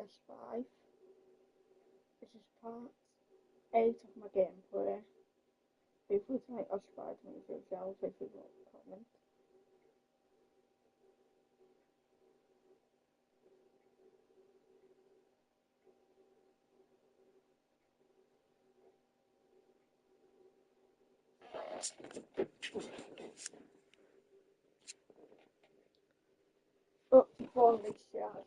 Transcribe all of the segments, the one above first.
ps5. This is part 8 of my gameplay. Feel free to make or subscribe to me yourselves if you want to comment. But before we start,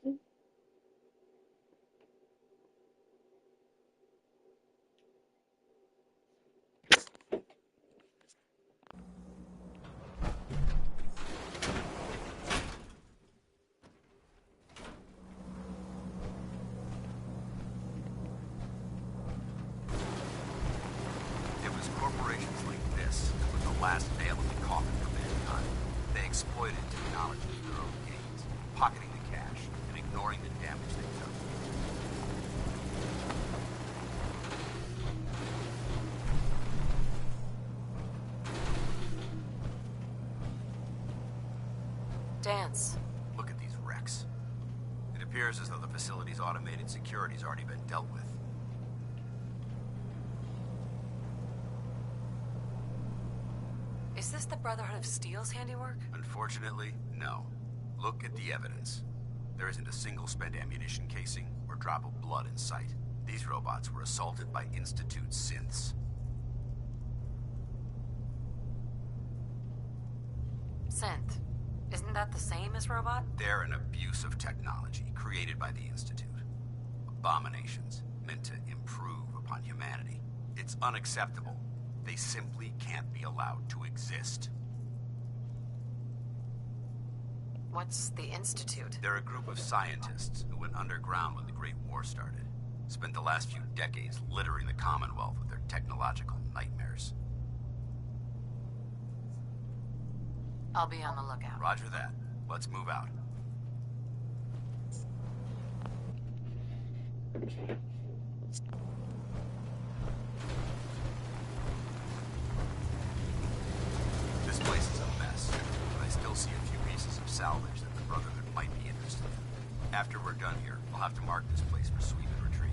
corporations like this that were the last nail in the coffin for mankind. They exploited technology for their own gains, pocketing the cash and ignoring the damage they've done. Dance. Look at these wrecks. It appears as though the facility's automated security's already been dealt with. Is this the Brotherhood of Steel's handiwork? Unfortunately, no. Look at the evidence. There isn't a single spent ammunition casing or drop of blood in sight. These robots were assaulted by Institute synths. Synth. Isn't that the same as robot? They're an abuse of technology created by the Institute. Abominations meant to improve upon humanity. It's unacceptable. They simply can't be allowed to exist. What's the Institute? They're a group of scientists who went underground when the Great War started. Spent the last few decades littering the Commonwealth with their technological nightmares. I'll be on the lookout. Roger that. Let's move out. This place is a mess, but I still see a few pieces of salvage that the Brotherhood might be interested in. After we're done here, I'll have to mark this place for sweep and retrieve.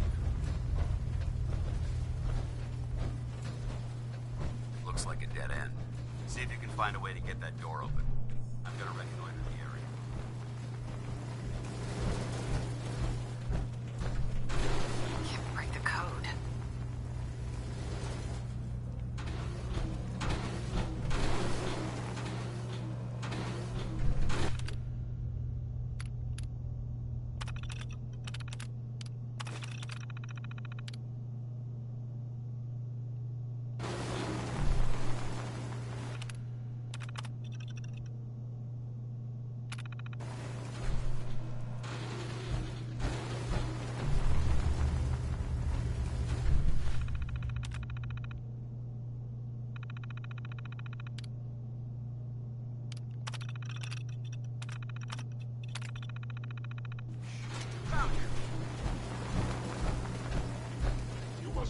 Looks like a dead end. See if you can find a way to get that door open. I'm gonna reconnoiter the area. Can't break the code.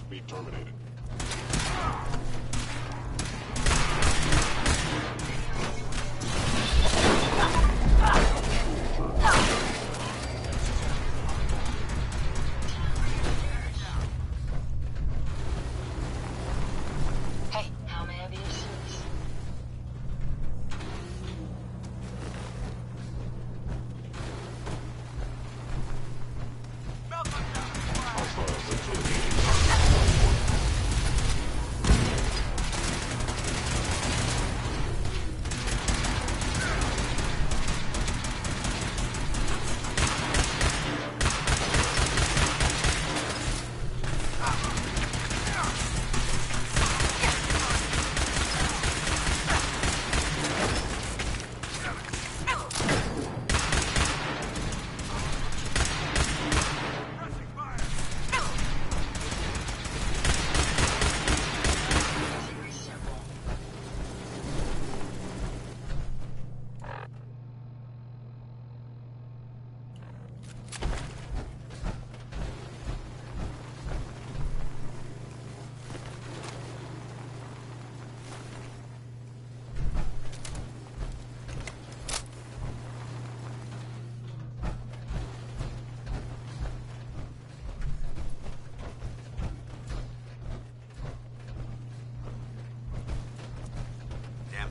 Be terminated. Hey, how may I be of service?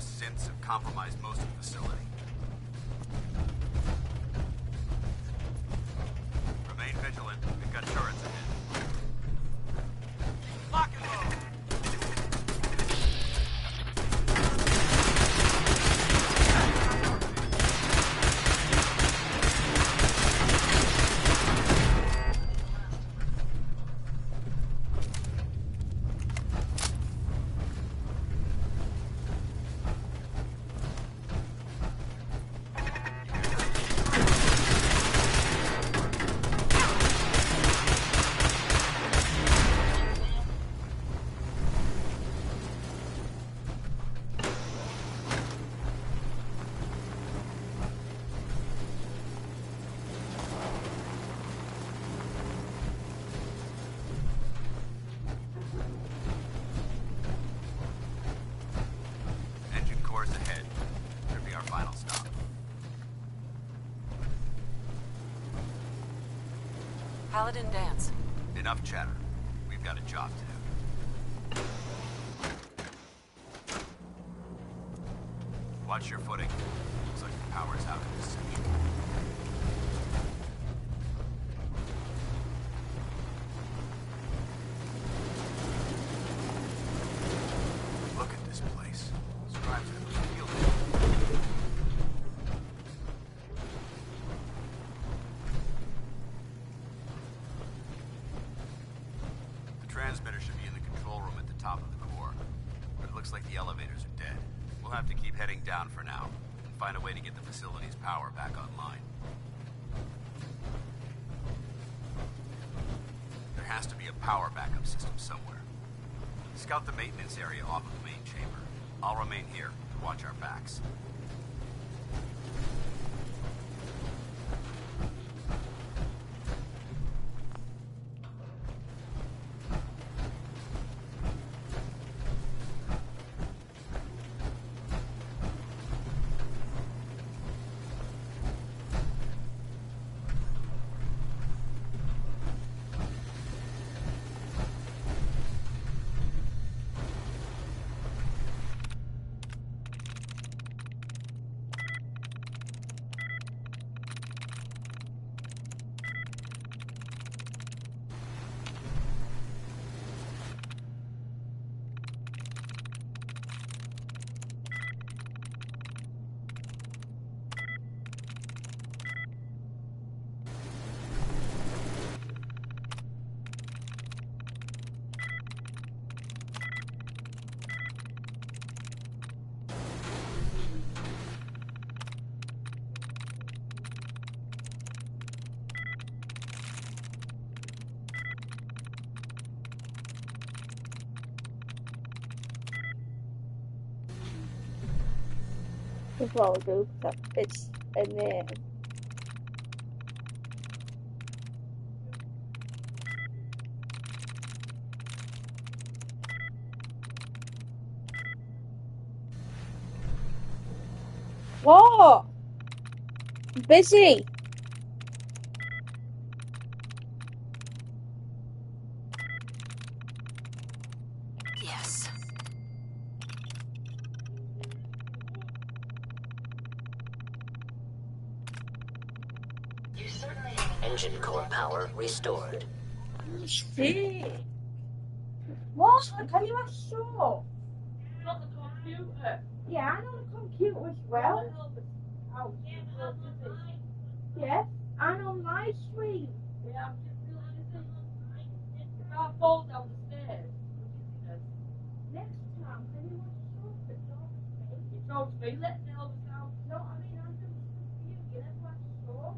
synths have compromised most of the facility. Remain vigilant. We've got turrets ahead. Lock and load! Paladin dance. Enough chatter. We've got a job to do. Watch your footing. Looks like the power's out in this section. Look at this place. Scribes have a field day. Transmitter should be in the control room at the top of the core, but it looks like the elevators are dead. We'll have to keep heading down for now, and find a way to get the facility's power back online. There has to be a power backup system somewhere. Scout the maintenance area off of the main chamber. I'll remain here to watch our backs. That's what I'll do, because it's in there. What? I'm busy. Yes. Engine core power restored. Shit. What? Can you ask so? Not the computer. Yeah, I know the computer as well. Oh, Yeah, and on my stream. yeah, I'm just real busy. If I fall down the stairs, Next time, can you ask so? But not me. you told me, let Elvis out. No, I mean, I'm doing stuff for you. You never ask so.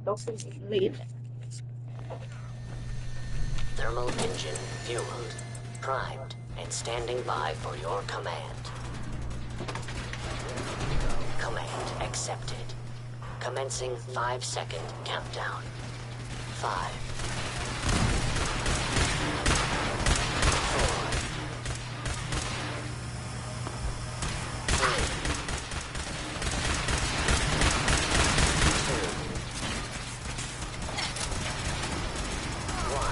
Nothing lead. Thermal engine fueled, primed, and standing by for your command. Command accepted. Commencing 5-second countdown. 5, 4, 3, 2, 1.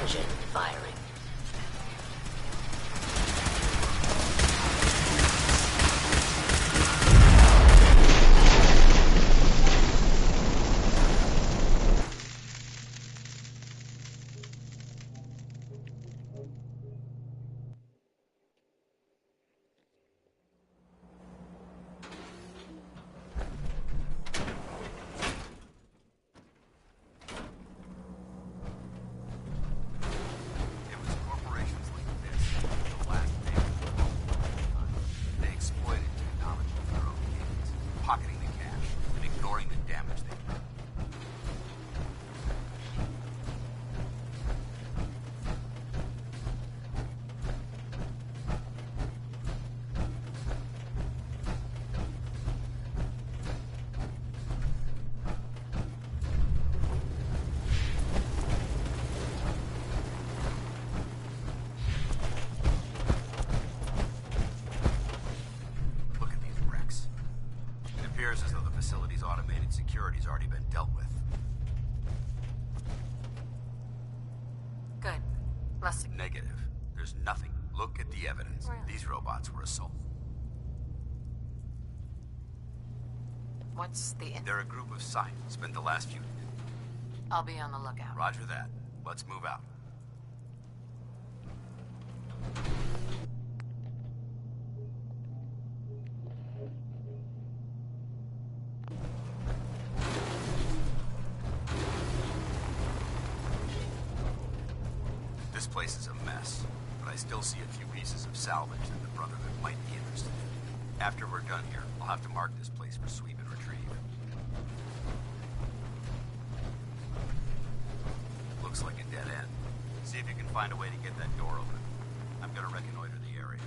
Engine firing. It was corporations like this, the last thing of the world. They exploited technology for their own gains, pocketing the cash and ignoring the damage they did. Look at these wrecks. It appears as though the facility's automated security's already been dealt with. Good. Less. Negative. There's nothing. Look at the evidence. Really? These robots were assaulted. What's the They're a group of scientists. Spent the last few. I'll be on the lookout. Roger that. Let's move out. This place is a mess, but I still see a few pieces of salvage that the Brotherhood might be interested in. After we're done here, I'll have to mark this place for sweep and retrieve. Looks like a dead end. See if you can find a way to get that door open. I'm gonna reconnoiter the area.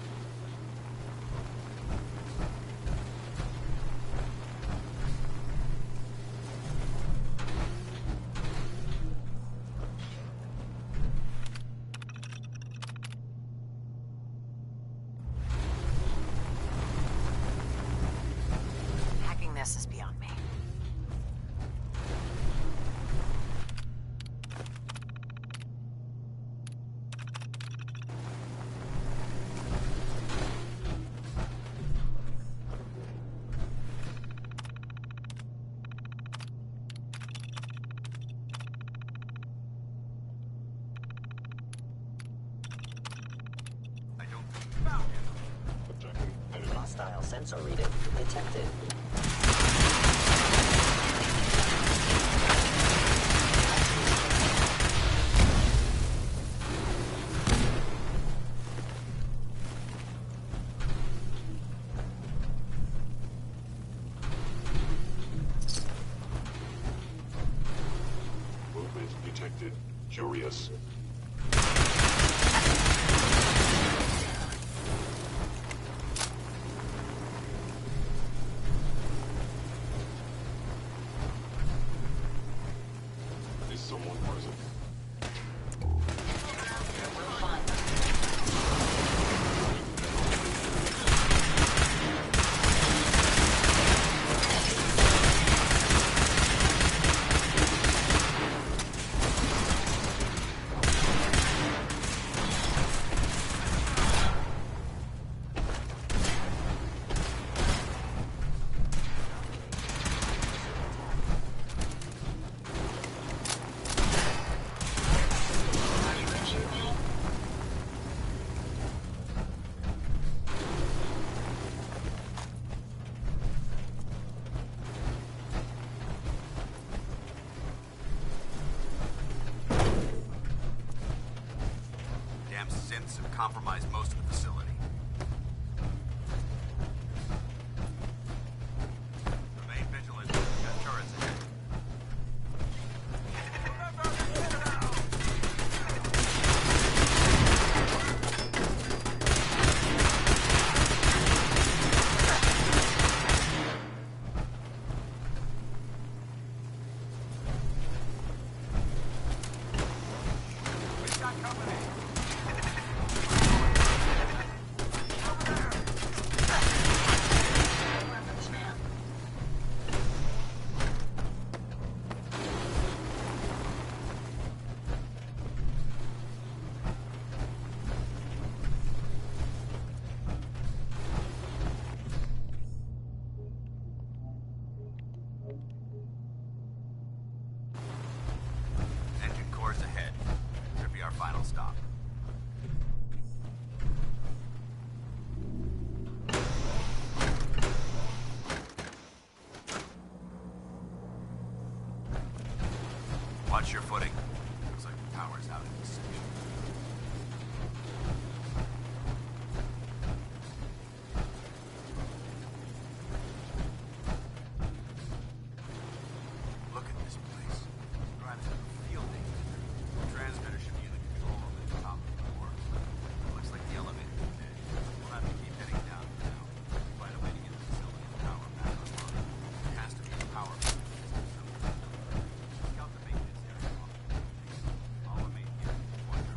Hacking this is beyond me. I don't think you found him. Objective enemy. Hostile sensor reading detected. Movement detected. Curious. Is someone present? compromise most of the facility. Remain vigilant. We've got turrets ahead. We've got company. Engine cores ahead. Should be our final stop. Watch your footing. Looks like the power's out in this section. Look at this place. Drives like a field day. The transmitter should be in the control room at the top of the floor. Looks like the elevator is dead. We'll have to keep heading down for now. Find a way to get the facility and power back online. There has to be a power plant. Scout the maintenance area. I'll remain here. Watch our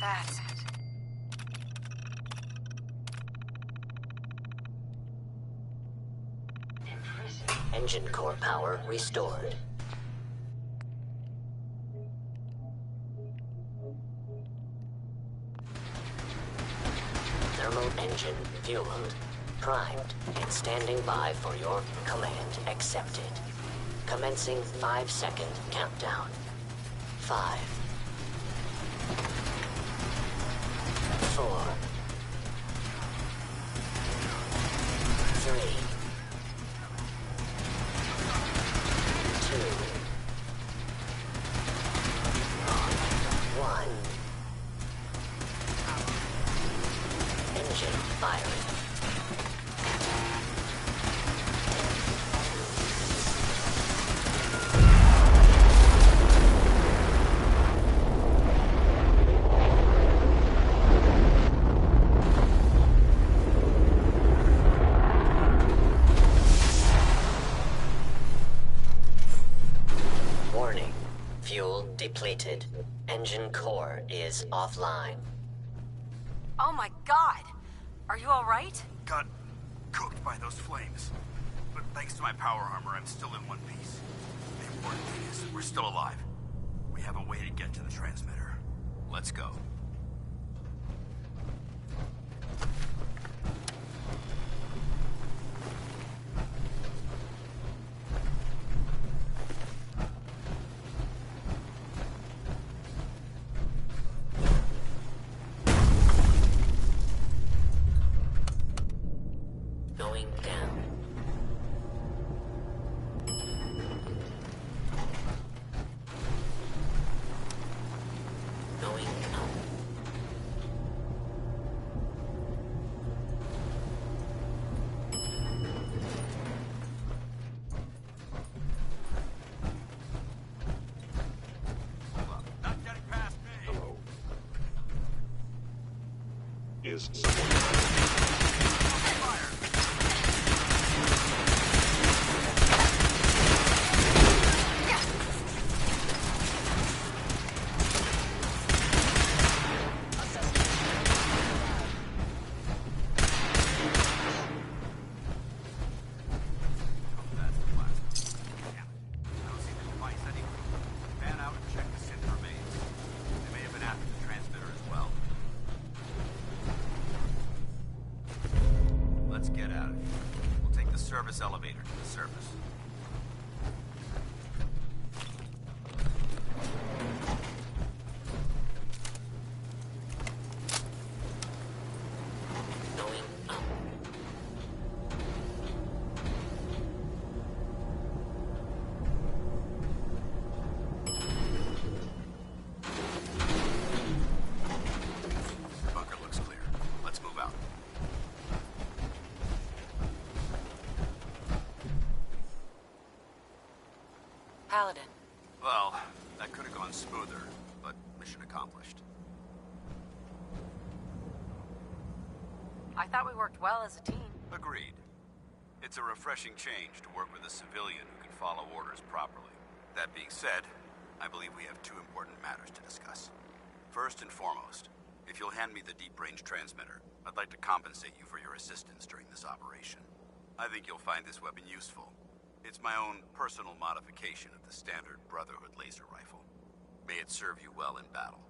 That's it. Engine core power restored. Thermal engine fueled, primed, and standing by for your command accepted. Commencing 5-second countdown. 5, 4, 3, 2, 1. Engine firing. Warning. Fuel depleted. Engine core is offline. Oh my god! Are you alright? Got cooked by those flames. But thanks to my power armor, I'm still in one piece. The important thing is we're still alive. We have a way to get to the transmitter. Let's go. Going down. Going up. Hold up. Not getting past me. Hello. Is someone Fire! That's the blast. Damn it. I don't see the device anywhere. Fan out and check the synth remains. They may have been after the transmitter as well. Let's get out of here. We'll take the service elevator to the surface. Going up. Bunker looks clear. Let's move out. Paladin. Well, that could have gone smoother, but mission accomplished. I thought we worked well as a team. Agreed. It's a refreshing change to work with a civilian who can follow orders properly. That being said, I believe we have two important matters to discuss. First and foremost, if you'll hand me the deep-range transmitter, I'd like to compensate you for your assistance during this operation. I think you'll find this weapon useful. It's my own personal modification of the standard Brotherhood laser rifle. May it serve you well in battle.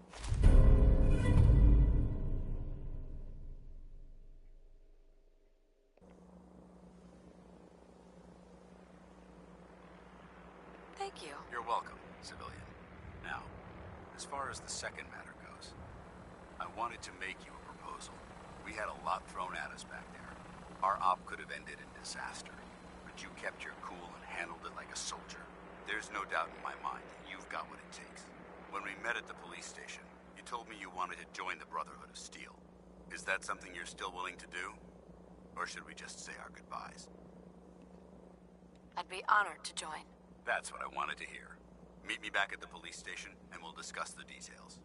Thank you. You're welcome, civilian. Now, as far as the second matter goes, I wanted to make you a proposal. We had a lot thrown at us back there. Our op could have ended in disaster, but you kept your cool and handled it like a soldier. There's no doubt in my mind that you've got what it takes. When we met at the police station, you told me you wanted to join the Brotherhood of Steel. Is that something you're still willing to do? Or should we just say our goodbyes? I'd be honored to join. That's what I wanted to hear. Meet me back at the police station, and we'll discuss the details.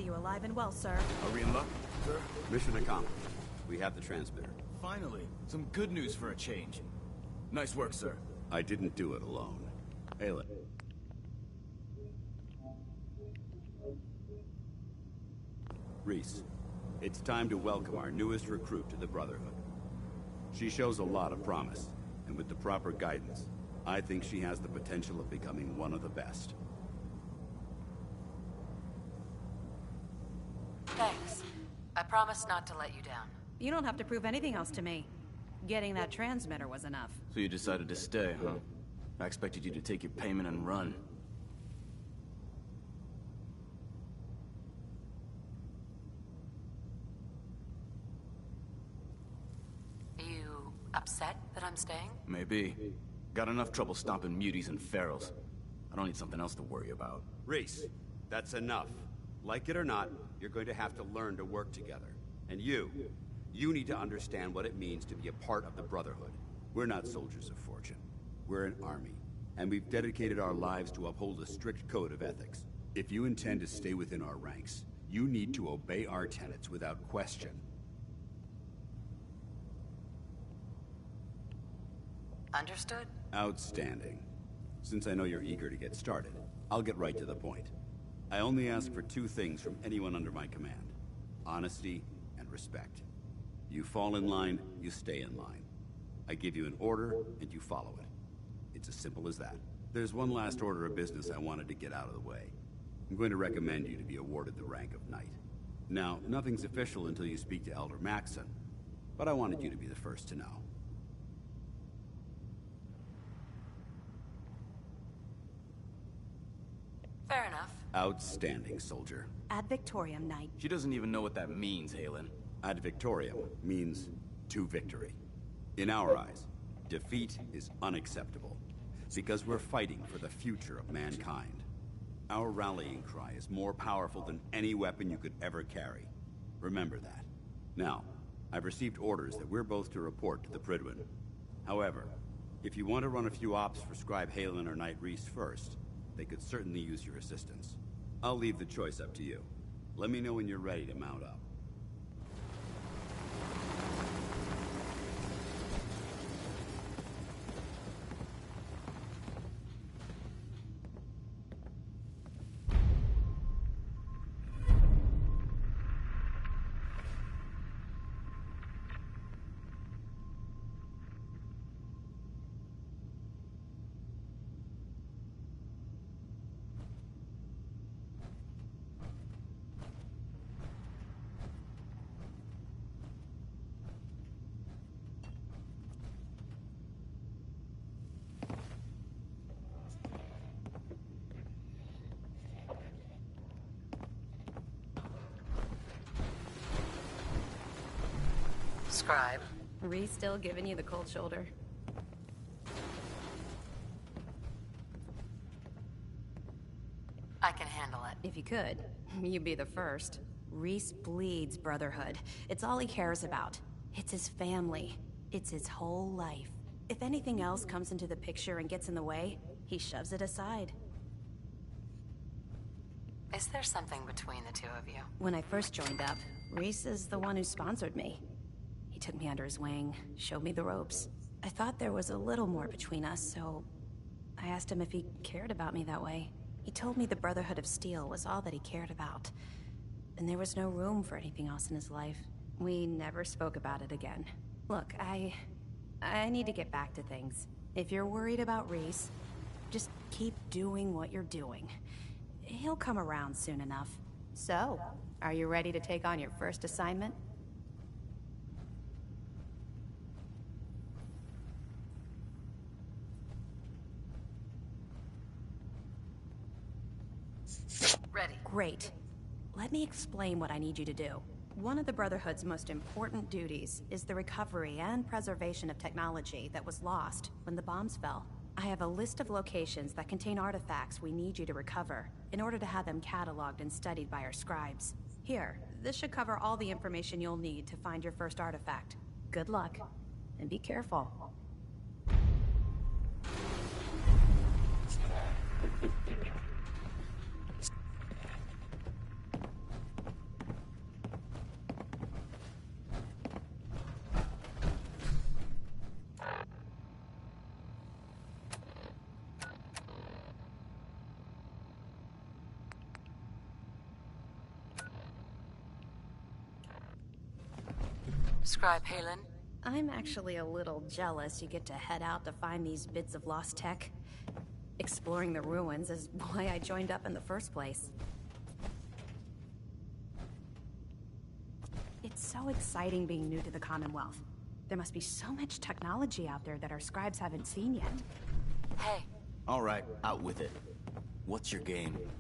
see you alive and well, sir. Are we in luck, sir? Mission accomplished. We have the transmitter. Finally, some good news for a change. Nice work, sir. I didn't do it alone. Ayla. Reese, it's time to welcome our newest recruit to the Brotherhood. She shows a lot of promise, and with the proper guidance, I think she has the potential of becoming one of the best. Thanks. I promise not to let you down. You don't have to prove anything else to me. Getting that transmitter was enough. So you decided to stay, huh? I expected you to take your payment and run. You upset that I'm staying? Maybe. Got enough trouble stomping muties and ferals. I don't need something else to worry about. Reese, that's enough. Like it or not, you're going to have to learn to work together. And you need to understand what it means to be a part of the Brotherhood. We're not soldiers of fortune. We're an army, and we've dedicated our lives to uphold a strict code of ethics. If you intend to stay within our ranks, you need to obey our tenets without question. Understood? Outstanding. Since I know you're eager to get started, I'll get right to the point. I only ask for two things from anyone under my command: honesty and respect. You fall in line, you stay in line. I give you an order, and you follow it. It's as simple as that. There's one last order of business I wanted to get out of the way. I'm going to recommend you to be awarded the rank of Knight. Now, nothing's official until you speak to Elder Maxson, but I wanted you to be the first to know. Fair enough. Outstanding, soldier. Ad Victoriam, Knight. She doesn't even know what that means, Halen. Ad Victoriam means to victory. In our eyes, defeat is unacceptable, because we're fighting for the future of mankind. Our rallying cry is more powerful than any weapon you could ever carry. Remember that. Now, I've received orders that we're both to report to the Pridwin. However, if you want to run a few ops for Scribe Halen or Knight Reese first, they could certainly use your assistance. I'll leave the choice up to you. Let me know when you're ready to mount up. Scribe. Reese still giving you the cold shoulder. I can handle it. If you could, you'd be the first. Reese bleeds Brotherhood. It's all he cares about. It's his family. It's his whole life. If anything else comes into the picture and gets in the way, he shoves it aside. Is there something between the two of you? When I first joined up, Reese is the one who sponsored me. He took me under his wing, showed me the ropes. I thought there was a little more between us, so I asked him if he cared about me that way. He told me the Brotherhood of Steel was all that he cared about, and there was no room for anything else in his life. We never spoke about it again. Look, I need to get back to things. If you're worried about Reese, just keep doing what you're doing. He'll come around soon enough. So, are you ready to take on your first assignment? Ready. Great. Let me explain what I need you to do. One of the Brotherhood's most important duties is the recovery and preservation of technology that was lost when the bombs fell. I have a list of locations that contain artifacts we need you to recover in order to have them cataloged and studied by our scribes. Here, this should cover all the information you'll need to find your first artifact. Good luck, and be careful. Scribe Halen? I'm actually a little jealous you get to head out to find these bits of lost tech. Exploring the ruins is why I joined up in the first place. It's so exciting being new to the Commonwealth. There must be so much technology out there that our scribes haven't seen yet. Hey, All right, out with it. What's your game? game?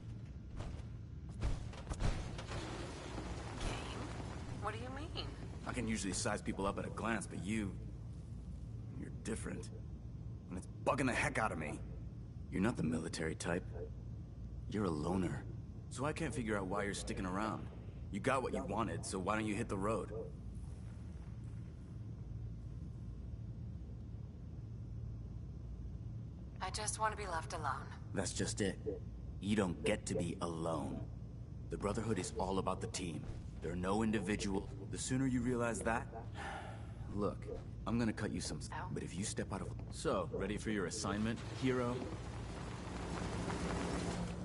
What do you mean? I can usually size people up at a glance, but you're different. And it's bugging the heck out of me. You're not the military type. You're a loner. So I can't figure out why you're sticking around. You got what you wanted, so why don't you hit the road? I just want to be left alone. That's just it. You don't get to be alone. The Brotherhood is all about the team. There are no individual. The sooner you realize that... Look, I'm gonna cut you some... But if you step out of... So, ready for your assignment, hero?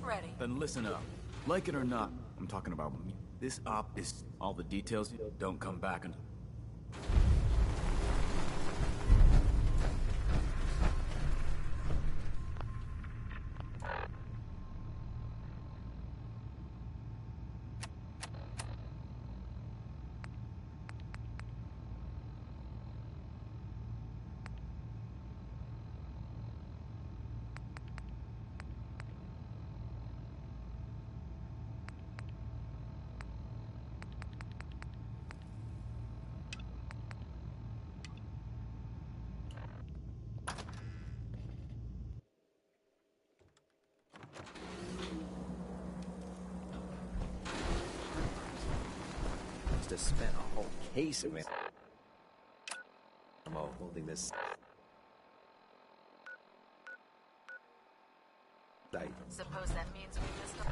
Ready. Then listen up. Like it or not, I'm talking about me. This op is... All the details don't come back until... Must have spent a whole case of ammo holding this site. Suppose that means we missed the...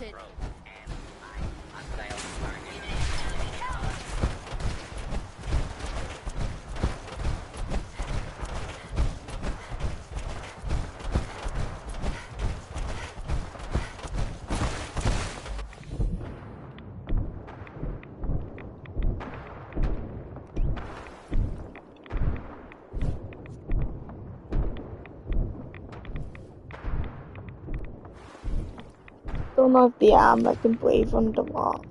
wanted. Don't know if the armor can breathe underwater.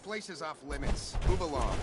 place is off limits. Move along.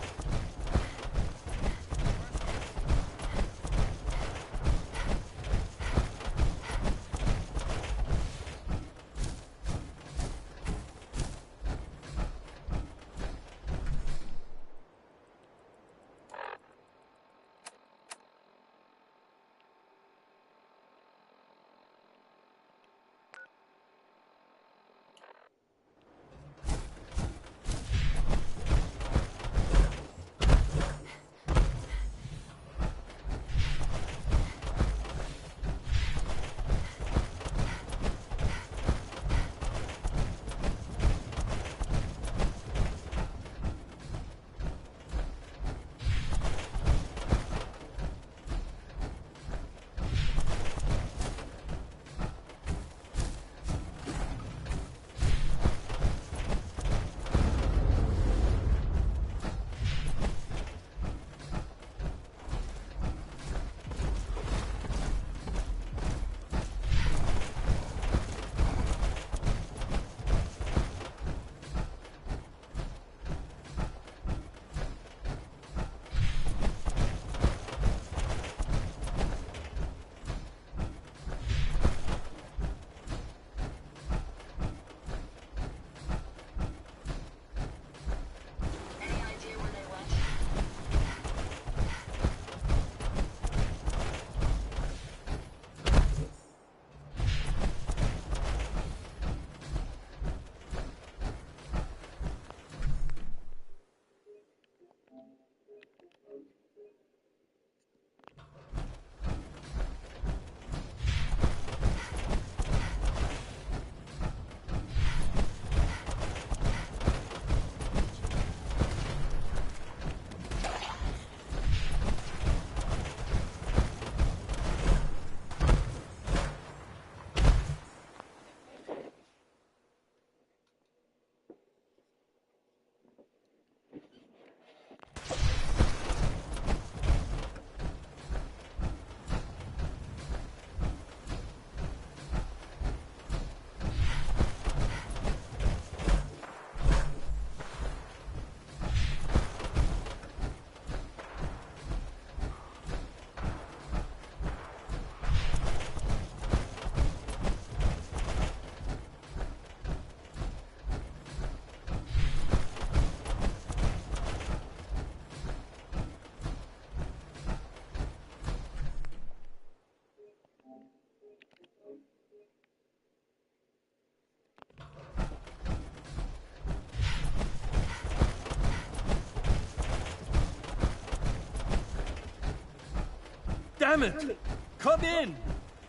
Damn it! Come in!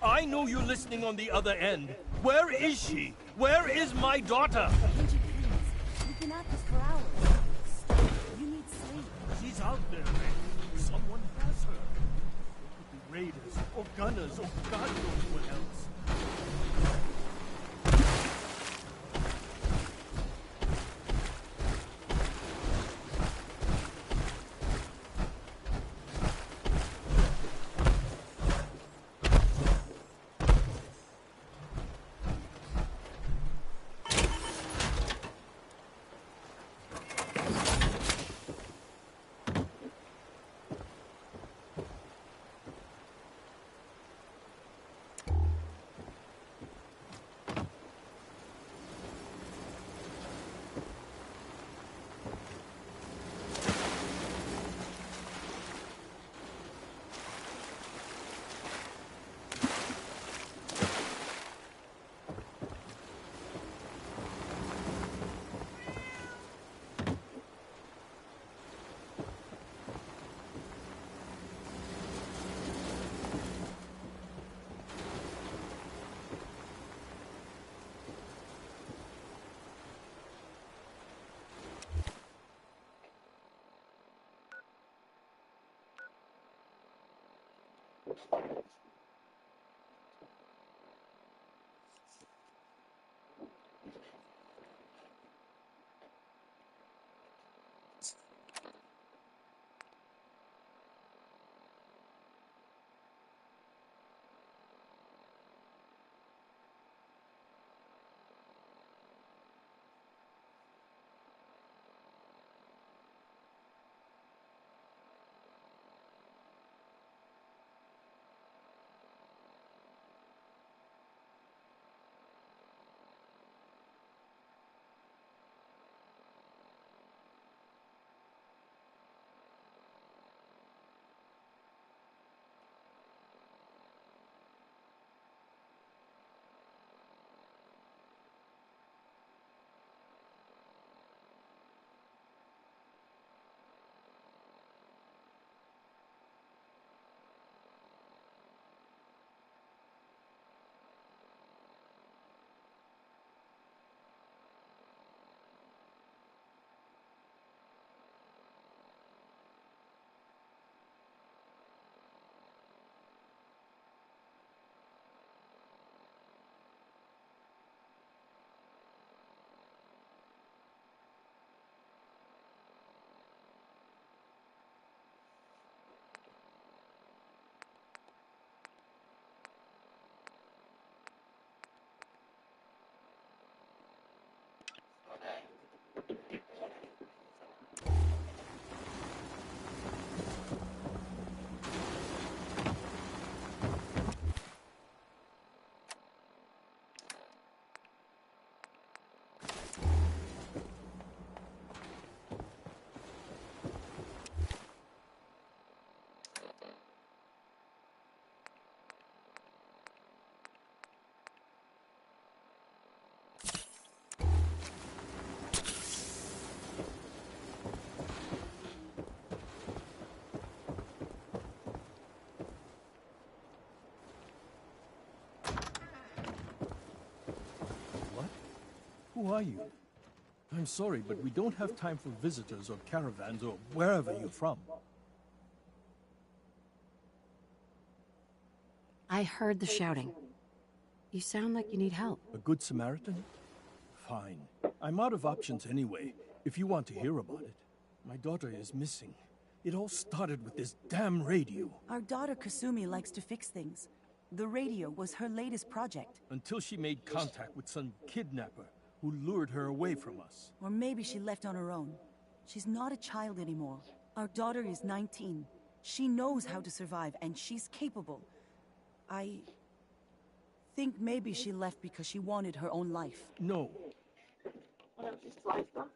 I know you're listening on the other end. Where is she? Where is my daughter? Agent, please. We've been at this for hours. Stop. You need sleep. She's out there, man. Someone has her. It could be raiders, or gunners, or God knows what else. Who are you? I'm sorry, but we don't have time for visitors or caravans or wherever you're from. I heard the shouting. You sound like you need help. A good Samaritan? Fine. I'm out of options anyway, if you want to hear about it. My daughter is missing. It all started with this damn radio. Our daughter Kasumi likes to fix things. The radio was her latest project. Until she made contact with some kidnapper who lured her away from us. Or maybe she left on her own. She's not a child anymore. Our daughter is 19. She knows how to survive, and she's capable. I think maybe she left because she wanted her own life. No. What else is like that?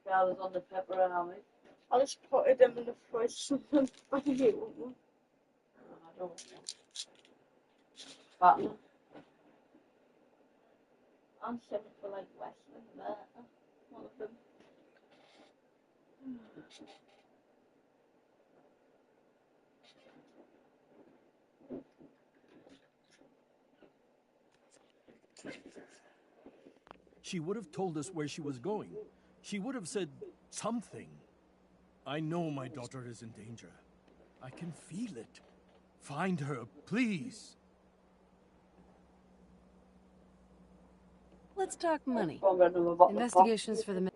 Charlie's on the pepperoni. I just put them in the fridge and I you. I don't want I'm saving for like Western there. One of them. She would have told us where she was going. She would have said something. I know my daughter is in danger. I can feel it. Find her, please. Let's talk money. Go and get another bottle Investigations for the... because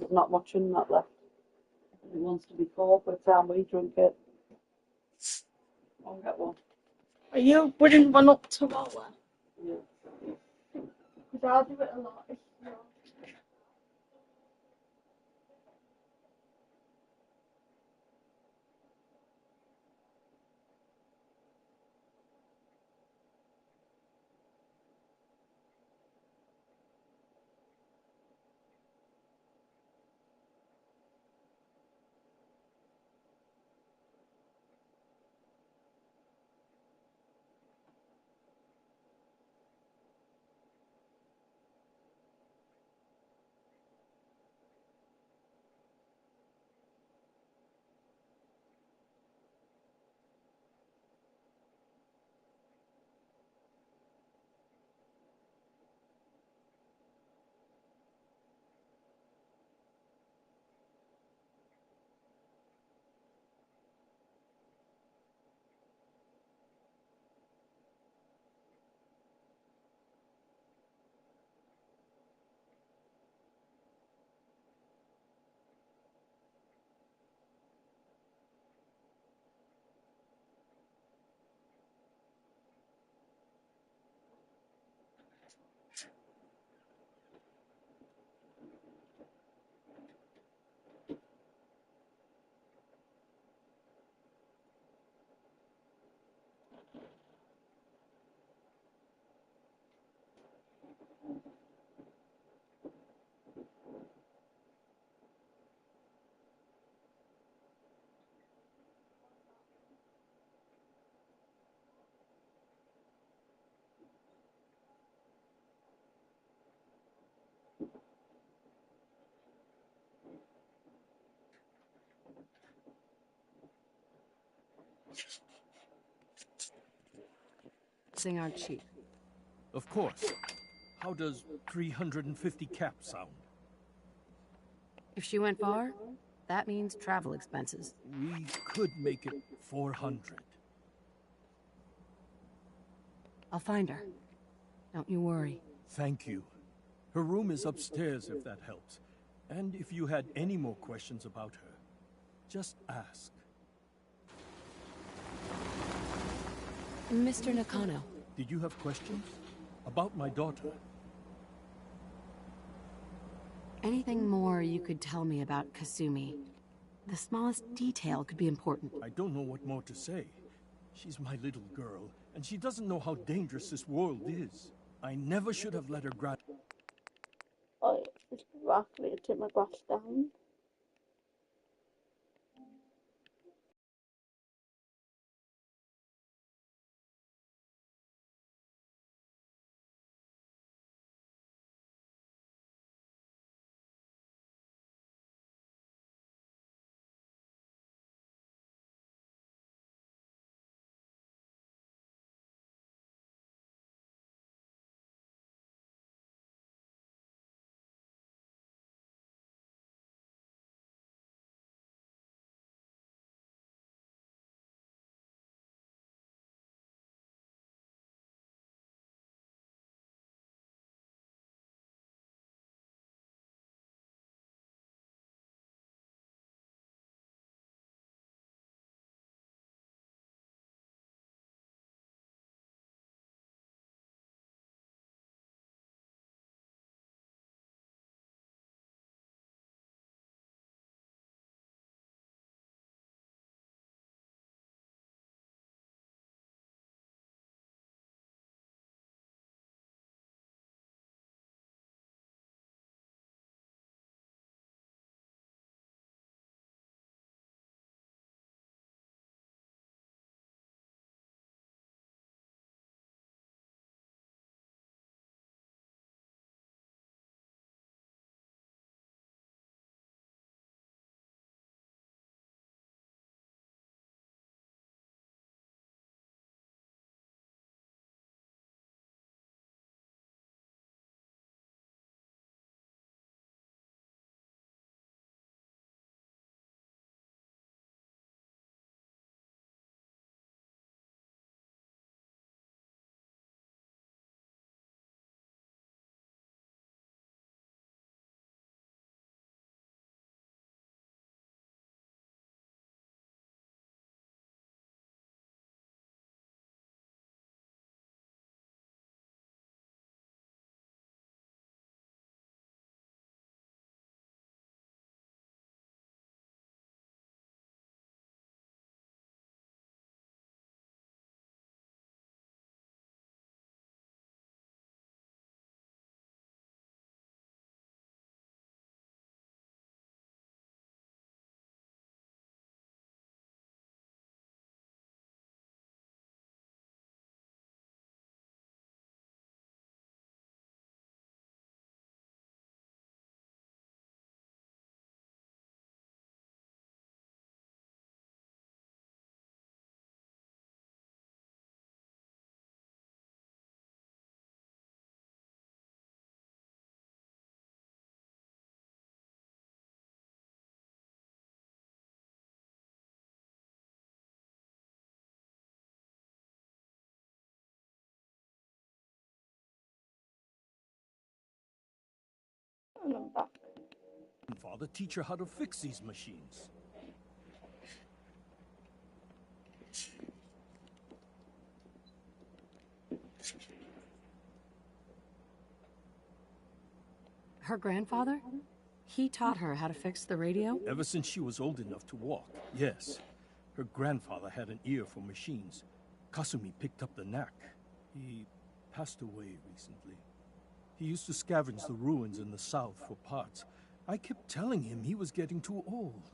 there's not much in that left. It wants to be cold by the time we drink it. I'll get one. Are you putting one up tomorrow? Yeah. Because I'll do it a lot. If you want. Sing aren't cheap. Of course. How does 350 cap sound? If she went far, that means travel expenses. We could make it 400. I'll find her. Don't you worry. Thank you. Her room is upstairs, if that helps. And if you had any more questions about her, just ask. Mr. Nakano. Did you have questions? About my daughter? Anything more you could tell me about Kasumi? The smallest detail could be important. I don't know what more to say. She's my little girl, and she doesn't know how dangerous this world is. I never should have let her grab... Oh, it's broccoli to take my glass down. And I'm back. Father, teach her how to fix these machines. Her grandfather? He taught her how to fix the radio? Ever since she was old enough to walk, yes. Her grandfather had an ear for machines. Kasumi picked up the knack. He passed away recently. He used to scavenge the ruins in the south for parts. I kept telling him he was getting too old.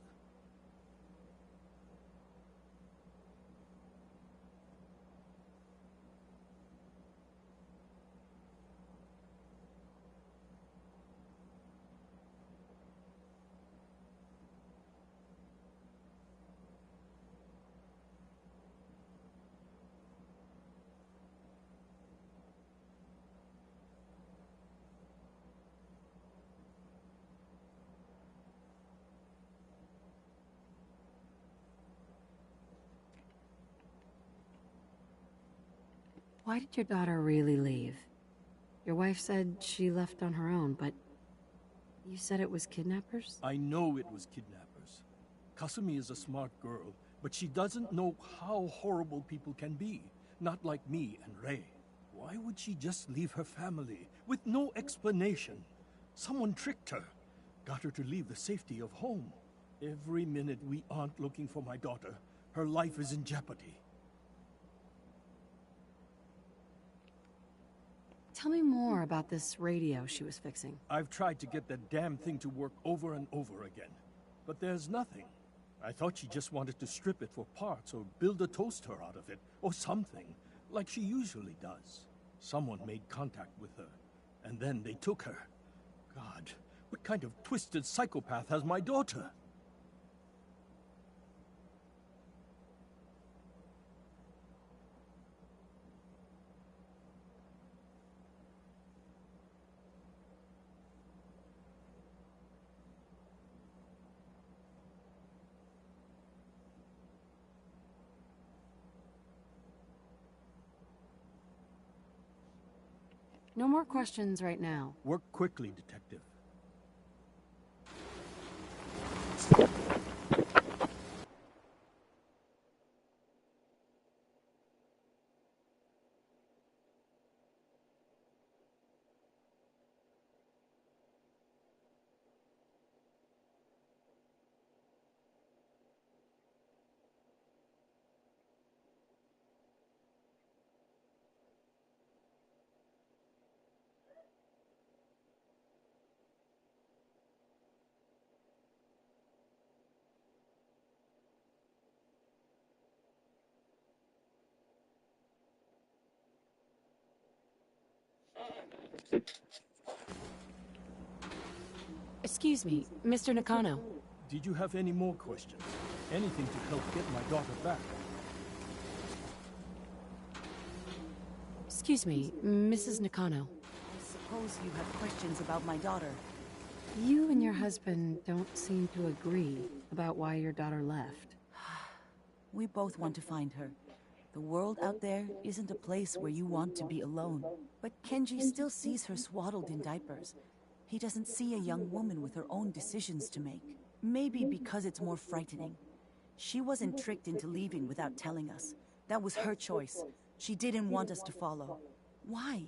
Why did your daughter really leave? Your wife said she left on her own, but you said it was kidnappers? I know it was kidnappers. Kasumi is a smart girl, but she doesn't know how horrible people can be. Not like me and Ray. Why would she just leave her family with no explanation? Someone tricked her. Got her to leave the safety of home. Every minute we aren't looking for my daughter, her life is in jeopardy. Tell me more about this radio she was fixing. I've tried to get that damn thing to work over and over again, but there's nothing. I thought she just wanted to strip it for parts or build a toaster out of it, or something, like she usually does. Someone made contact with her, and then they took her. God, what kind of twisted psychopath has my daughter? No more questions right now. Work quickly, Detective. Excuse me, Mr. Nakano. Did you have any more questions? Anything to help get my daughter back? Excuse me, Mrs. Nakano. I suppose you have questions about my daughter. You and your husband don't seem to agree about why your daughter left. We both want to find her. The world out there isn't a place where you want to be alone. But Kenji still sees her swaddled in diapers. He doesn't see a young woman with her own decisions to make. Maybe because it's more frightening. She wasn't tricked into leaving without telling us. That was her choice. She didn't want us to follow. Why?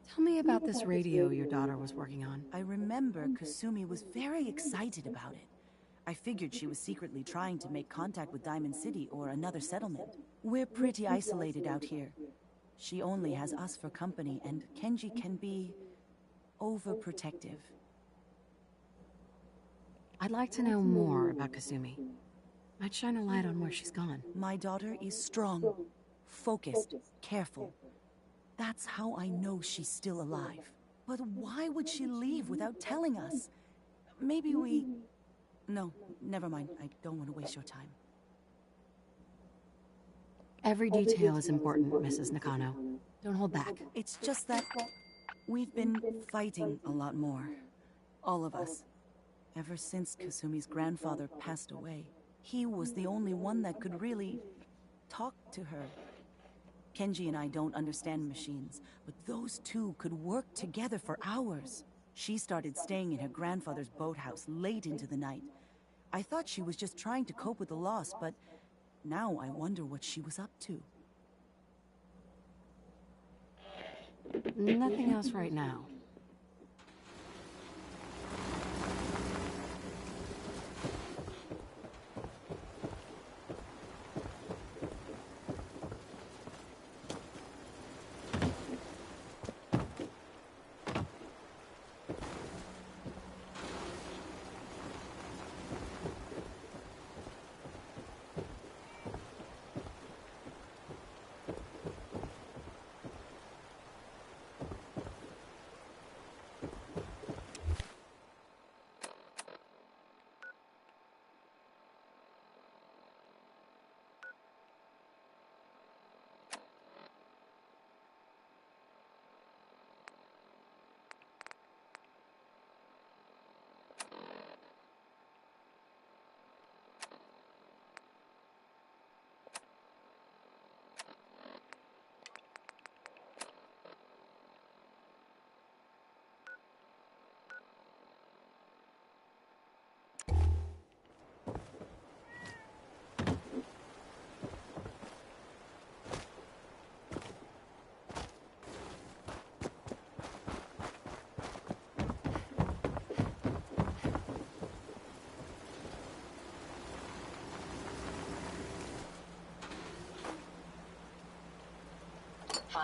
Tell me about this radio your daughter was working on. I remember Kasumi was very excited about it. I figured she was secretly trying to make contact with Diamond City or another settlement. We're pretty isolated out here. She only has us for company, and Kenji can be overprotective. I'd like to know more about Kasumi. Might shine a light on where she's gone. My daughter is strong, focused, careful. That's how I know she's still alive. But why would she leave without telling us? Maybe we... No, never mind. I don't want to waste your time. Every detail is important, Mrs. Nakano. Don't hold back. It's just that we've been fighting a lot more. All of us. Ever since Kasumi's grandfather passed away. He was the only one that could really talk to her. Kenji and I don't understand machines, but those two could work together for hours. She started staying in her grandfather's boathouse late into the night. I thought she was just trying to cope with the loss, but now I wonder what she was up to. Nothing else right now.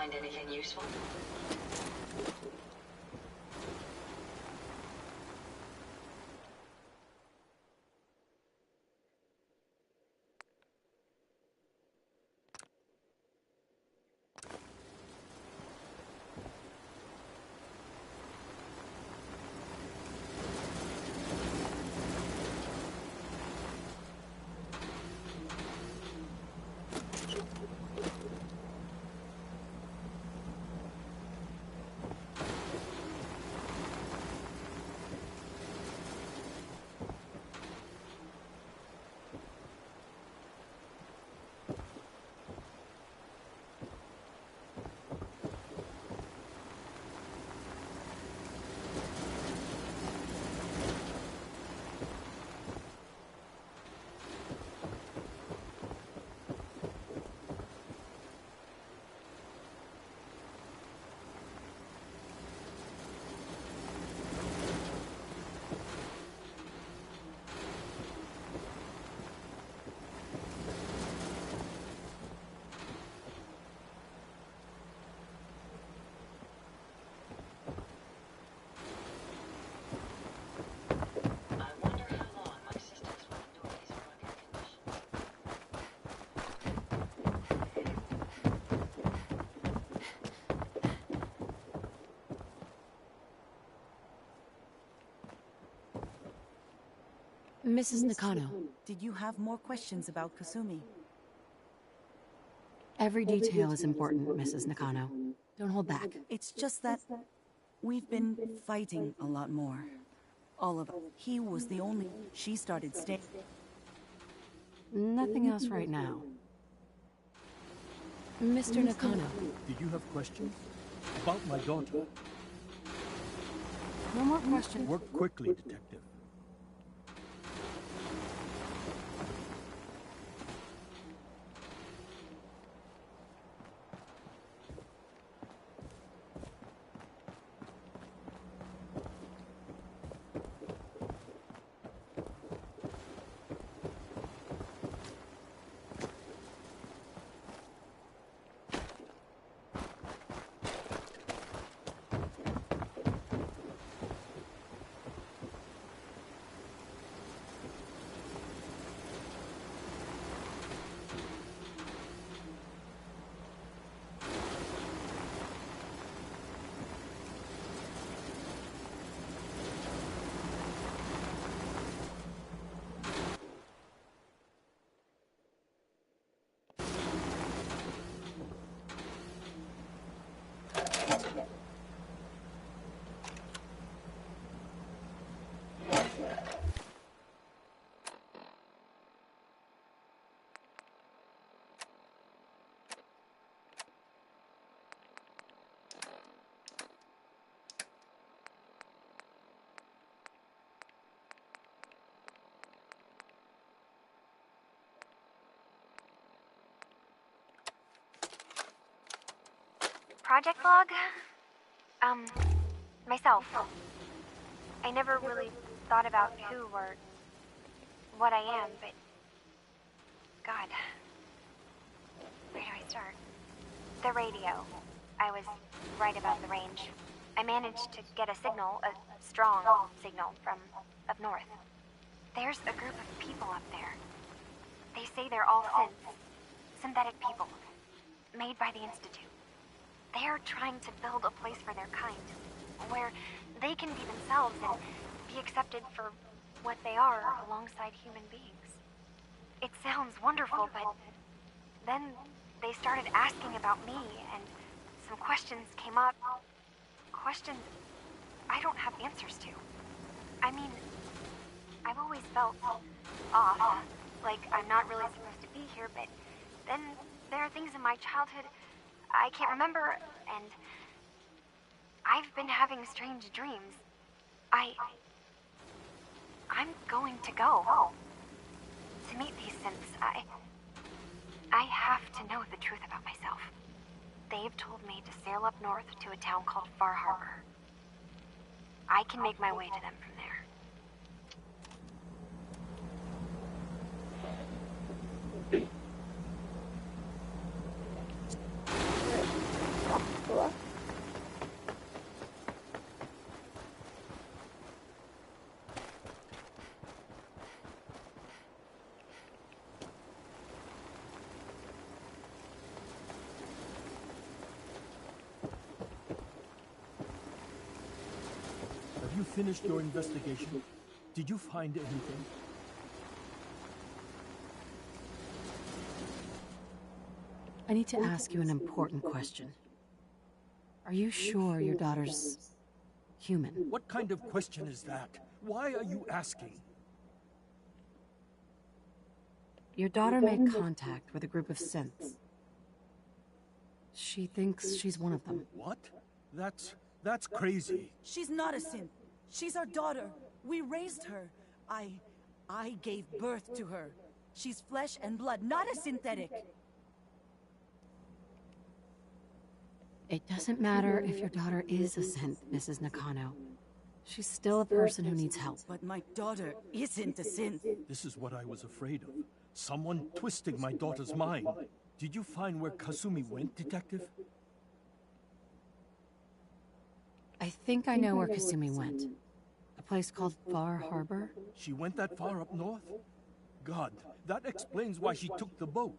find anything useful? Mrs. Nakano. Did you have more questions about Kasumi? Every detail is important, Mrs. Nakano. Don't hold back. It's just that we've been fighting a lot more. All of us. He was the only... She started staying... Nothing else right now. Mr. Nakano. Did you have questions? About my daughter? No more questions. Work quickly, Detective. Project log? Myself. I never really thought about who or what I am, but... God. Where do I start? The radio. I was right about the range. I managed to get a signal, a strong signal, from up north. There's a group of people up there. They say they're all synthetic people, made by the Institute. They're trying to build a place for their kind, where they can be themselves and be accepted for what they are alongside human beings. It sounds wonderful, but then they started asking about me, and some questions came up. Questions I don't have answers to. I mean, I've always felt off, like I'm not really supposed to be here, but then there are things in my childhood I can't remember, and I've been having strange dreams. I'm going to go to meet these synths. I have to know the truth about myself. They've told me to sail up north to a town called Far Harbor. I can make my way to them from there. finished your investigation? Did you find anything? I need to ask you an important question. Are you sure your daughter's human? What kind of question is that? Why are you asking? Your daughter made contact with a group of synths. She thinks she's one of them. What? That's crazy. She's not a synth. She's our daughter. We raised her. I gave birth to her. She's flesh and blood, not a synthetic. It doesn't matter if your daughter is a synth, Mrs. Nakano. She's still a person who needs help. But my daughter isn't a synth. This is what I was afraid of. Someone twisting my daughter's mind. Did you find where Kasumi went, Detective? I think I know where Kasumi went. A place called Far Harbor? She went that far up north? God, that explains why she took the boat.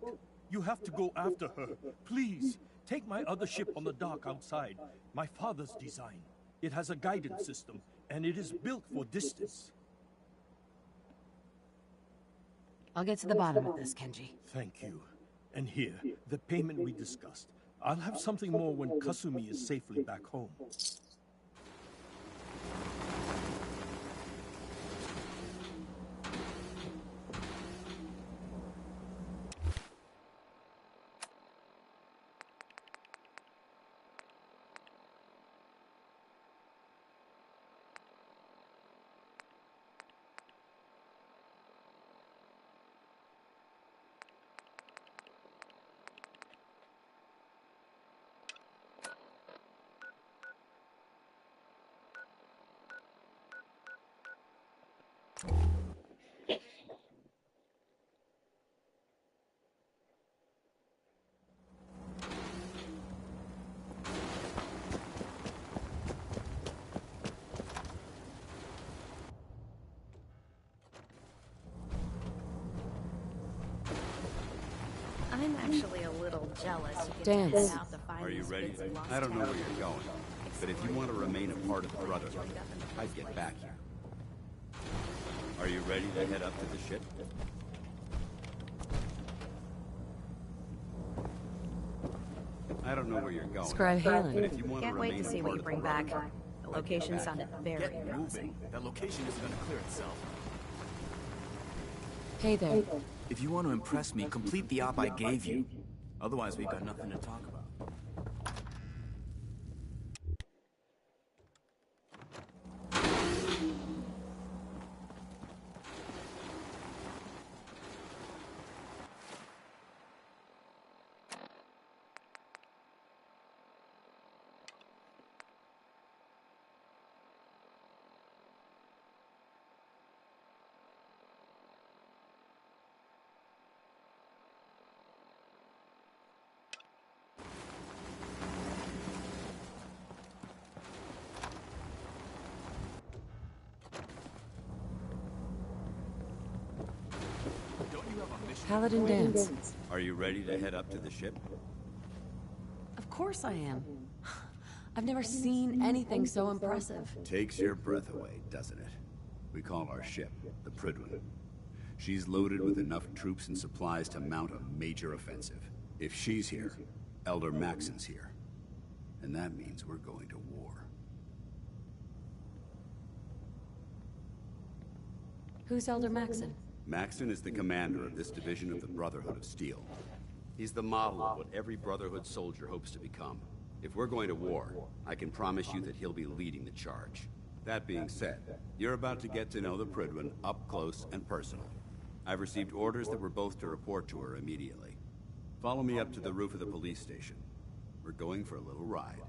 You have to go after her. Please, take my other ship on the dock outside. My father's design. It has a guidance system, and it is built for distance. I'll get to the bottom of this, Kenji. Thank you. And here, the payment we discussed. I'll have something more when Kasumi is safely back home. I'm actually a little jealous. You Dance. get to head out to find Are you these ready? bits of lost I don't know time. where you're going, but if you want to remain a part of the Brotherhood, I'd get back here. Are you ready to head up to the ship? I don't know where you're going. Scribe Halen. But if you want Can't to wait remain to see a what part you of bring the back. Brotherhood, The location sounded very Get promising. moving. That location is gonna clear itself. Hey there. If you want to impress me, complete the op I gave you. Otherwise, we've got nothing to talk about. Paladin Dance. Are you ready to head up to the ship? Of course I am. I've never seen anything so impressive. Takes your breath away, doesn't it? We call our ship the Prydwen. She's loaded with enough troops and supplies to mount a major offensive. If she's here, Elder Maxon's here. And that means we're going to war. Who's Elder Maxon? Maxon is the commander of this division of the Brotherhood of Steel. He's the model of what every Brotherhood soldier hopes to become. If we're going to war, I can promise you that he'll be leading the charge. That being said, you're about to get to know the Prydwen up close and personal. I've received orders that we're both to report to her immediately. Follow me up to the roof of the police station. We're going for a little ride.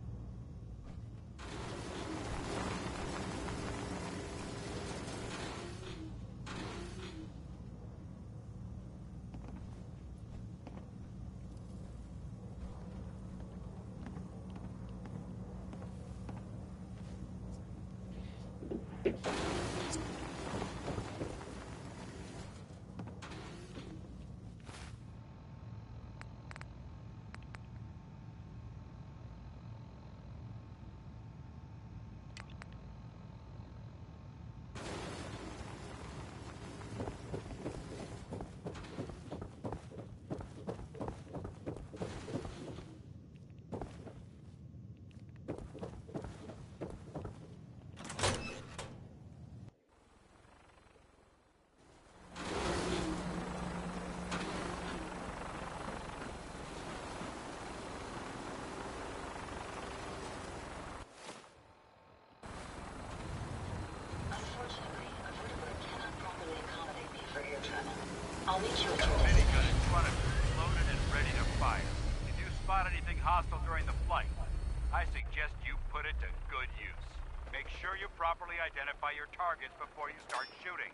properly identify your targets before you start shooting.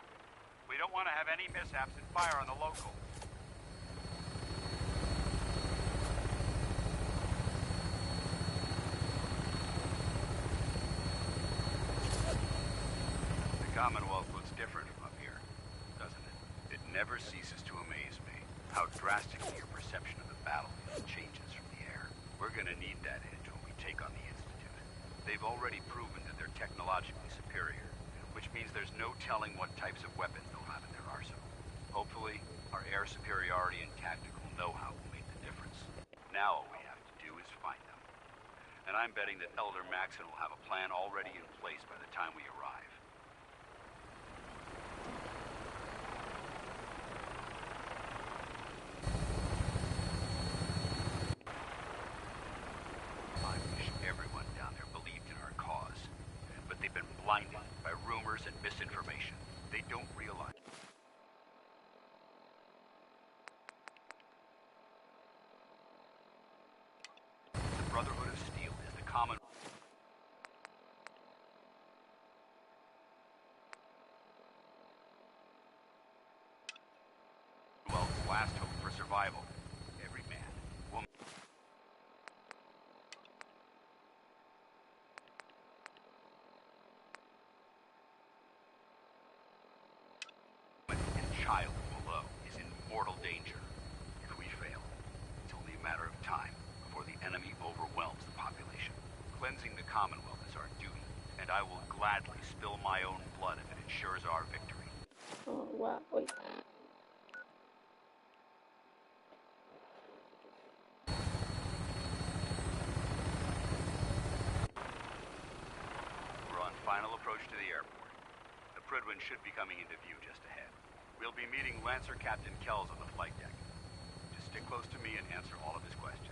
We don't want to have any mishaps and fire on the locals. The Commonwealth looks different from up here, doesn't it? It never ceases to amaze me how drastically your perception of the battlefield changes from the air. We're gonna need that edge when we take on the Institute. They've already proven that they're technologically superior, which means there's no telling what types of weapons they'll have in their arsenal. Hopefully, our air superiority and tactical know-how will make the difference. Now all we have to do is find them. And I'm betting that Elder Maxon will have a plan already in place by the time we arrive. I wish everyone down there believed in our cause, but they've been blinded by rumors and misinformation. They don't realize. The Brotherhood of Steel is the common. Well, last hope for survival. Every man, woman, and child below is in mortal danger. If we fail, it's only a matter of time before the enemy overwhelms the population. Cleansing the Commonwealth is our duty, and I will gladly spill my own blood if it ensures our victory. Oh, wow. Wait. We're on final approach to the airport. The Prydwen should be coming into view just ahead. We'll be meeting Lancer Captain Kells on the flight deck. Just stick close to me and answer all of his questions.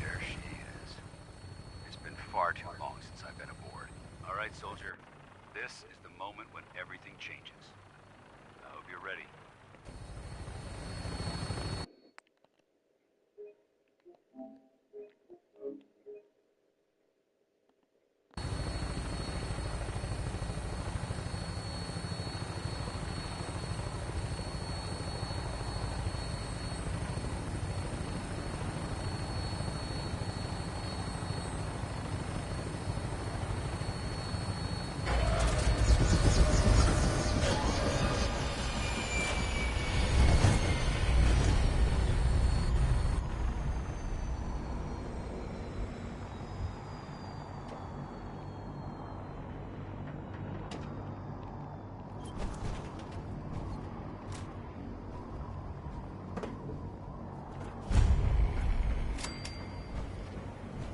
There she is. It's been far too long since I've been aboard. All right, soldier. This is the moment when everything changes. I hope you're ready.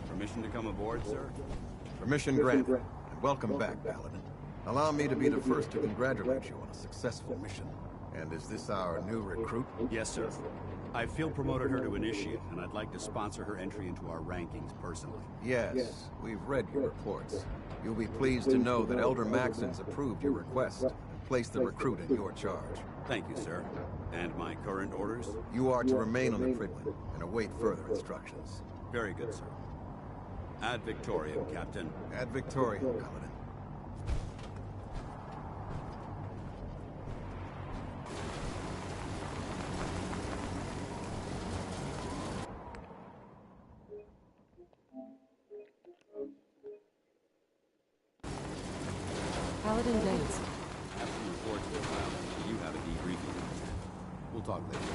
Permission to come aboard, sir? Permission granted. And welcome back, Paladin. Allow me to be the first to congratulate you on a successful mission. And is this our new recruit? Yes, sir. I field promoted her to initiate, and I'd like to sponsor her entry into our rankings personally. Yes, we've read your reports. You'll be pleased to know that Elder Maxon's approved your request and placed the recruit in your charge. Thank you, sir. And my current orders? You are to remain on the Prydwen and await further instructions. Very good, sir. Ad Victoriam, Captain. Ad Victoriam, Paladin. Paladin Danes. Have some reports to file. You have a debriefing. We'll talk later.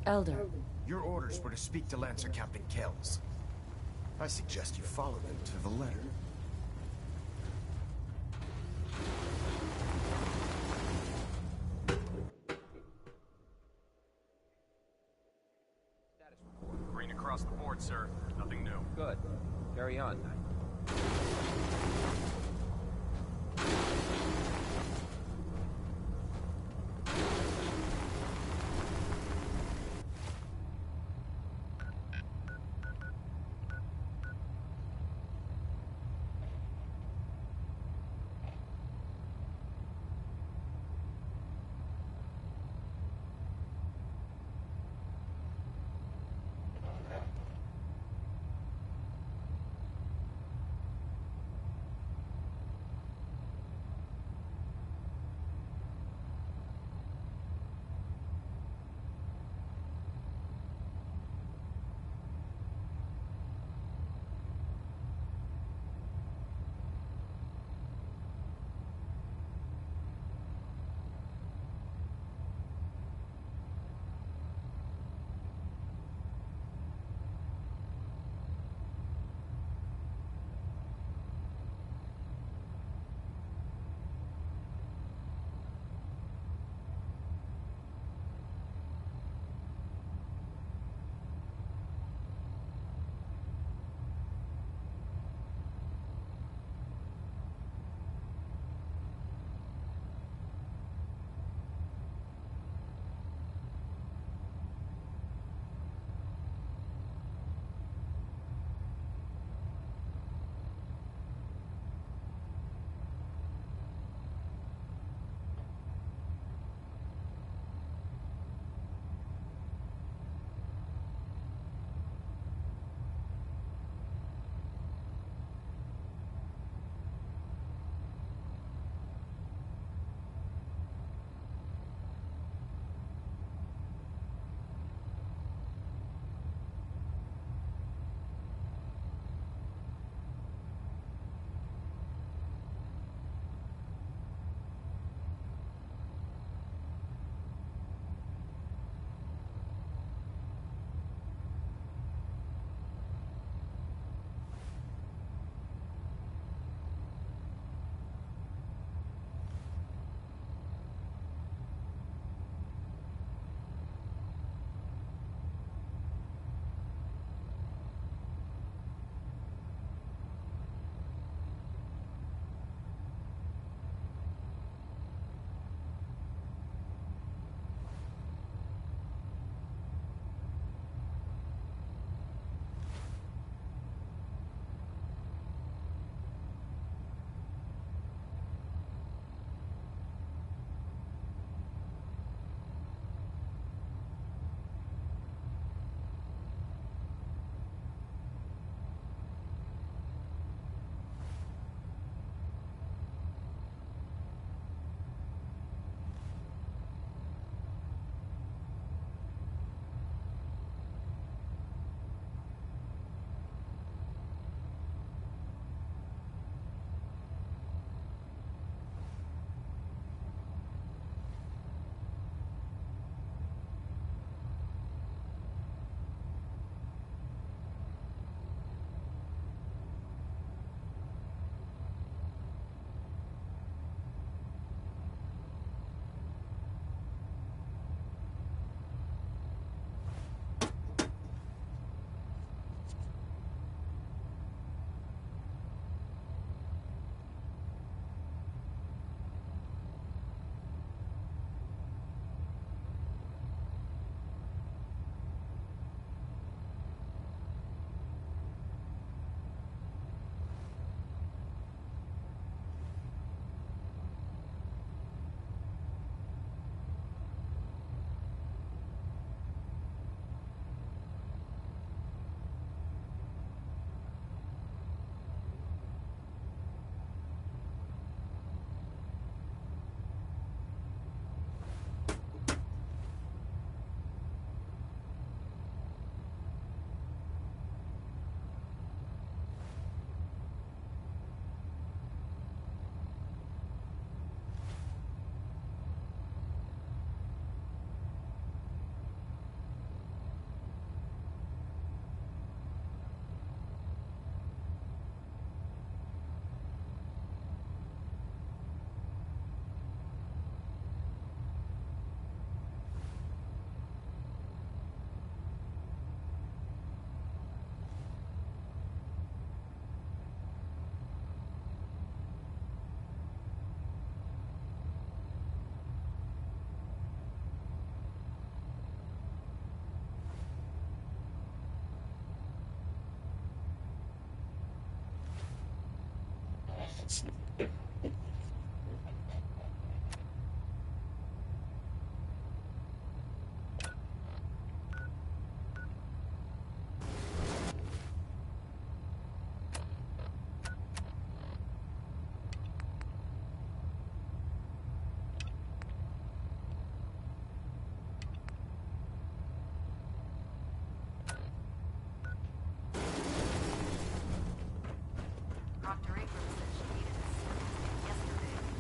Elder. Your orders were to speak to Lancer Captain Kells. I suggest you follow them to the letter. Green across the board, sir. Nothing new. Good. Carry on.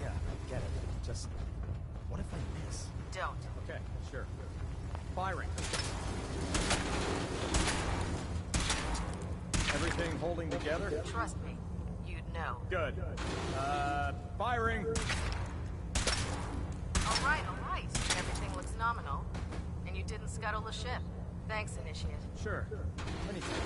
Yeah, I get it. Just... what if I miss? Don't. Okay, sure. Firing. Everything holding together? Trust me, you'd know. Good. Firing! All right. Everything looks nominal. And you didn't scuttle the ship. Thanks, Initiate. Sure. Anything.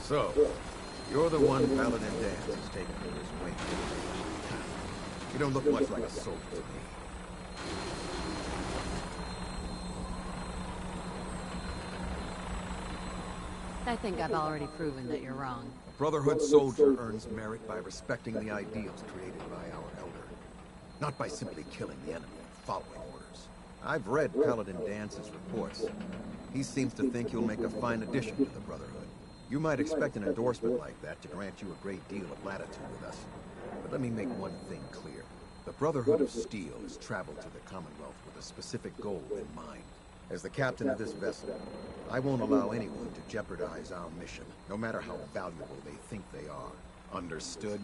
So, you're the one Paladin Dance has taken under his wing. You don't look much like a soldier to me. I think I've already proven that you're wrong. A Brotherhood soldier earns merit by respecting the ideals created by our elder, not by simply killing the enemy and following orders. I've read Paladin Dance's reports. He seems to think you'll make a fine addition to the Brotherhood. You might expect an endorsement like that to grant you a great deal of latitude with us. But let me make one thing clear. The Brotherhood of Steel has traveled to the Commonwealth with a specific goal in mind. As the captain of this vessel, I won't allow anyone to jeopardize our mission, no matter how valuable they think they are. Understood?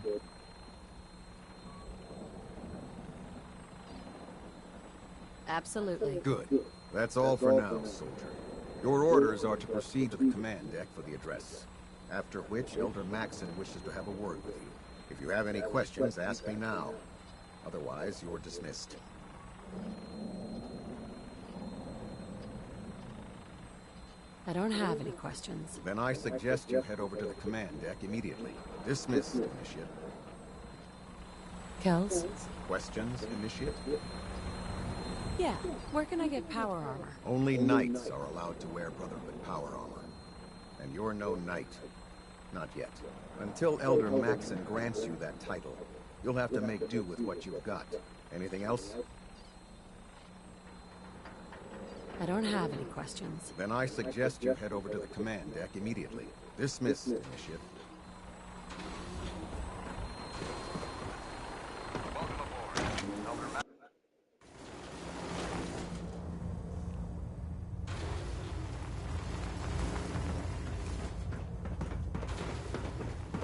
Absolutely. Good. That's all for now, soldier. Your orders are to proceed to the command deck for the address, after which Elder Maxon wishes to have a word with you. If you have any questions, ask me now. Otherwise, you're dismissed. I don't have any questions. Then I suggest you head over to the command deck immediately. Dismissed, Initiate. Kells? Questions, Initiate? Yeah, where can I get power armor? Only knights are allowed to wear Brotherhood power armor. And you're no knight. Not yet. Until Elder Maxon grants you that title, you'll have to make do with what you've got. Anything else? I don't have any questions. Then I suggest you head over to the command deck immediately. Dismissed, Initiate. Welcome aboard. Elder Matt.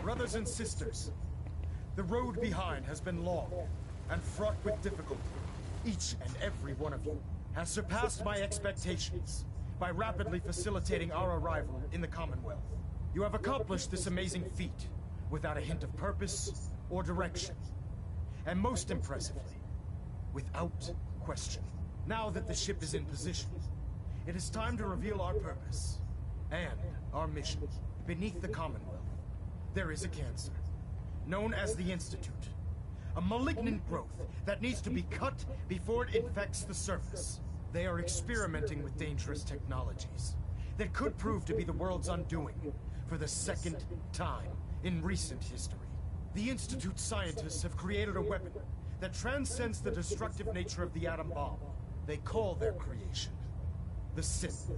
Brothers and sisters, the road behind has been long and fraught with difficulty. Each and every one of you has surpassed my expectations by rapidly facilitating our arrival in the Commonwealth. You have accomplished this amazing feat without a hint of purpose or direction. And most impressively, without question. Now that the ship is in position, it is time to reveal our purpose and our mission. Beneath the Commonwealth, there is a cancer, known as the Institute. A malignant growth that needs to be cut before it infects the surface. They are experimenting with dangerous technologies that could prove to be the world's undoing for the second time in recent history. The Institute scientists have created a weapon that transcends the destructive nature of the atom bomb. They call their creation the Sith.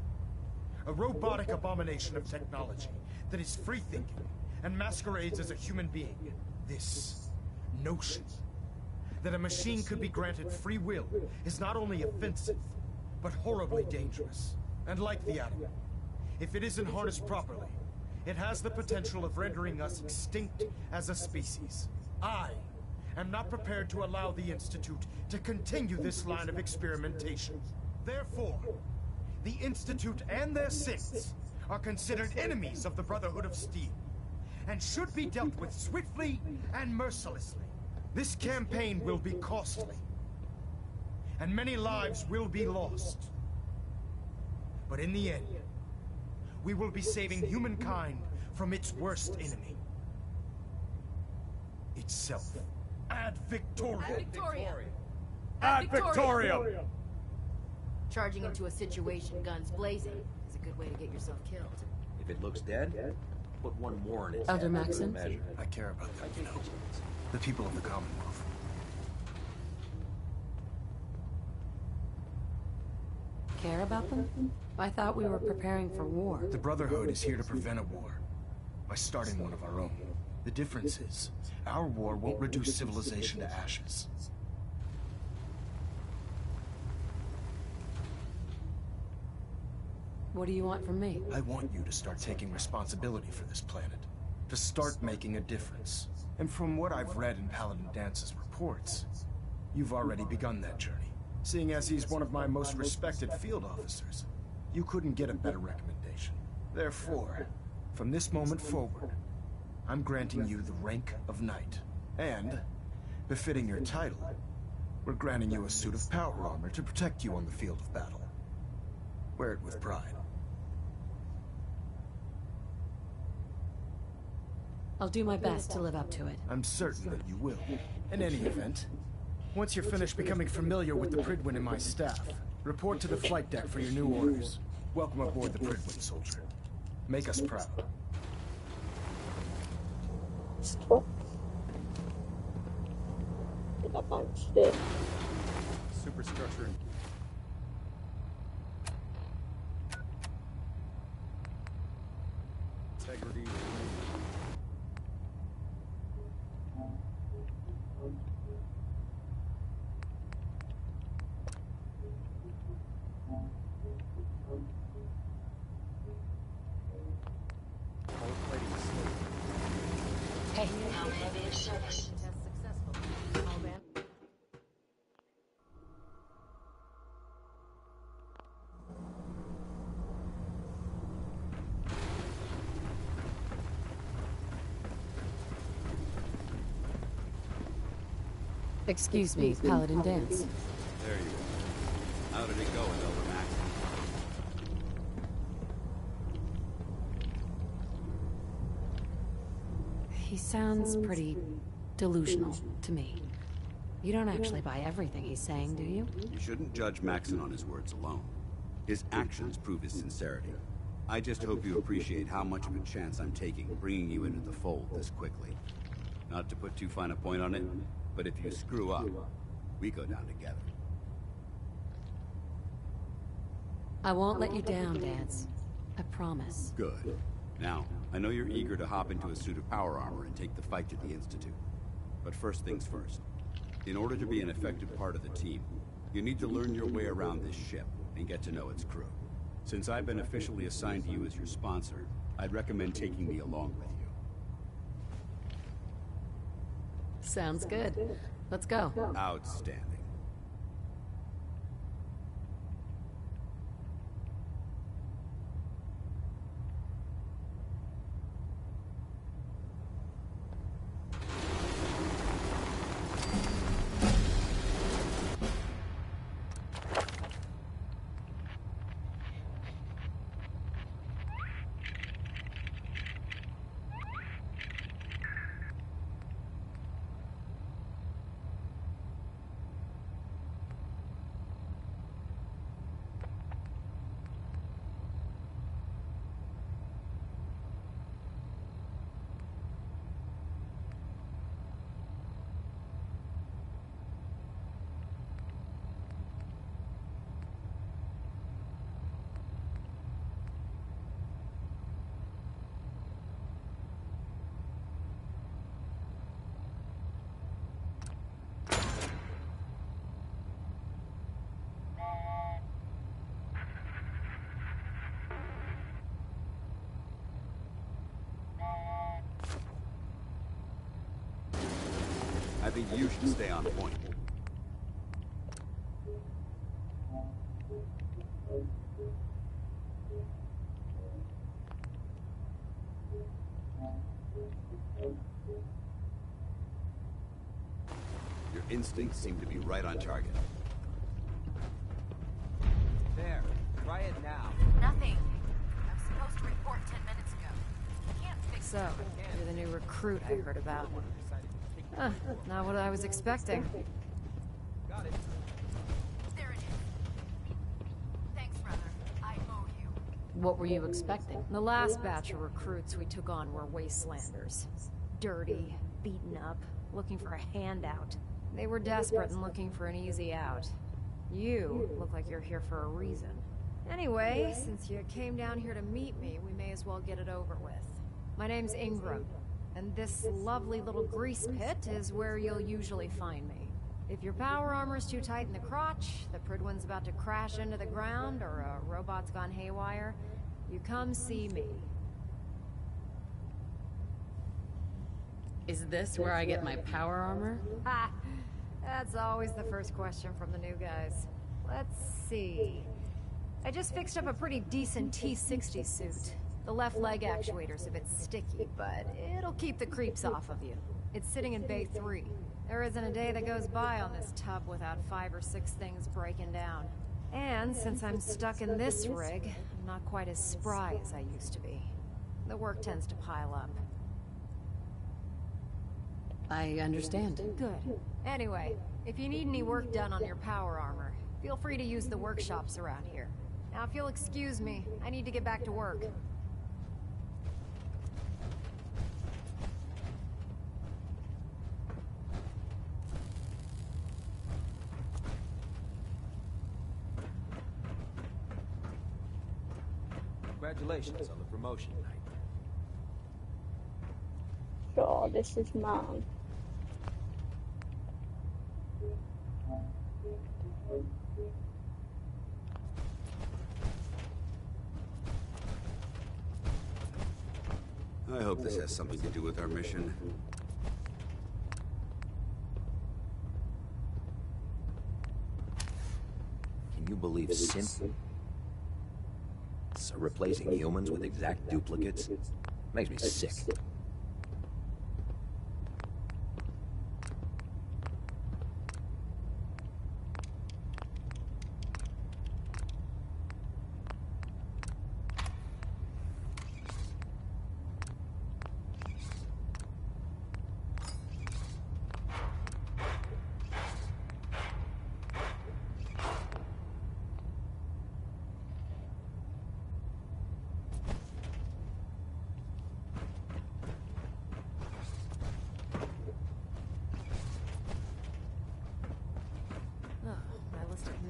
A robotic abomination of technology that is free-thinking and masquerades as a human being. This notion that a machine could be granted free will is not only offensive, but horribly dangerous. And like the atom, if it isn't harnessed properly, it has the potential of rendering us extinct as a species. I am not prepared to allow the Institute to continue this line of experimentation. Therefore, the Institute and their Siths are considered enemies of the Brotherhood of Steel, and should be dealt with swiftly and mercilessly. This campaign will be costly, and many lives will be lost. But in the end, we will be saving humankind from its worst enemy. Itself. Ad Victoriam! Ad Victoriam! Ad Victoriam! Charging into a situation, guns blazing, is a good way to get yourself killed. If it looks dead, put one more in its Elder head for Maxon? good measure. I care about them, you know. The people of the Commonwealth. Care about them? I thought we were preparing for war. The Brotherhood is here to prevent a war by starting one of our own. The difference is, our war won't reduce civilization to ashes. What do you want from me? I want you to start taking responsibility for this planet. To start making a difference. And from what I've read in Paladin Dance's reports, you've already begun that journey. Seeing as he's one of my most respected field officers, you couldn't get a better recommendation. Therefore, from this moment forward, I'm granting you the rank of Knight. And, befitting your title, we're granting you a suit of power armor to protect you on the field of battle. Wear it with pride. I'll do my best to live up to it. I'm certain that you will. In any event, once you're finished becoming familiar with the Pridwin and my staff, report to the flight deck for your new orders. Welcome aboard the Pridwin, soldier. Make us proud. Stop. I punched it. Superstructure. Integrity. Hey. How heavy of service? Test successful. All man. Excuse me, Paladin Dance. There you go. How did it go with Elder Maxon? He sounds pretty delusional to me. You don't actually buy everything he's saying, do you? You shouldn't judge Maxon on his words alone. His actions prove his sincerity. I just hope you appreciate how much of a chance I'm taking bringing you into the fold this quickly. Not to put too fine a point on it, but if you screw up, we go down together. I won't let you down, Dance. I promise. Good. Now, I know you're eager to hop into a suit of power armor and take the fight to the Institute. But first things first. In order to be an effective part of the team, you need to learn your way around this ship and get to know its crew. Since I've been officially assigned to you as your sponsor, I'd recommend taking me along with you. Sounds good. Let's go. Outstanding. I think you should stay on point. Your instincts seem to be right on target. Try it now. Nothing. I was supposed to report 10 minutes ago. Can't fix So, you're the new recruit I heard about. Huh, not what I was expecting. Got it. There it is. Thanks, brother. I owe you. What were you expecting? The last batch of recruits we took on were wastelanders. Dirty, beaten up, looking for a handout. They were desperate and looking for an easy out. You look like you're here for a reason. Anyway, since you came down here to meet me, we may as well get it over with. My name's Ingram, and this lovely little grease pit is where you'll usually find me. If your power armor's too tight in the crotch, the Pridwin's about to crash into the ground, or a robot's gone haywire, you come see me. Is this where I get my power armor? Ha! That's always the first question from the new guys. Let's see. I just fixed up a pretty decent T-60 suit. The left leg actuator's a bit sticky, but it'll keep the creeps off of you. It's sitting in Bay 3. There isn't a day that goes by on this tub without 5 or 6 things breaking down. And since I'm stuck in this rig, I'm not quite as spry as I used to be. The work tends to pile up. I understand. Good. Anyway, if you need any work done on your power armor, feel free to use the workshops around here. Now, if you'll excuse me, I need to get back to work. Congratulations on the promotion, Knight. Sure, this is mine. I hope this has something to do with our mission. Can you believe So replacing humans with exact duplicates makes me sick.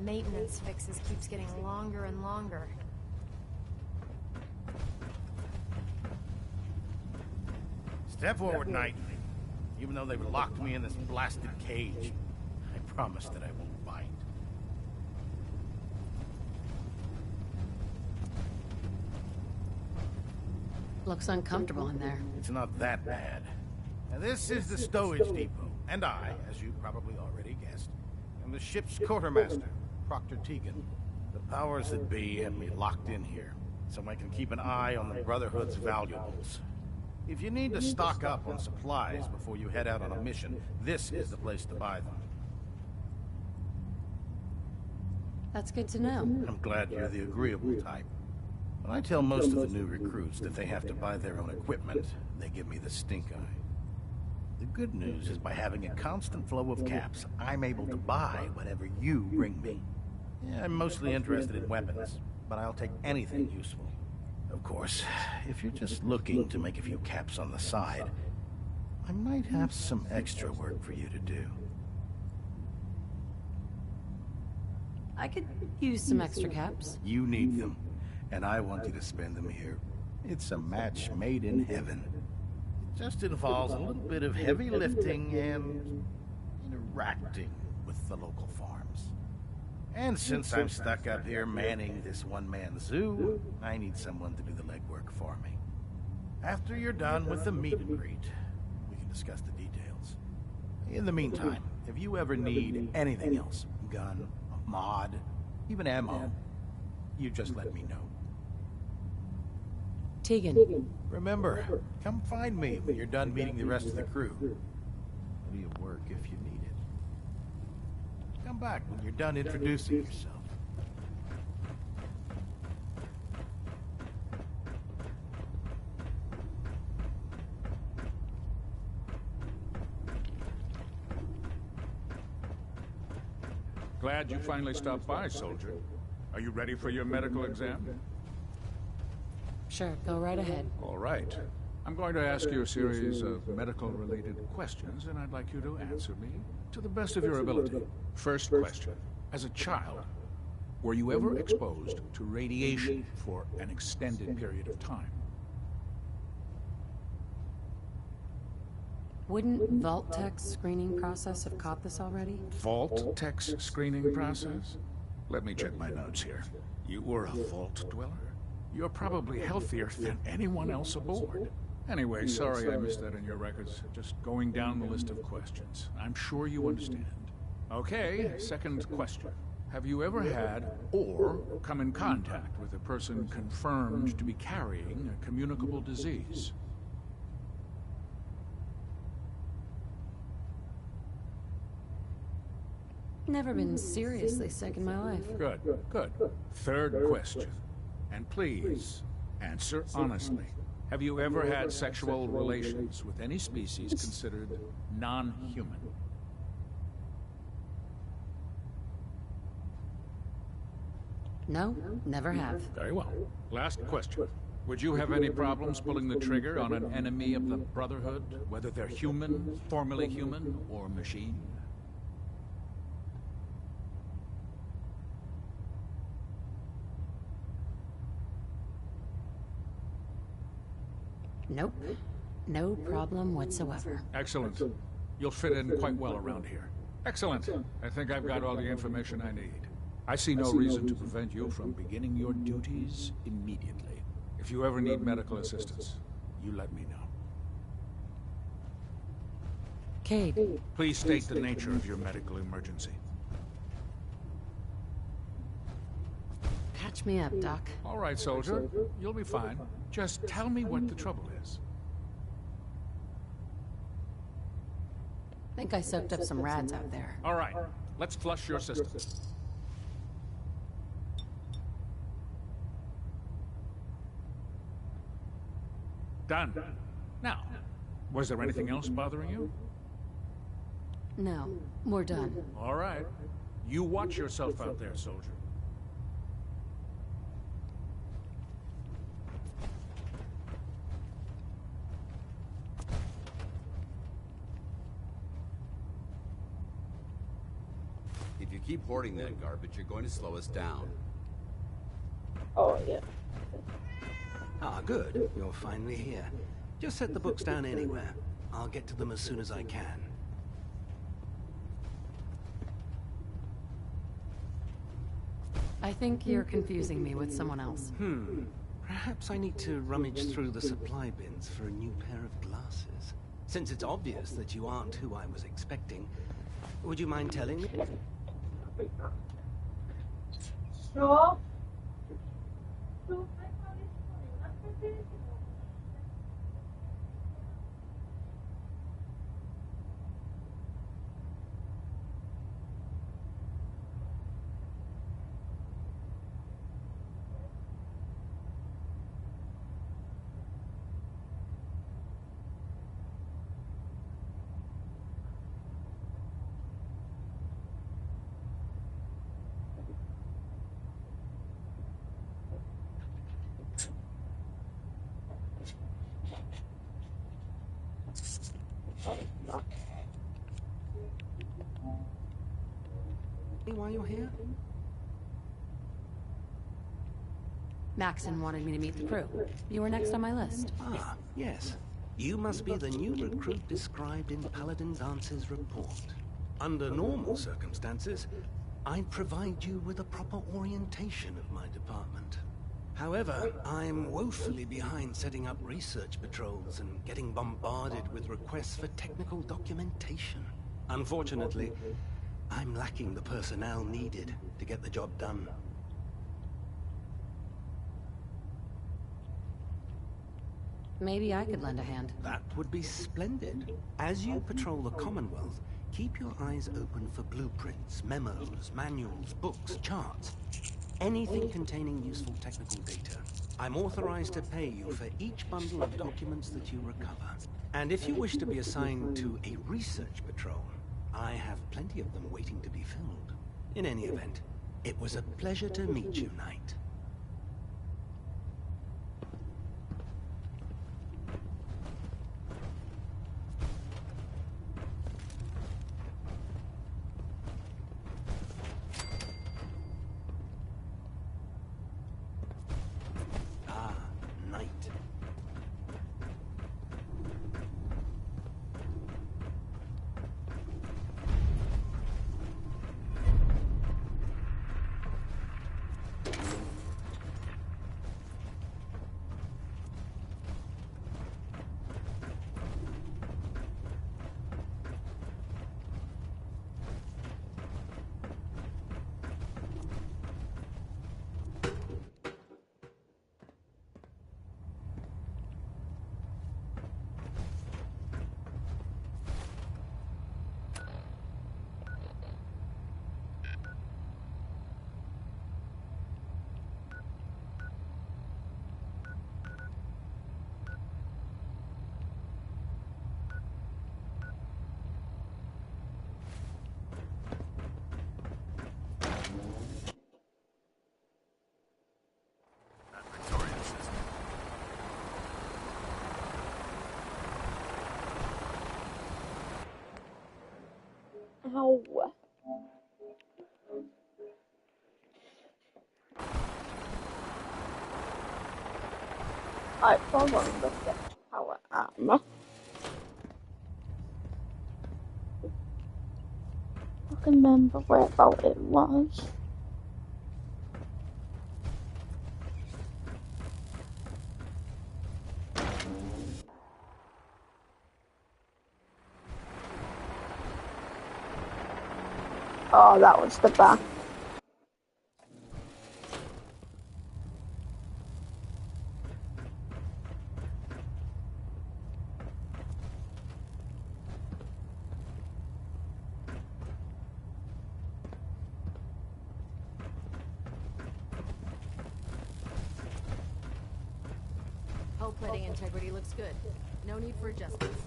Maintenance fixes keeps getting longer and longer. Step forward, Knight. Even though they've locked me in this blasted cage, I promise that I won't bite. Looks uncomfortable in there. It's not that bad. Now, this is the stowage depot, and I, as you probably already guessed, am the ship's quartermaster, Proctor Tegan. The powers that be have me locked in here, so I can keep an eye on the Brotherhood's valuables. If you need to stock up on supplies before you head out on a mission, this is the place to buy them. That's good to know. I'm glad you're the agreeable type. When I tell most of the new recruits that they have to buy their own equipment, they give me the stink eye. The good news is by having a constant flow of caps, I'm able to buy whatever you bring me. Yeah, I'm mostly interested in weapons, but I'll take anything useful. Of course, if you're just looking to make a few caps on the side, I might have some extra work for you to do. I could use some extra caps. You need them, and I want you to spend them here. It's a match made in heaven. It just involves a little bit of heavy lifting and interacting with the local farms. And since I'm stuck up here manning this one-man zoo, I need someone to do the legwork for me. After you're done with the meet and greet, we can discuss the details. In the meantime, if you ever need anything else, gun, mod, even ammo, you just let me know. Tegan. Remember, come find me when you're done meeting the rest of the crew. Plenty of work if you need it. Come back when you're done introducing yourself. Glad you finally stopped by, soldier. Are you ready for your medical exam? Sure, go right ahead. All right. I'm going to ask you a series of medical-related questions, and I'd like you to answer me to the best of your ability. First question. As a child, were you ever exposed to radiation for an extended period of time? Wouldn't Vault-Tech's screening process have caught this already? Vault-Tech's screening process? Let me check my notes here. You were a Vault Dweller? You're probably healthier than anyone else aboard. Anyway, sorry I missed that in your records. Just going down the list of questions. I'm sure you understand. Okay, second question. Have you ever had or come in contact with a person confirmed to be carrying a communicable disease? Never been seriously sick in my life. Good, good. Third question. And please, answer honestly. Have you ever had sexual relations with any species considered non-human? No, never have. Very well. Last question. Would you have any problems pulling the trigger on an enemy of the Brotherhood, whether they're human, formerly human, or machine? Nope. No problem whatsoever. Excellent. You'll fit in quite well around here. Excellent. I think I've got all the information I need. I see no reason to prevent you from beginning your duties immediately. If you ever need medical assistance, you let me know. Cade. Please state the nature of your medical emergency. Patch me up, Doc. All right, soldier. You'll be fine. Just tell me what the trouble is. Think I soaked up some rads out there. All right. Let's flush your system. Done. Now, was there anything else bothering you? No, we're done. All right. You watch yourself out there, soldier. If you keep hoarding that garbage, you're going to slow us down. Oh, yeah. Ah, good. You're finally here. Just set the books down anywhere. I'll get to them as soon as I can. I think you're confusing me with someone else. Perhaps I need to rummage through the supply bins for a new pair of glasses. Since it's obvious that you aren't who I was expecting, would you mind telling me? Sure. Why you're here? Maxon wanted me to meet the crew. You were next on my list. Ah, yes. You must be the new recruit described in Paladin Dance's report. Under normal circumstances, I'd provide you with a proper orientation of my department. However, I'm woefully behind setting up research patrols and getting bombarded with requests for technical documentation. Unfortunately, I'm lacking the personnel needed to get the job done. Maybe I could lend a hand. That would be splendid. As you patrol the Commonwealth, keep your eyes open for blueprints, memos, manuals, books, charts. Anything containing useful technical data. I'm authorized to pay you for each bundle of documents that you recover. And if you wish to be assigned to a research patrol, I have plenty of them waiting to be filled. In any event, it was a pleasure to meet you, Knight. Ah, Knight. Ow. I probably looked at power armor. I can remember where about it was. Oh, that was the back. Hull plating integrity looks good. No need for adjustments.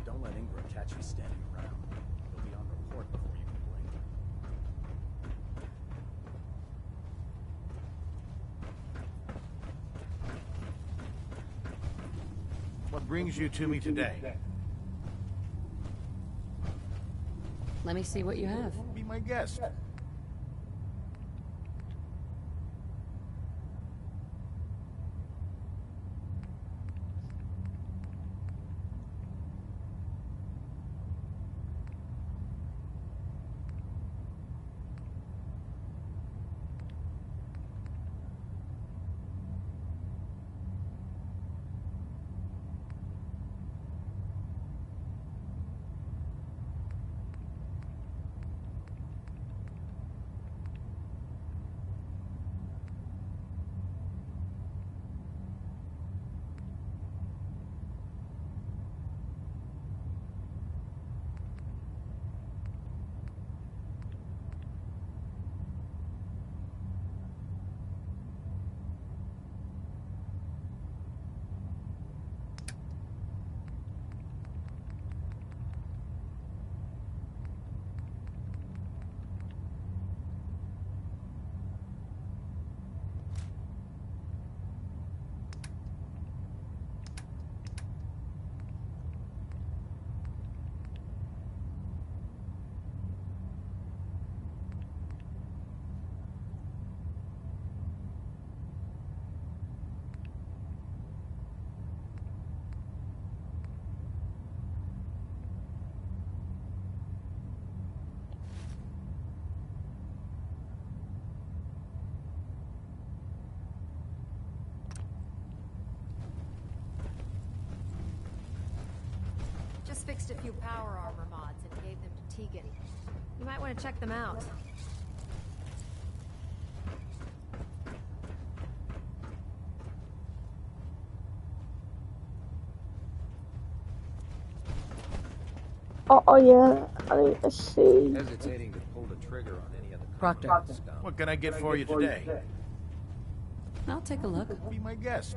Don't let Ingram catch you standing around. You'll be on report before you can blink. What brings you to me today? Let me see what you have. Be my guest. Just fixed a few power armor mods and gave them to Tegan. You might want to check them out. Oh yeah, I need to see. Hesitating to pull the trigger on any of the Proctor. stuff. What can I get for you today? I'll take a look. Be my guest.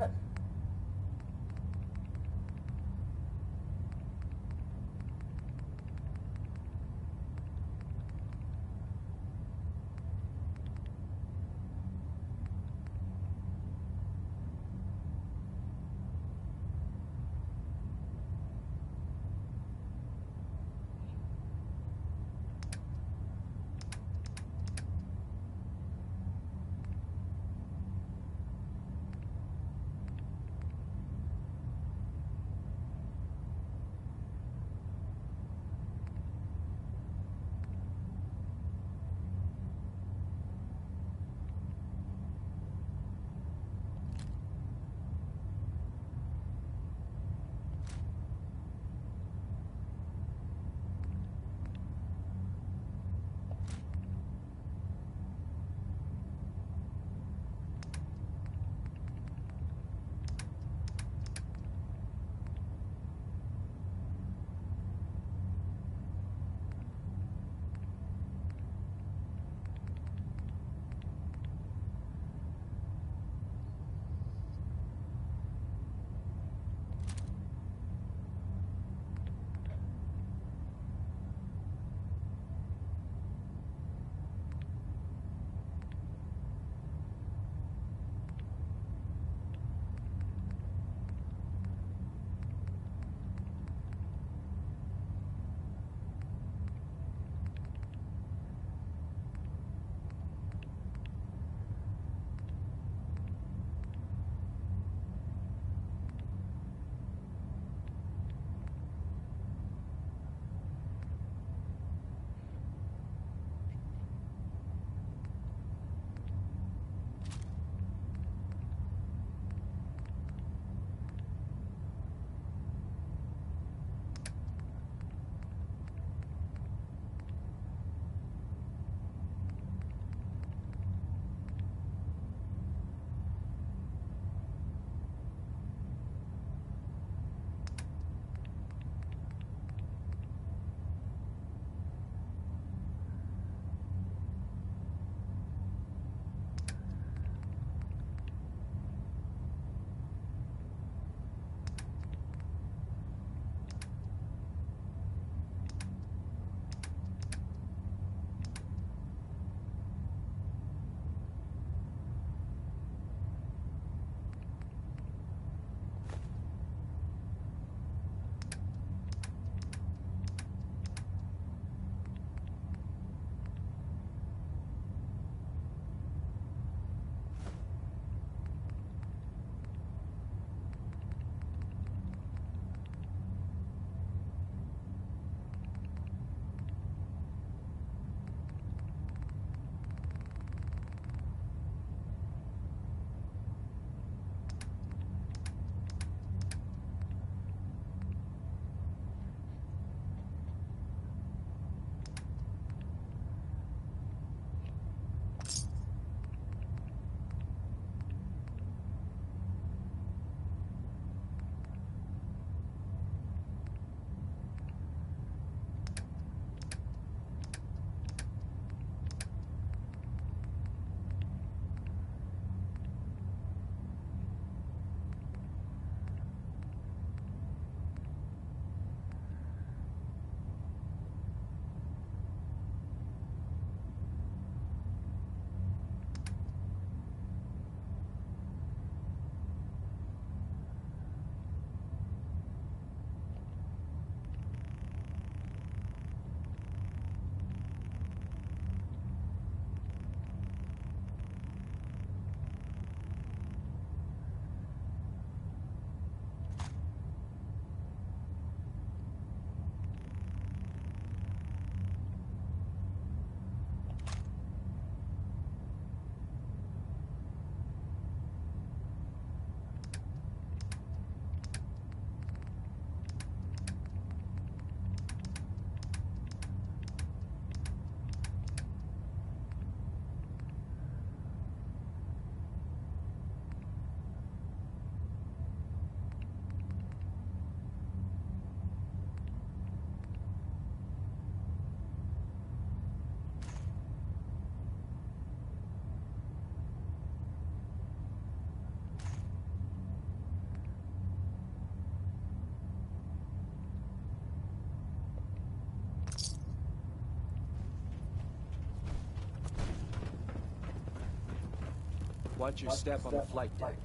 Watch your step on the flight deck.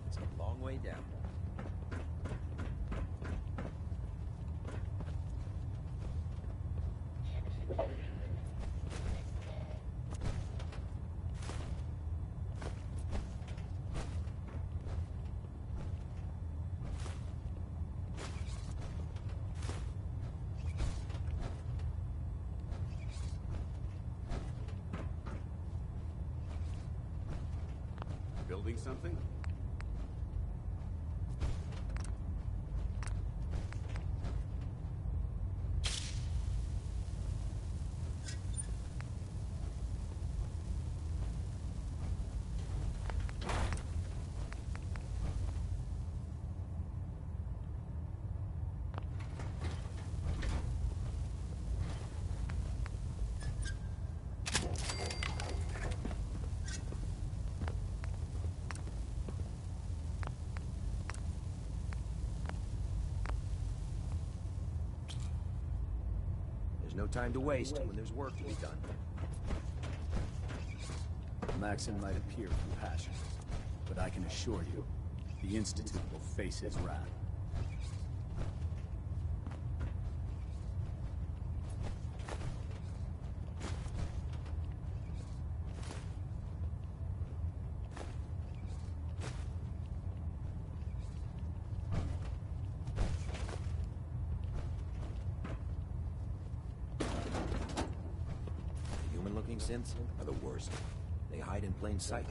It's a long way down. Building something? There's no time to waste when there's work to be done. Maxon might appear compassionate, but I can assure you, the Institute will face his wrath. Human-looking synths are the worst. They hide in plain sight.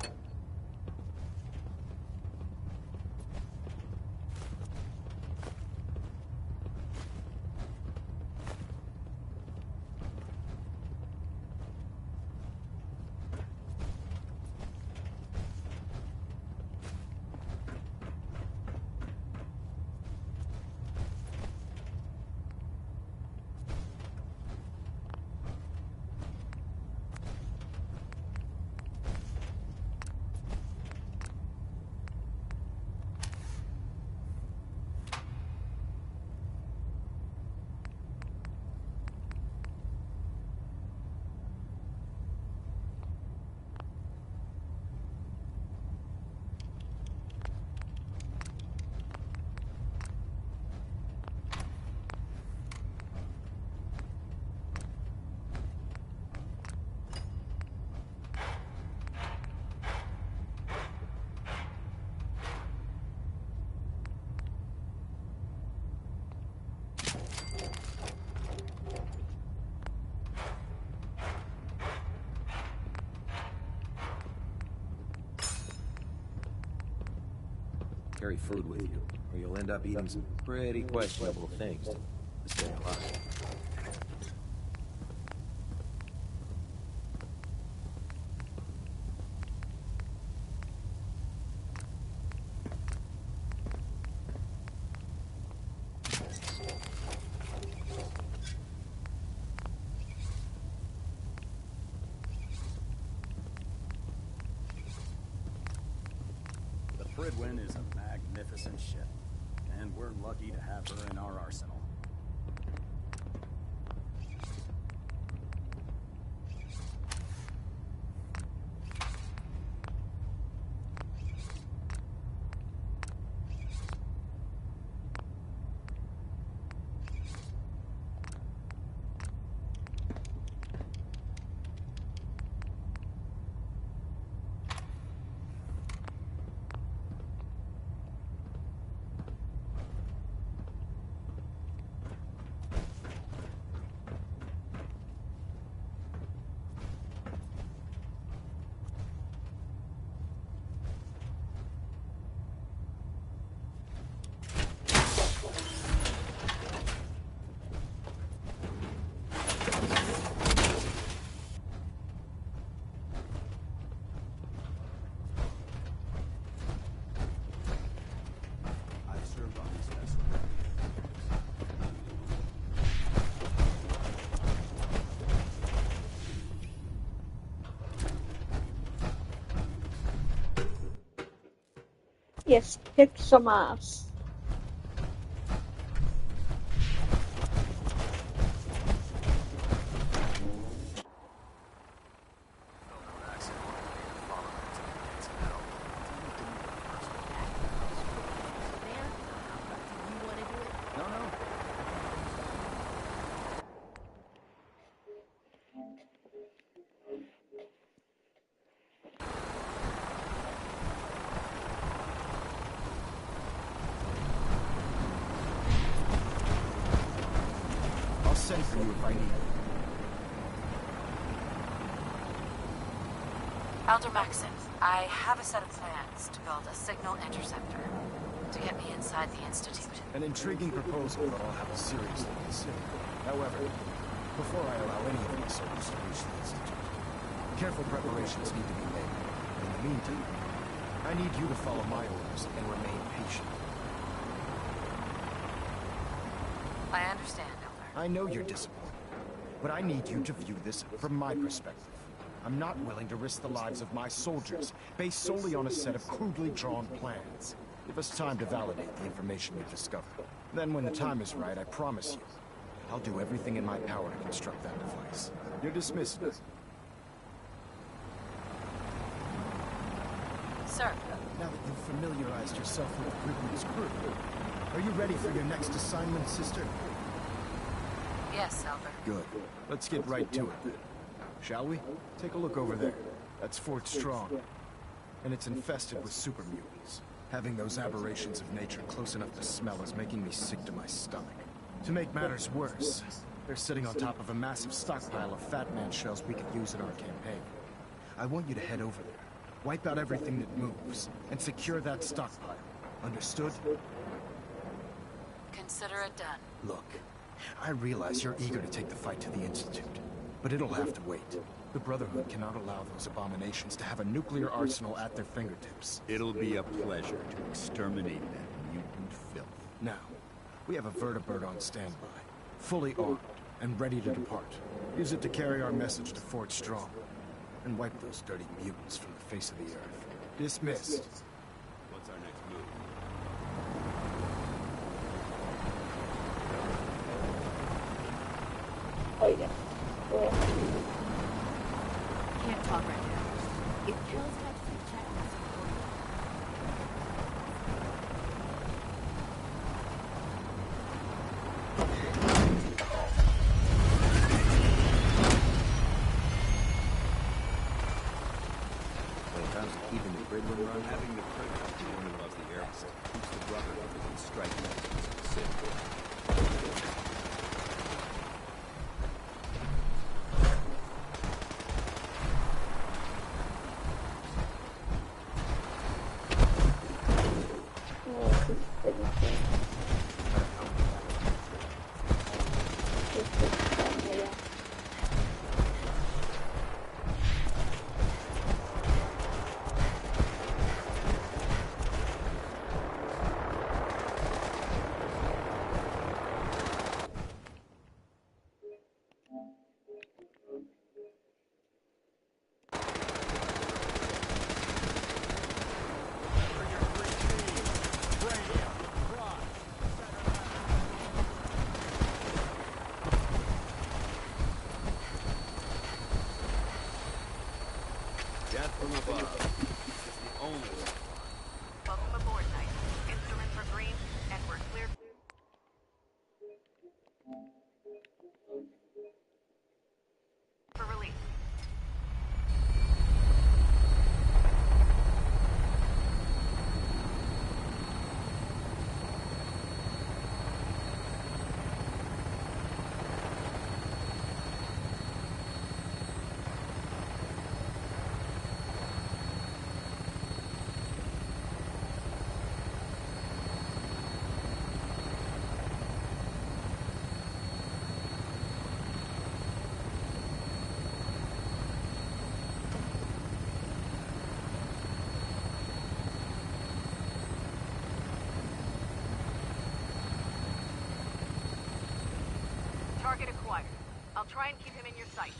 Carry food with you, or you'll end up eating some pretty questionable things to stay alive. Fridwin is a magnificent ship, and we're lucky to have her in our arsenal. Yes, kick some ass. send for you if I need you. Elder Maxon, I have a set of plans to build a signal interceptor to get me inside the Institute. An intriguing proposal that I'll have to seriously consider. However, before I allow any of my soldiers to reach the Institute, careful preparations need to be made. In the meantime, I need you to follow my orders and remain patient. I understand, Elder. I know you're disappointed, but I need you to view this from my perspective. I'm not willing to risk the lives of my soldiers based solely on a set of crudely drawn plans. Give us time to validate the information we've discovered. Then when the time is right, I promise you, I'll do everything in my power to construct that device. You're dismissed. Sir. Now that you've familiarized yourself with Griffin's crew, are you ready for your next assignment, sister? Yes, Elder. Good. Let's get right to it then. Shall we? Take a look over there. That's Fort Strong. And it's infested with super mutants. Having those aberrations of nature close enough to smell is making me sick to my stomach. To make matters worse, they're sitting on top of a massive stockpile of Fat Man shells we could use in our campaign. I want you to head over there, wipe out everything that moves, and secure that stockpile. Understood? Consider it done. Look, I realize you're eager to take the fight to the Institute, but it'll have to wait. The Brotherhood cannot allow those abominations to have a nuclear arsenal at their fingertips. It'll be a pleasure to exterminate that mutant filth. Now, we have a vertibird on standby, fully armed and ready to depart. Use it to carry our message to Fort Strong, and wipe those dirty mutants from the face of the earth. Dismissed. What's our next move? Oh yeah. Can't talk right now. If Kel's got to check this When it comes to keeping the grid room running, Having the predator be one above the airport keeps the Brotherhood within striking distance of the city. Death from above is the only way. Welcome aboard, Knight. Instruments are green, and we're clear. For release. Target acquired. I'll try and keep him in your sight.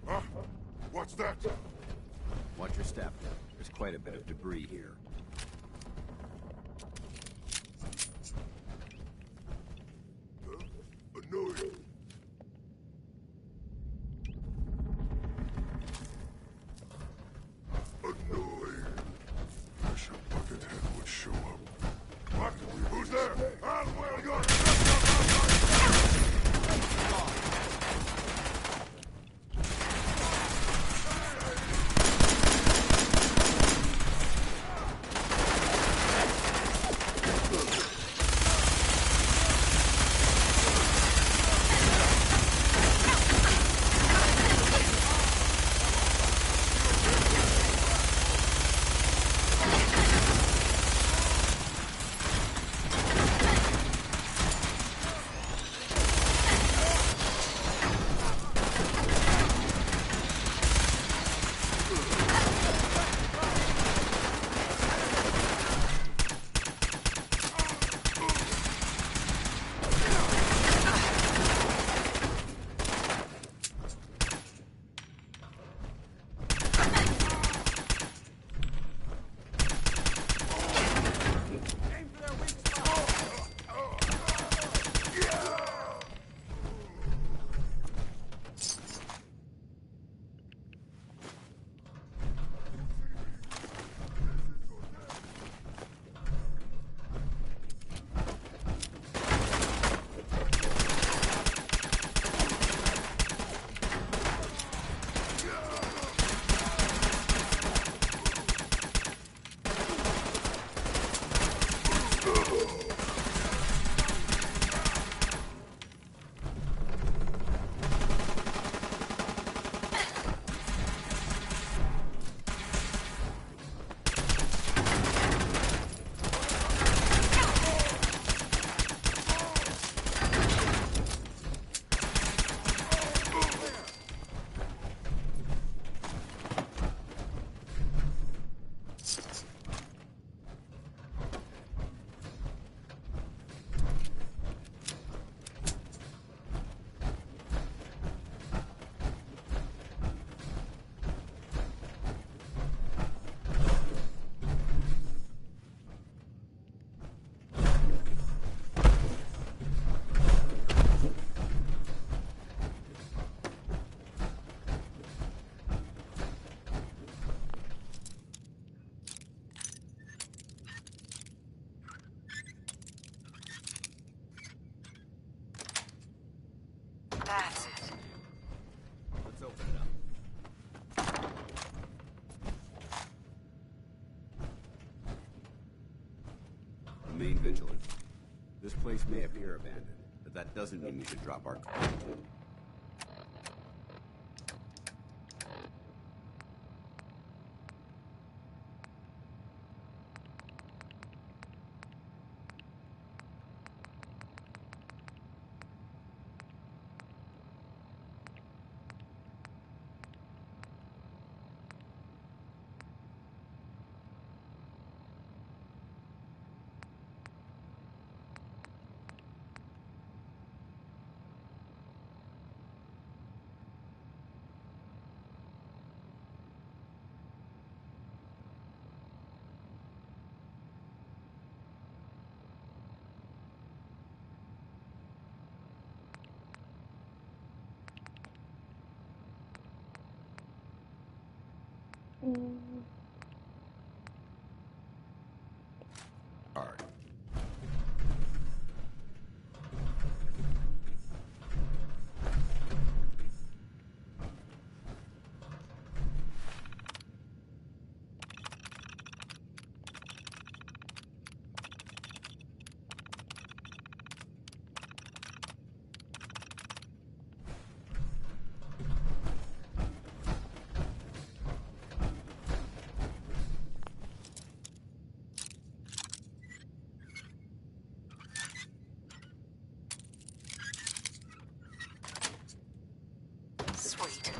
Huh? What's that? Watch your step. There's quite a bit of debris here. Annoying. Annoying. Wish a buckethead would show up. What? Who's there? I'll well your... That's it. Let's open it up. Remain vigilant. This place may appear abandoned, but that doesn't mean we should drop our guard. Hard. Sweet.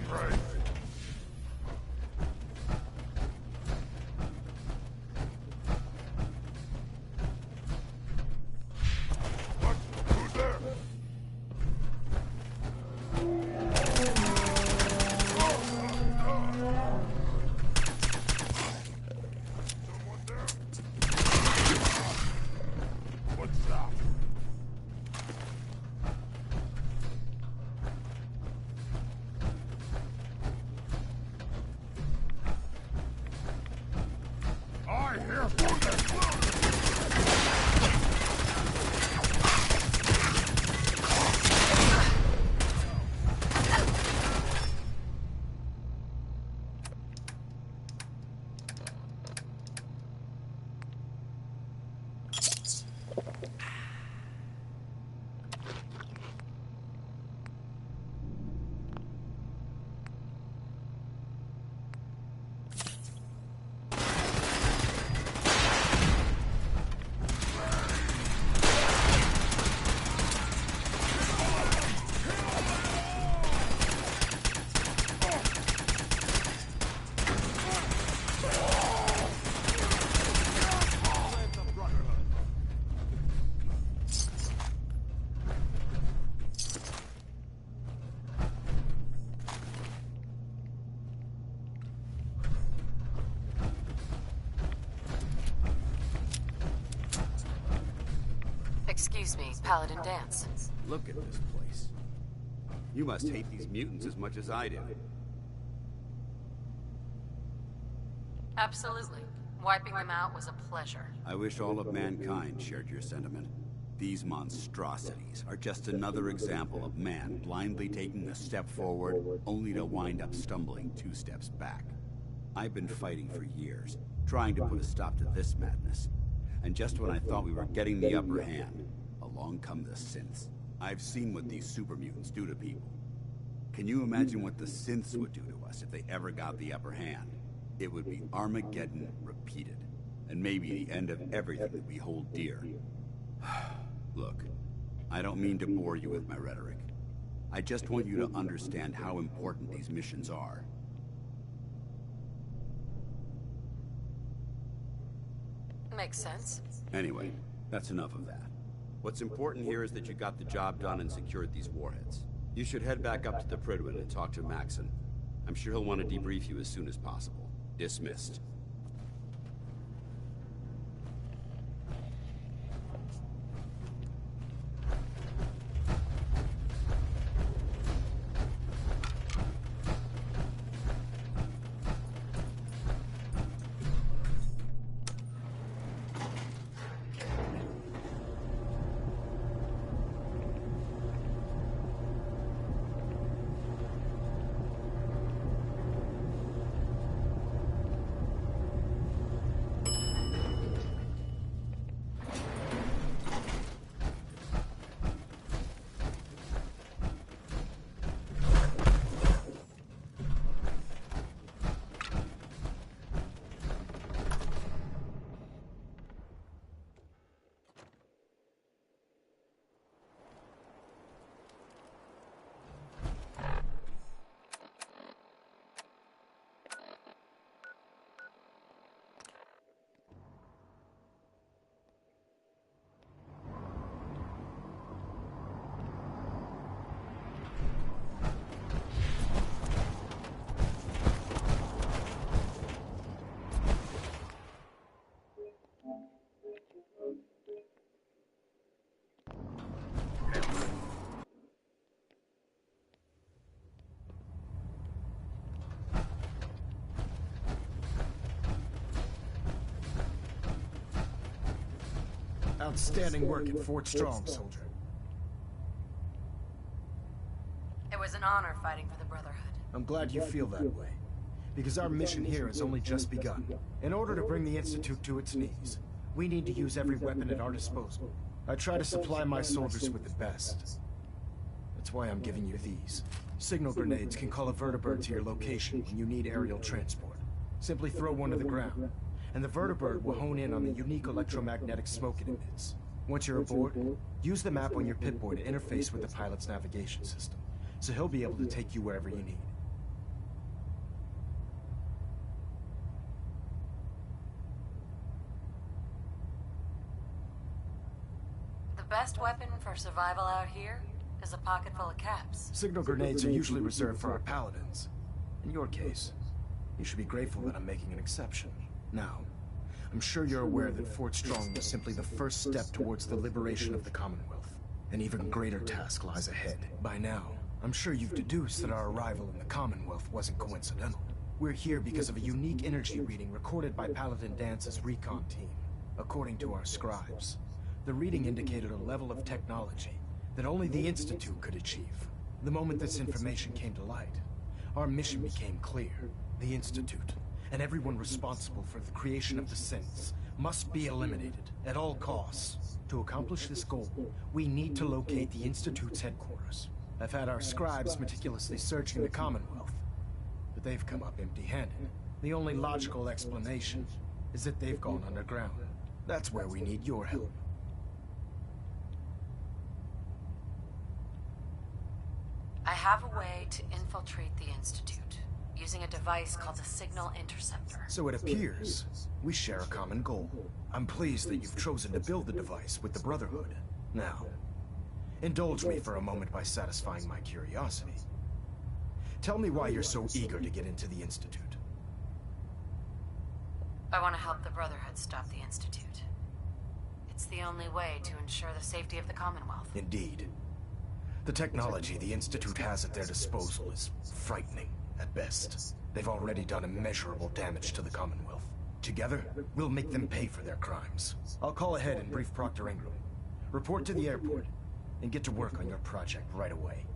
Right. What? Who's there? Someone there? What's that? I hear Excuse me, Paladin Dance. Look at this place. You must hate these mutants as much as I do. Absolutely. Wiping them out was a pleasure. I wish all of mankind shared your sentiment. These monstrosities are just another example of man blindly taking a step forward, only to wind up stumbling 2 steps back. I've been fighting for years, trying to put a stop to this madness. And just when I thought we were getting the upper hand, along come the synths. I've seen what these super mutants do to people. Can you imagine what the synths would do to us if they ever got the upper hand? It would be Armageddon repeated, and maybe the end of everything that we hold dear. Look, I don't mean to bore you with my rhetoric. I just want you to understand how important these missions are. Makes sense. Anyway, that's enough of that. What's important here is that you got the job done and secured these warheads. You should head back up to the Prydwen and talk to Maxon. I'm sure he'll want to debrief you as soon as possible. Dismissed. Outstanding work at Fort Strong, soldier. It was an honor fighting for the Brotherhood. I'm glad you feel that way, because our mission here has only just begun. In order to bring the Institute to its knees, we need to use every weapon at our disposal. I try to supply my soldiers with the best. That's why I'm giving you these. Signal grenades can call a vertibird to your location when you need aerial transport. Simply throw one to the ground, and the vertibird will hone in on the unique electromagnetic smoke it emits. Once you're aboard, use the map on your Pip-Boy to interface with the pilot's navigation system, so he'll be able to take you wherever you need. best weapon for survival out here is a pocket full of caps. Signal grenades are usually reserved for our paladins. In your case, you should be grateful that I'm making an exception. Now, I'm sure you're aware that Fort Strong was simply the first step towards the liberation of the Commonwealth. An even greater task lies ahead. By now, I'm sure you've deduced that our arrival in the Commonwealth wasn't coincidental. We're here because of a unique energy reading recorded by Paladin Dance's recon team. According to our scribes, the reading indicated a level of technology that only the Institute could achieve. The moment this information came to light, our mission became clear. The Institute, and everyone responsible for the creation of the synths, must be eliminated at all costs. To accomplish this goal, we need to locate the Institute's headquarters. I've had our scribes meticulously searching the Commonwealth, but they've come up empty-handed. The only logical explanation is that they've gone underground. That's where we need your help. I have a way to infiltrate the Institute, using a device called the Signal Interceptor. So it appears we share a common goal. I'm pleased that you've chosen to build the device with the Brotherhood. Now, indulge me for a moment by satisfying my curiosity. Tell me why you're so eager to get into the Institute. I want to help the Brotherhood stop the Institute. It's the only way to ensure the safety of the Commonwealth. Indeed. The technology the Institute has at their disposal is frightening, at best. They've already done immeasurable damage to the Commonwealth. Together, we'll make them pay for their crimes. I'll call ahead and brief Proctor Ingram. Report to the airport, and get to work on your project right away.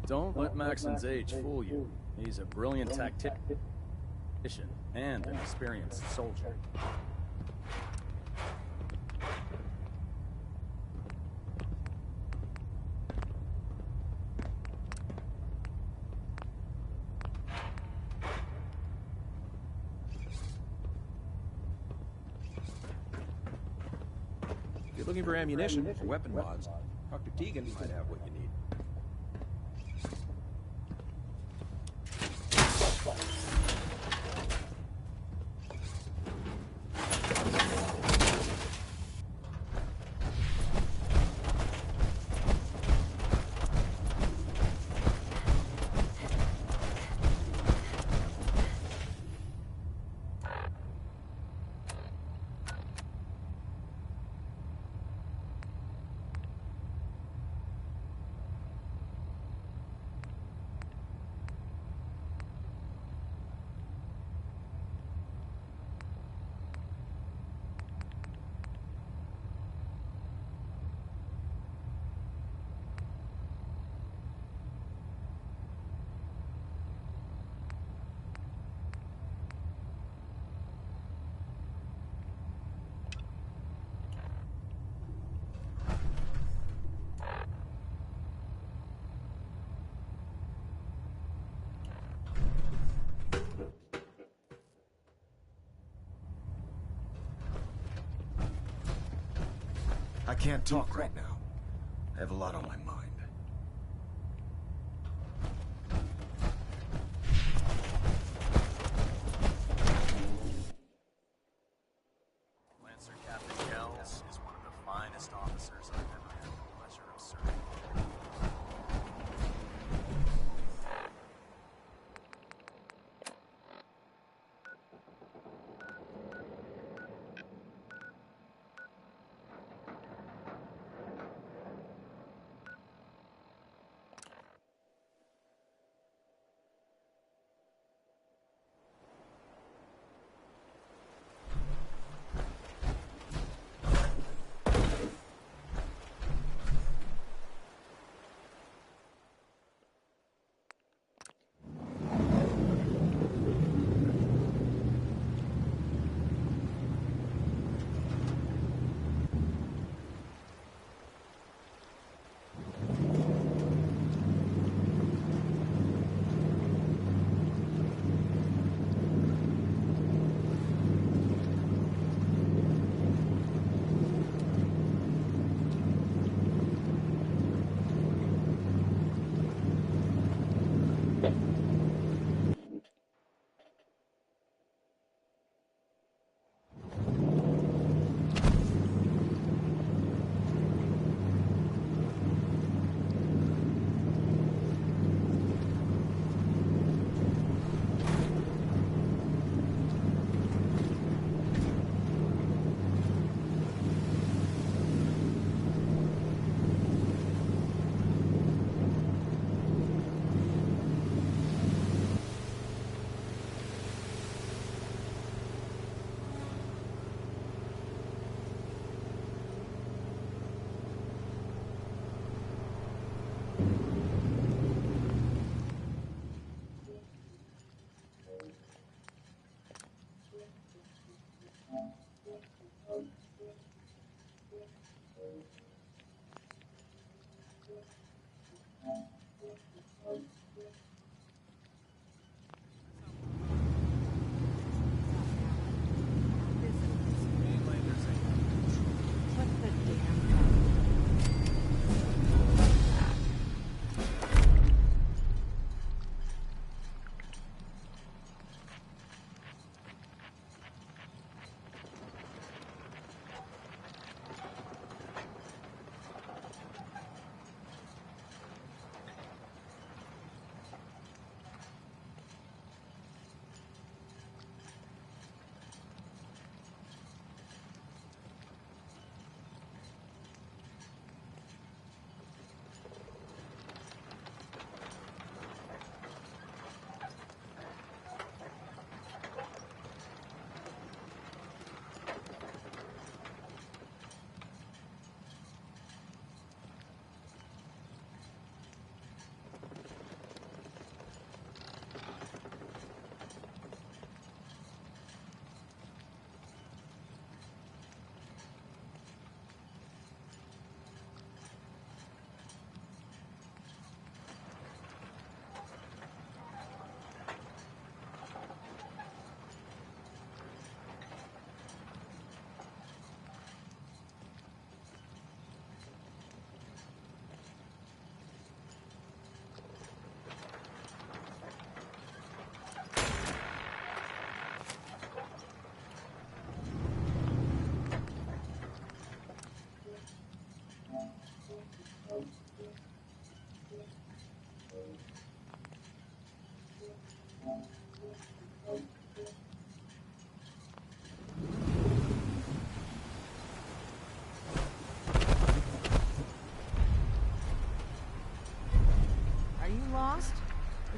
Don't let Maxon's age fool you. He's a brilliant tactician and an experienced soldier. If you're looking for ammunition or weapon mods, Dr. Tegan might have what you need. I can't talk right now. I have a lot on my mind. Lancer Captain Kells is one of the finest officers I've ever had the pleasure of serving.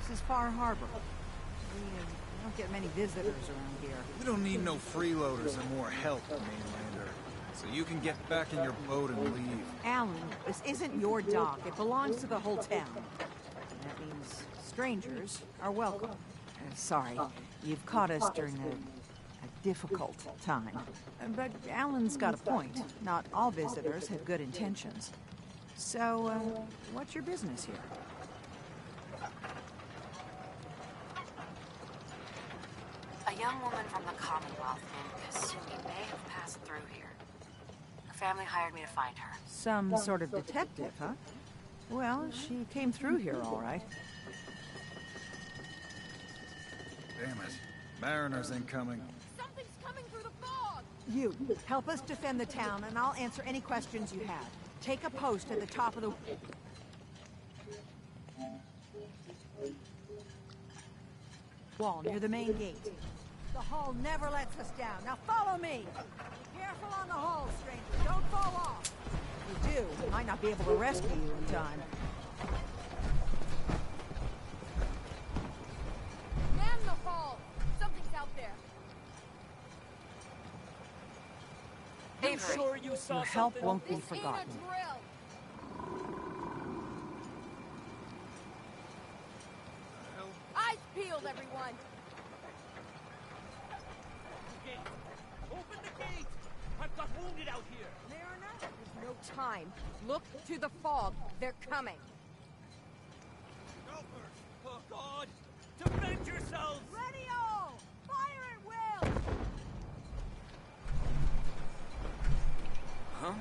This is Far Harbor. We don't get many visitors around here. We don't need no freeloaders or more help, mainlander. So you can get back in your boat and leave. Alan, this isn't your dock. It belongs to the whole town. That means strangers are welcome. Sorry, you've caught us during a difficult time. But Alan's got a point. Not all visitors have good intentions. So, what's your business here? A young woman from the Commonwealth named Kasumi may have passed through here. A family hired me to find her. Some sort of detective, huh? Well, she came through here all right. Damn it. Mariners incoming. Something's coming through the fog! You, help us defend the town, and I'll answer any questions you have. Take a post at the top of the... wall near the main gate. The hull never lets us down. Now follow me! Be careful on the hull, stranger. Don't fall off. If you do, we might not be able to rescue you in time. Man the hull! Something's out there. Avery, Sure you saw your help something? won't be This ain't a forgotten. drill. Eyes peeled, everyone! Open the gate! I've got wounded out here! Mariner, there's no time. Look to the fog. They're coming. Oh, God! Defend yourselves! Ready-o! Fire at will! Huh?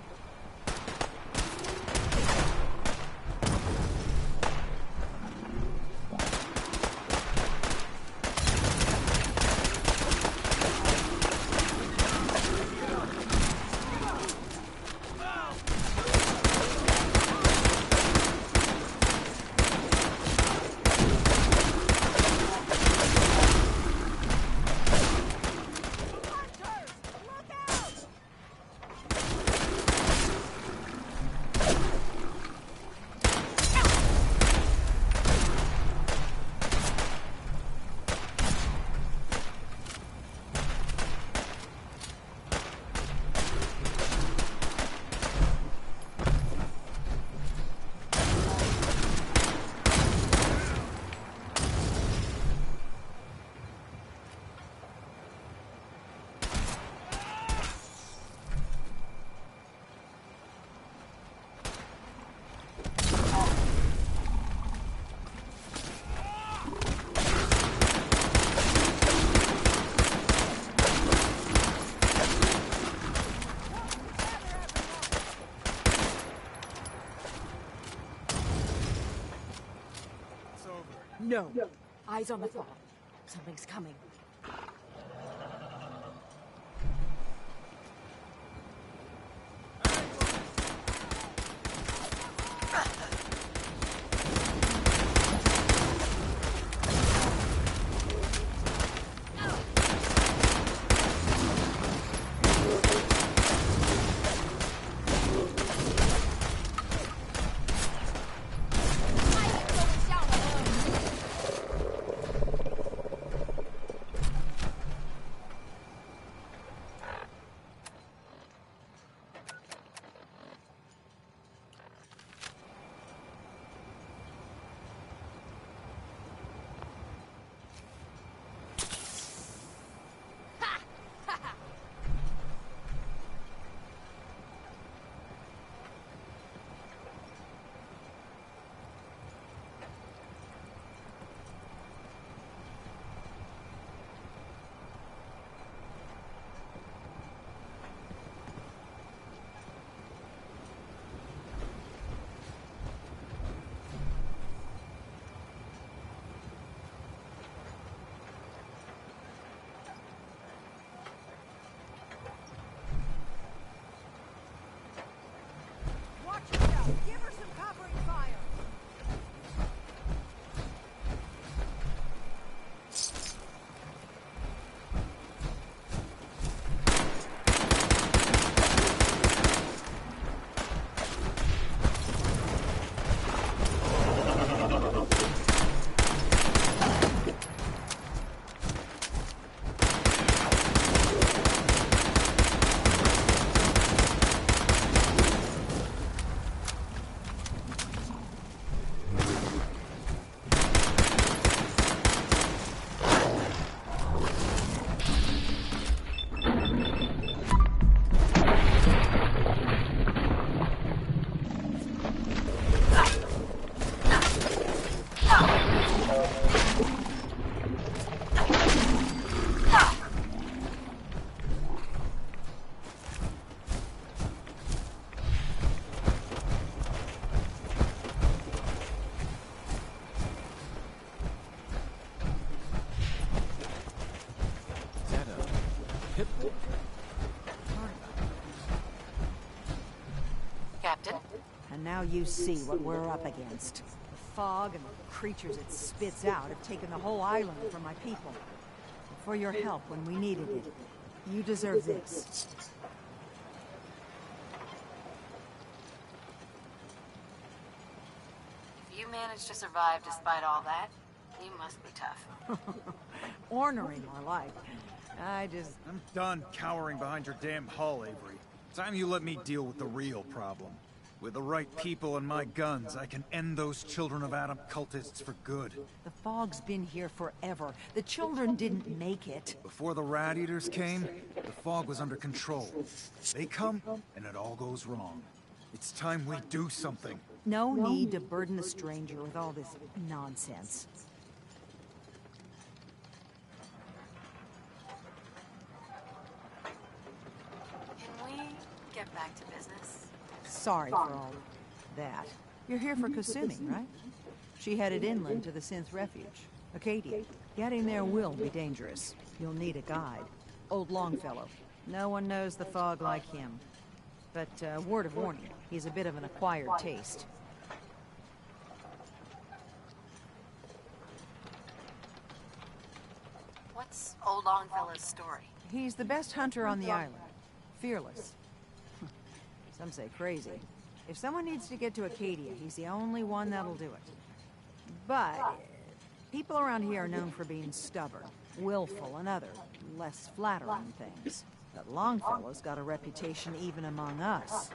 No. Eyes on the fog. Something's coming. now you see what we're up against. The fog and the creatures it spits out have taken the whole island from my people. And for your help when we needed it, you deserve this. If you managed to survive despite all that, you must be tough. Ornery, more like. I'm done cowering behind your damn hull, Avery. Time you let me deal with the real problem. With the right people and my guns, I can end those Children of Adam cultists for good. The fog's been here forever. The children didn't make it. Before the Rat Eaters came, the fog was under control. They come, and it all goes wrong. It's time we do something. No need to burden the stranger with all this nonsense. Can we get back to business? Sorry for all that. You're here for Kasumi, right? She headed inland to the Synth Refuge, Acadia. Getting there will be dangerous. You'll need a guide. Old Longfellow. No one knows the fog like him. But word of warning, he's a bit of an acquired taste. What's Old Longfellow's story? He's the best hunter on the island. Fearless. Some say crazy. If someone needs to get to Acadia, he's the only one that'll do it. But people around here are known for being stubborn, willful, and other, less flattering things. But Longfellow's got a reputation even among us.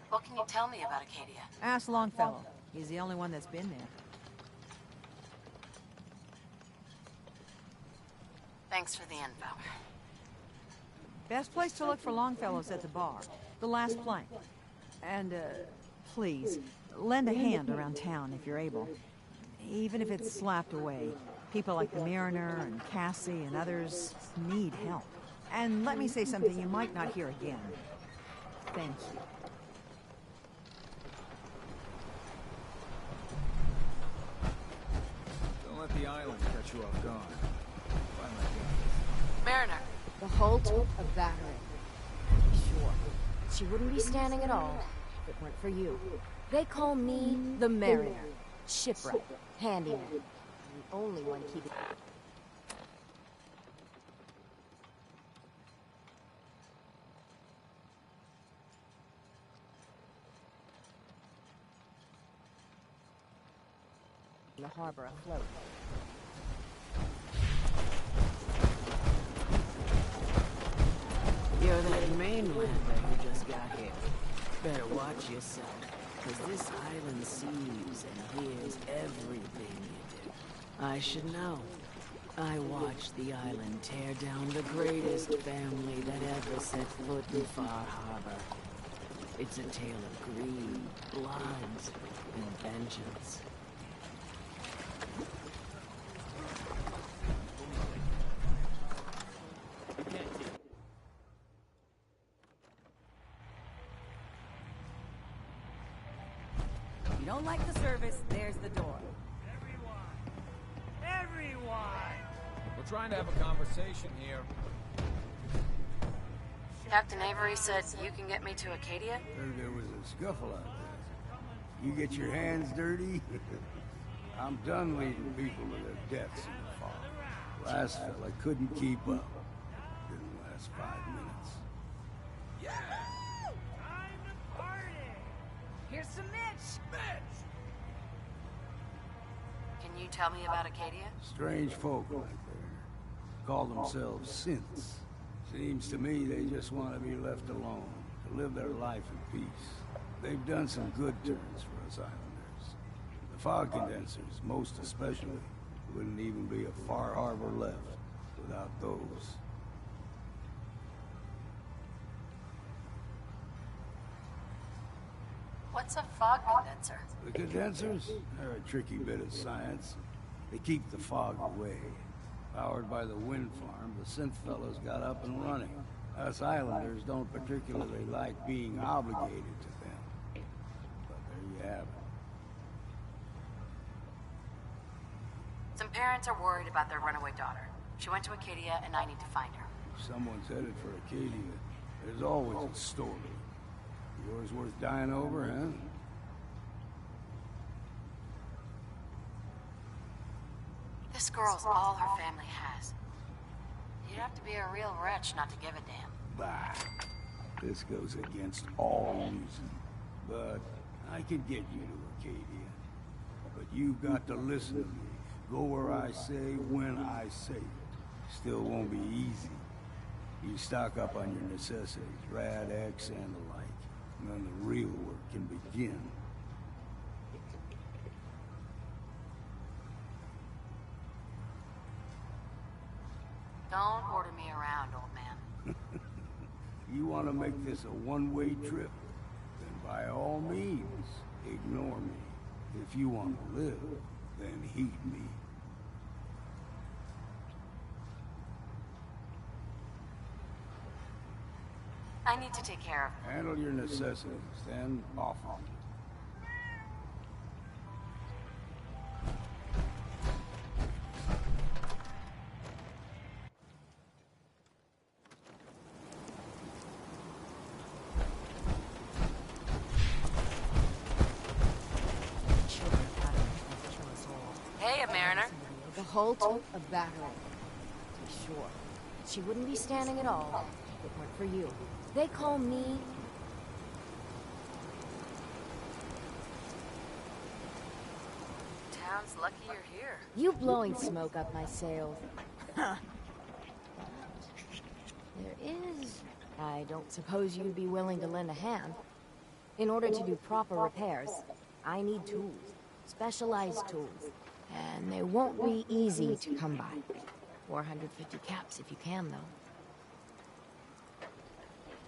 What can you tell me about Acadia? Ask Longfellow. He's the only one that's been there. Thanks for the info. Best place to look for Longfellow's at the bar. The last plank. And, please, lend a hand around town if you're able. Even if it's slapped away. People like the Mariner and Cassie and others need help. And let me say something you might not hear again. Thank you. Don't let the island catch you off guard. Mariner. The Holt of Battering. Sure. She wouldn't be standing at all if it weren't for you. They call me the Mariner. Shipwright. Handyman. I'm the only one keeping... the harbor afloat. You're that mainlander who just got here. Better watch yourself, because this island sees and hears everything you do. I should know. I watched the island tear down the greatest family that ever set foot in Far Harbor. It's a tale of greed, blood, and vengeance. You don't like the service, there's the door. Everyone! We're trying to have a conversation here. Captain Avery said you can get me to Acadia? Heard there was a scuffle out there. You get your hands dirty? I'm done leading people to their deaths in the fog. Last fella couldn't keep up. Didn't last 5 minutes. Yeah! Time to party! Here's some Mitch! Can you tell me about Acadia? Strange folk like there. Call themselves synths. Seems to me they just want to be left alone, to live their life in peace. They've done some good turns for us islanders. The fog condensers, most especially, wouldn't even be a Far Harbor left without those. What's a fog condenser? The condensers? They're a tricky bit of science. They keep the fog away. Powered by the wind farm, the synth fellows got up and running. Us islanders don't particularly like being obligated to them. But there you have it. Some parents are worried about their runaway daughter. She went to Acadia, and I need to find her. If someone's headed for Acadia, there's always a story. Yours worth dying over, huh? This girl's all her family has. You'd have to be a real wretch not to give a damn. Bah. This goes against all reason. But I could get you to Acadia. But you've got to listen to me. Go where I say, when I say it. Still won't be easy. You stock up on your necessities, Rad X and the like. And then the real work can begin. Don't order me around, old man. You want to make this a one-way trip? Then by all means, ignore me. If you want to live, then heed me. I need to take care of them. Handle your necessities, then off on you. Hey, a mariner. The Holt of Battering. To be sure. She wouldn't be standing at all if it weren't for you. They call me... Town's lucky you're here. You blowing smoke up my sails. There is... I don't suppose you'd be willing to lend a hand. In order to do proper repairs, I need tools. Specialized tools. And they won't be easy to come by. 450 caps if you can, though.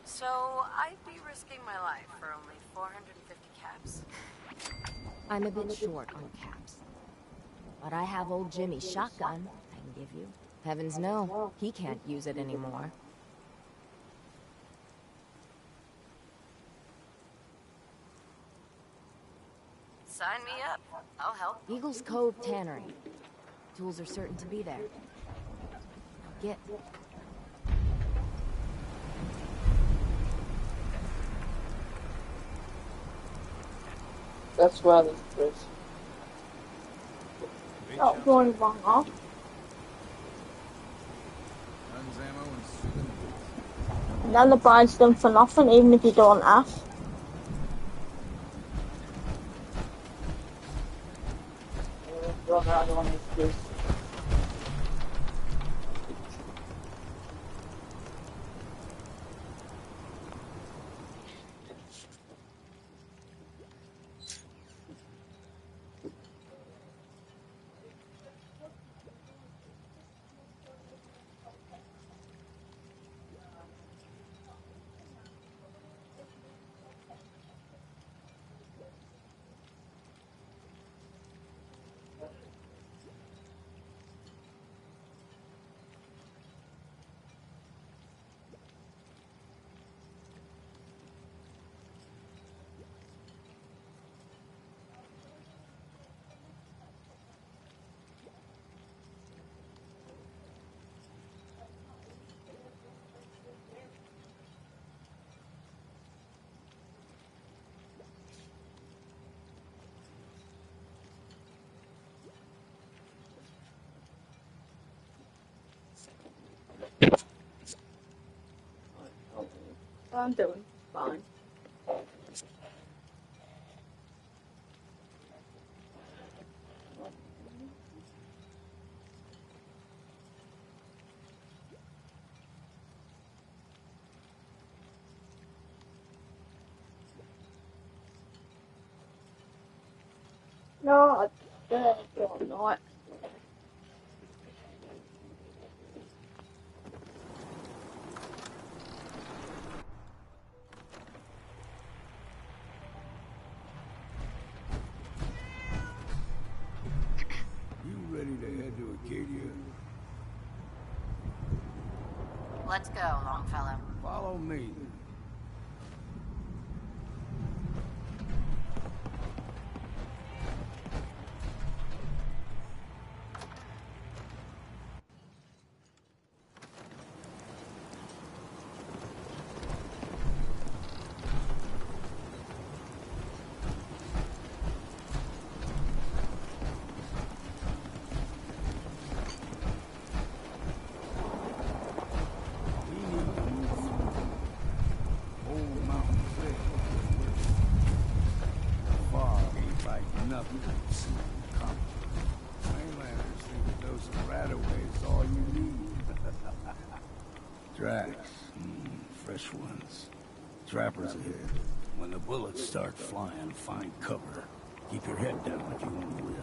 So, I'd be risking my life for only 450 caps. I'm a bit short on caps. But I have old Jimmy's shotgun I can give you. Heavens no, he can't use it anymore. Sign me up. I'll help. Eagles Cove Tannery. Tools are certain to be there. Now get. That's where this is. Not going wrong off. None of buys them for nothing, even if you don't ask. I'm doing fine. No, I don't know it. Ready to head to Acadia? Let's go, Longfellow. Follow me. nothing to see in common. Mainlanders think a dose of Radaway is all you need. Tracks. Fresh ones. Trappers ahead. When the bullets start flying, find cover. Keep your head down if you want to live.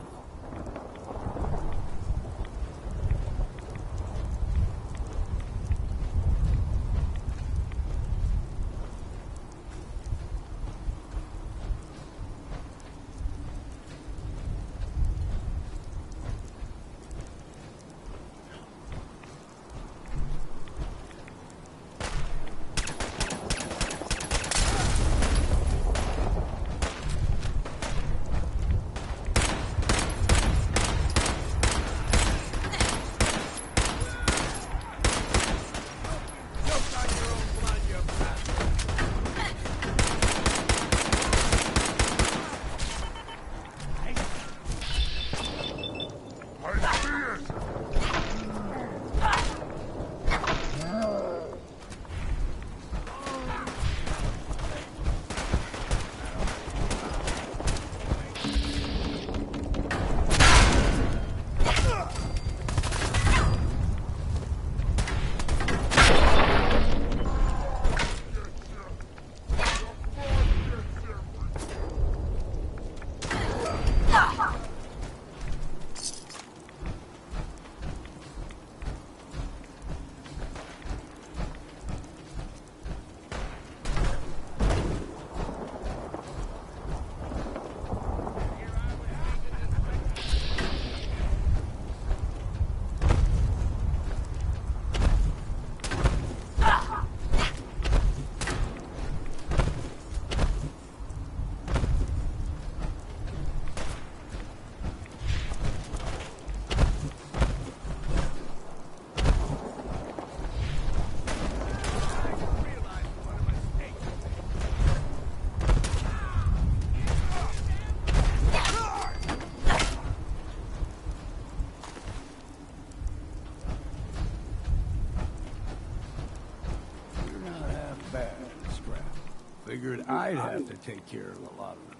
Figured I'd have to take care of a lot of them.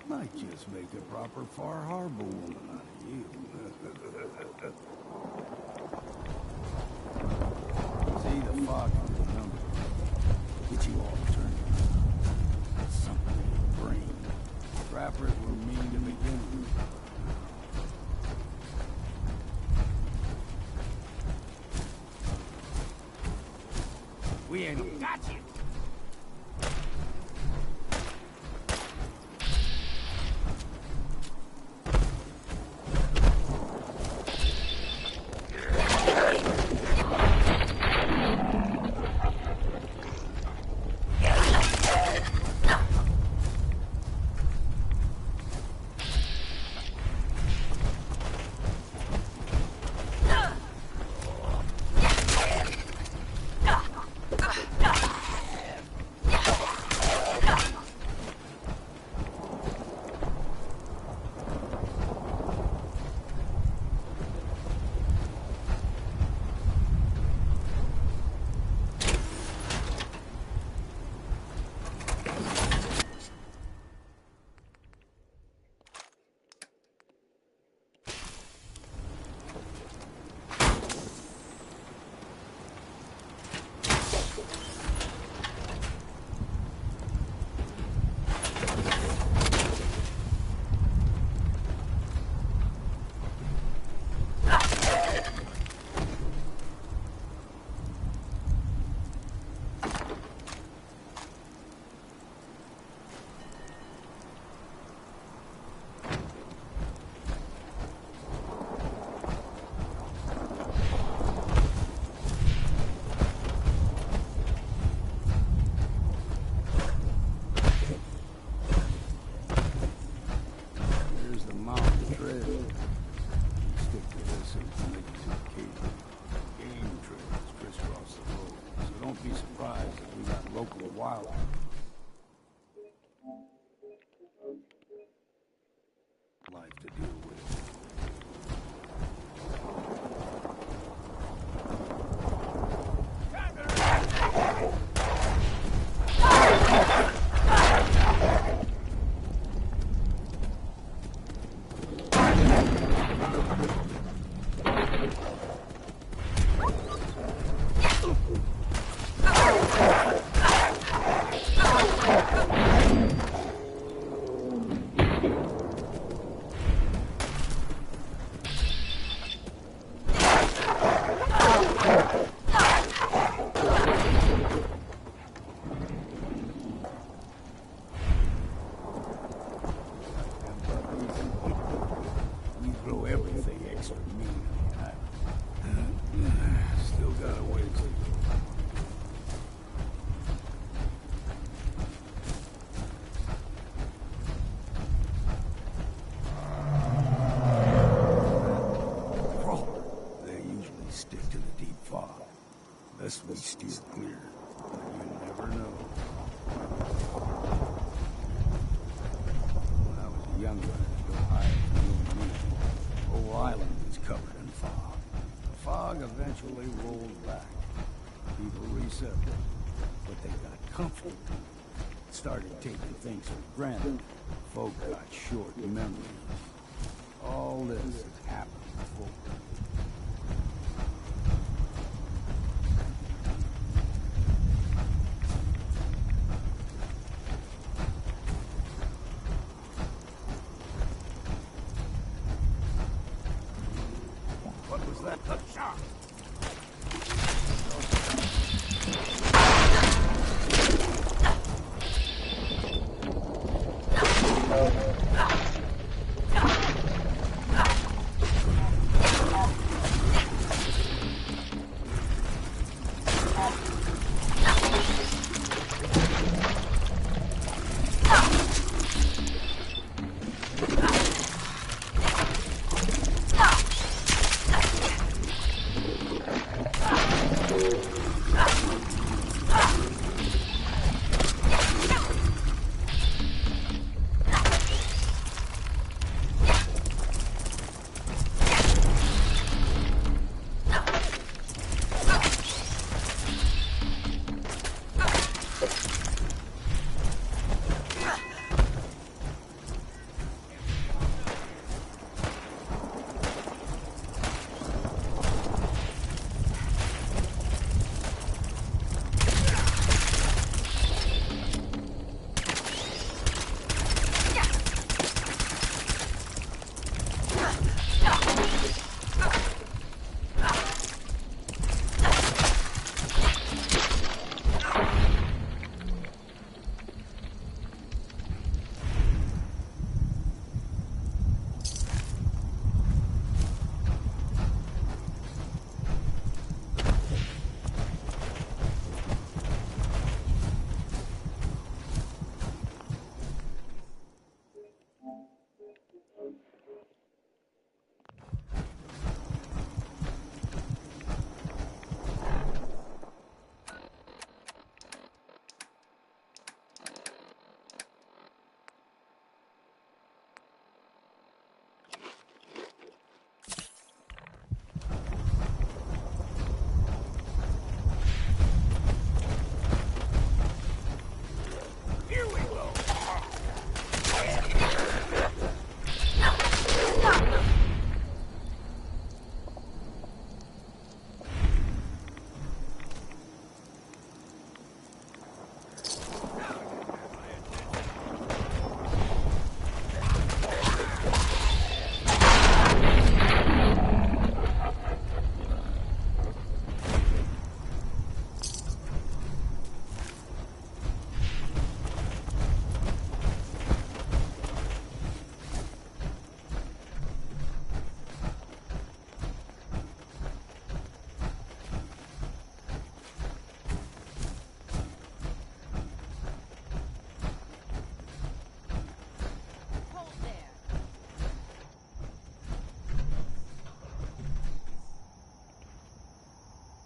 Might just make a proper Far Harbor woman out of you. See the fog on the number. Get you all turned around. That's something in your brain. Trappers were mean to begin with. We ain't got you. settled, but they got comfortable. Started taking things for granted. Folk got short memories. All this has happened before. What was that? A shot!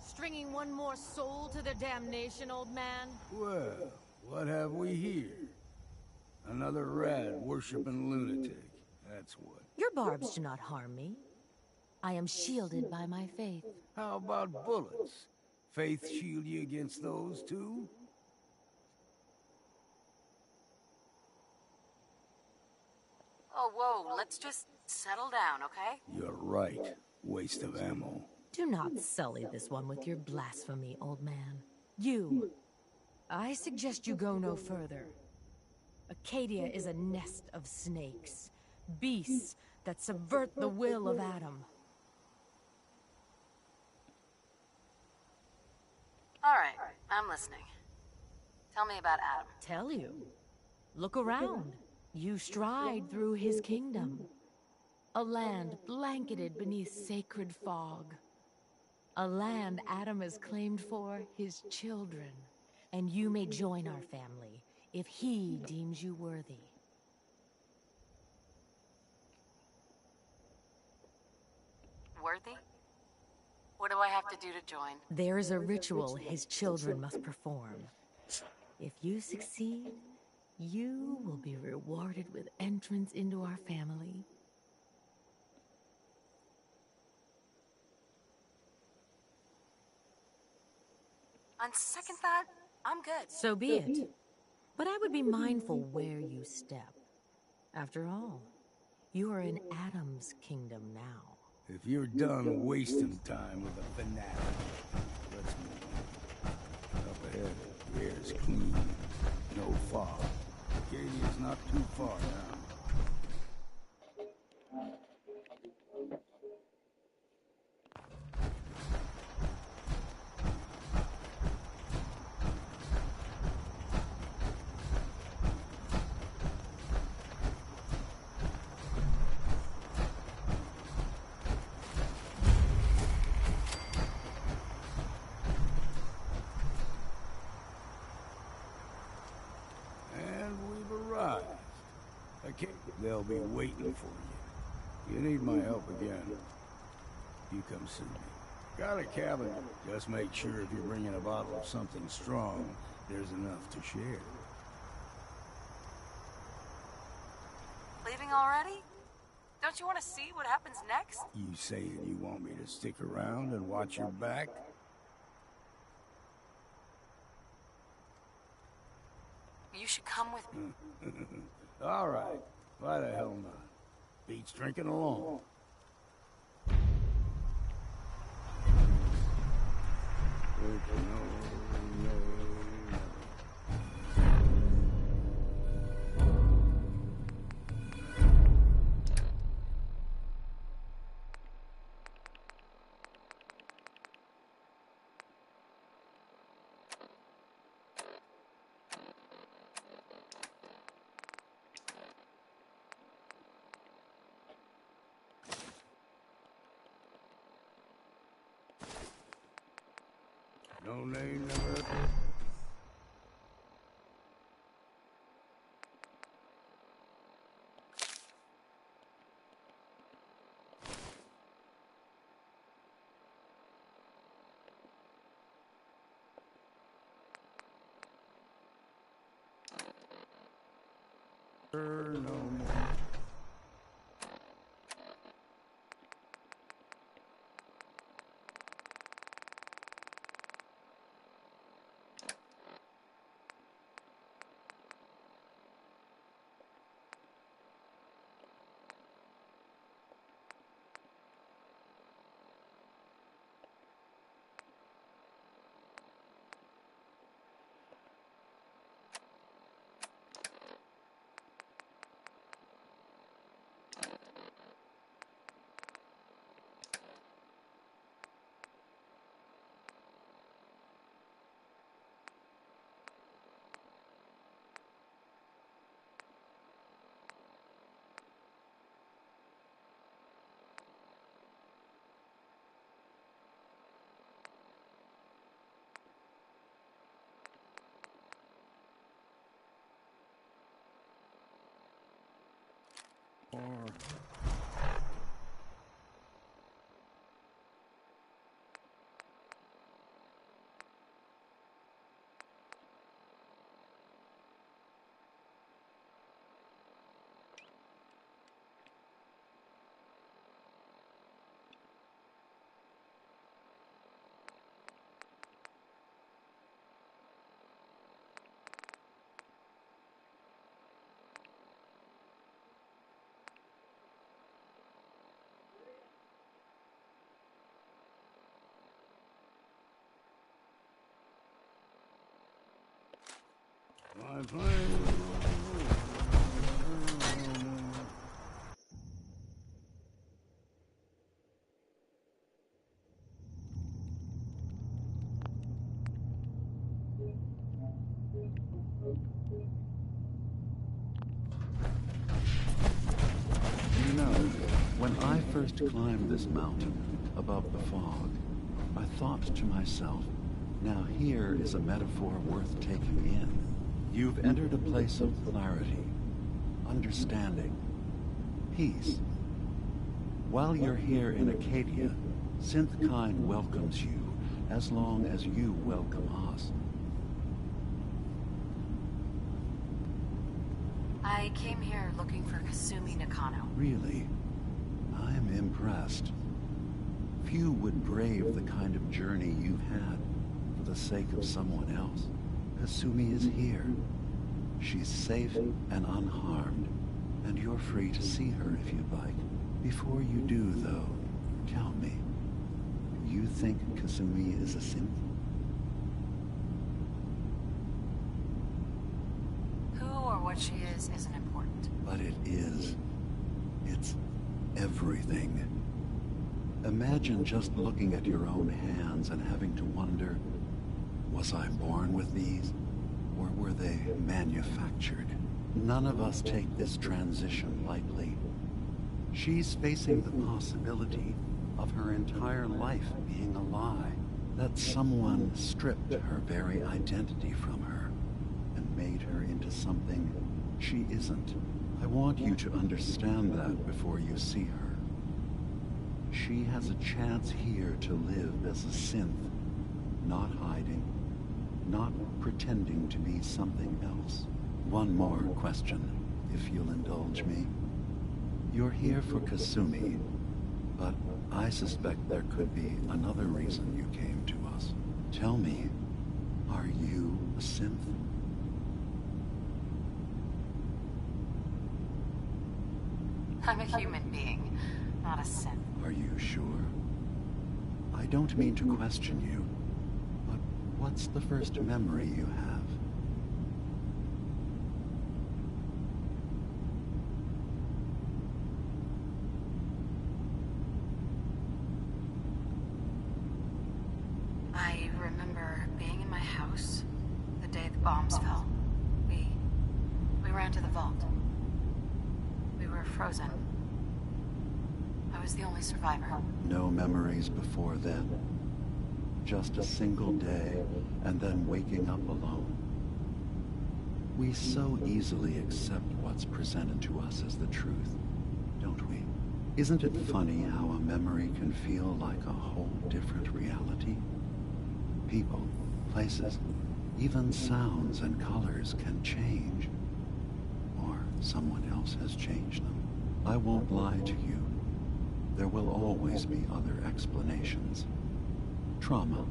Stringing one more soul to their damnation, old man? Well, what have we here? Another rad-worshipping lunatic. That's what. Your barbs do not harm me. I am shielded by my faith. How about bullets? Faith shield you against those, too? Oh, whoa, let's just settle down, okay? You're right. Waste of ammo. Do not sully this one with your blasphemy, old man. You. I suggest you go no further. Acadia is a nest of snakes. Beasts that subvert the will of Adam. Alright, I'm listening. Tell me about Adam. Tell you. Look around. You stride through his kingdom. A land blanketed beneath sacred fog. A land Adam has claimed for his children. And you may join our family if he deems you worthy. Worthy? What do I have to do to join? There is a ritual his children must perform. If you succeed, you will be rewarded with entrance into our family. On second thought, I'm good. So be it. But I would be mindful where you step. After all, you are in Adam's kingdom now. If you're done wasting time with a fanatic, let's move. Up ahead, the air's clean. No fog. Acadia's not too far now. They'll be waiting for you. You need my help again, you come see me. Got a cabin. Just make sure if you're bringing a bottle of something strong, there's enough to share. Leaving already? Don't you want to see what happens next? You saying you want me to stick around and watch your back? You should come with me. All right. Why the hell not? Beats drinking alone. No name, never. No more. I'm playing. You know, when I first climbed this mountain above the fog, I thought to myself, now here is a metaphor worth taking in. You've entered a place of clarity, understanding, peace. While you're here in Acadia, Synthkind welcomes you as long as you welcome us. I came here looking for Kasumi Nakano. Really? I'm impressed. Few would brave the kind of journey you've had for the sake of someone else. Kasumi is here. She's safe and unharmed, and you're free to see her if you'd like. Before you do, though, tell me, you think Kasumi is a synth? Who or what she is isn't important. But it is. It's everything. Imagine just looking at your own hands and having to wonder, was I born with these, or were they manufactured? None of us take this transition lightly. She's facing the possibility of her entire life being a lie, that someone stripped her very identity from her and made her into something she isn't. I want you to understand that before you see her. She has a chance here to live as a synth, not hiding, not pretending to be something else. One more question, if you'll indulge me. You're here for Kasumi, but I suspect there could be another reason you came to us. Tell me, are you a synth? I'm a human being, not a synth. Are you sure? I don't mean to question you, but what's the first memory you have? I remember being in my house the day the bombs fell. We ran to the vault. We were frozen. I was the only survivor. No memories before then. Just a single day, and then waking up alone. We so easily accept what's presented to us as the truth, don't we? Isn't it funny how a memory can feel like a whole different reality? People, places, even sounds and colors can change. Or someone else has changed them. I won't lie to you. There will always be other explanations. Trauma,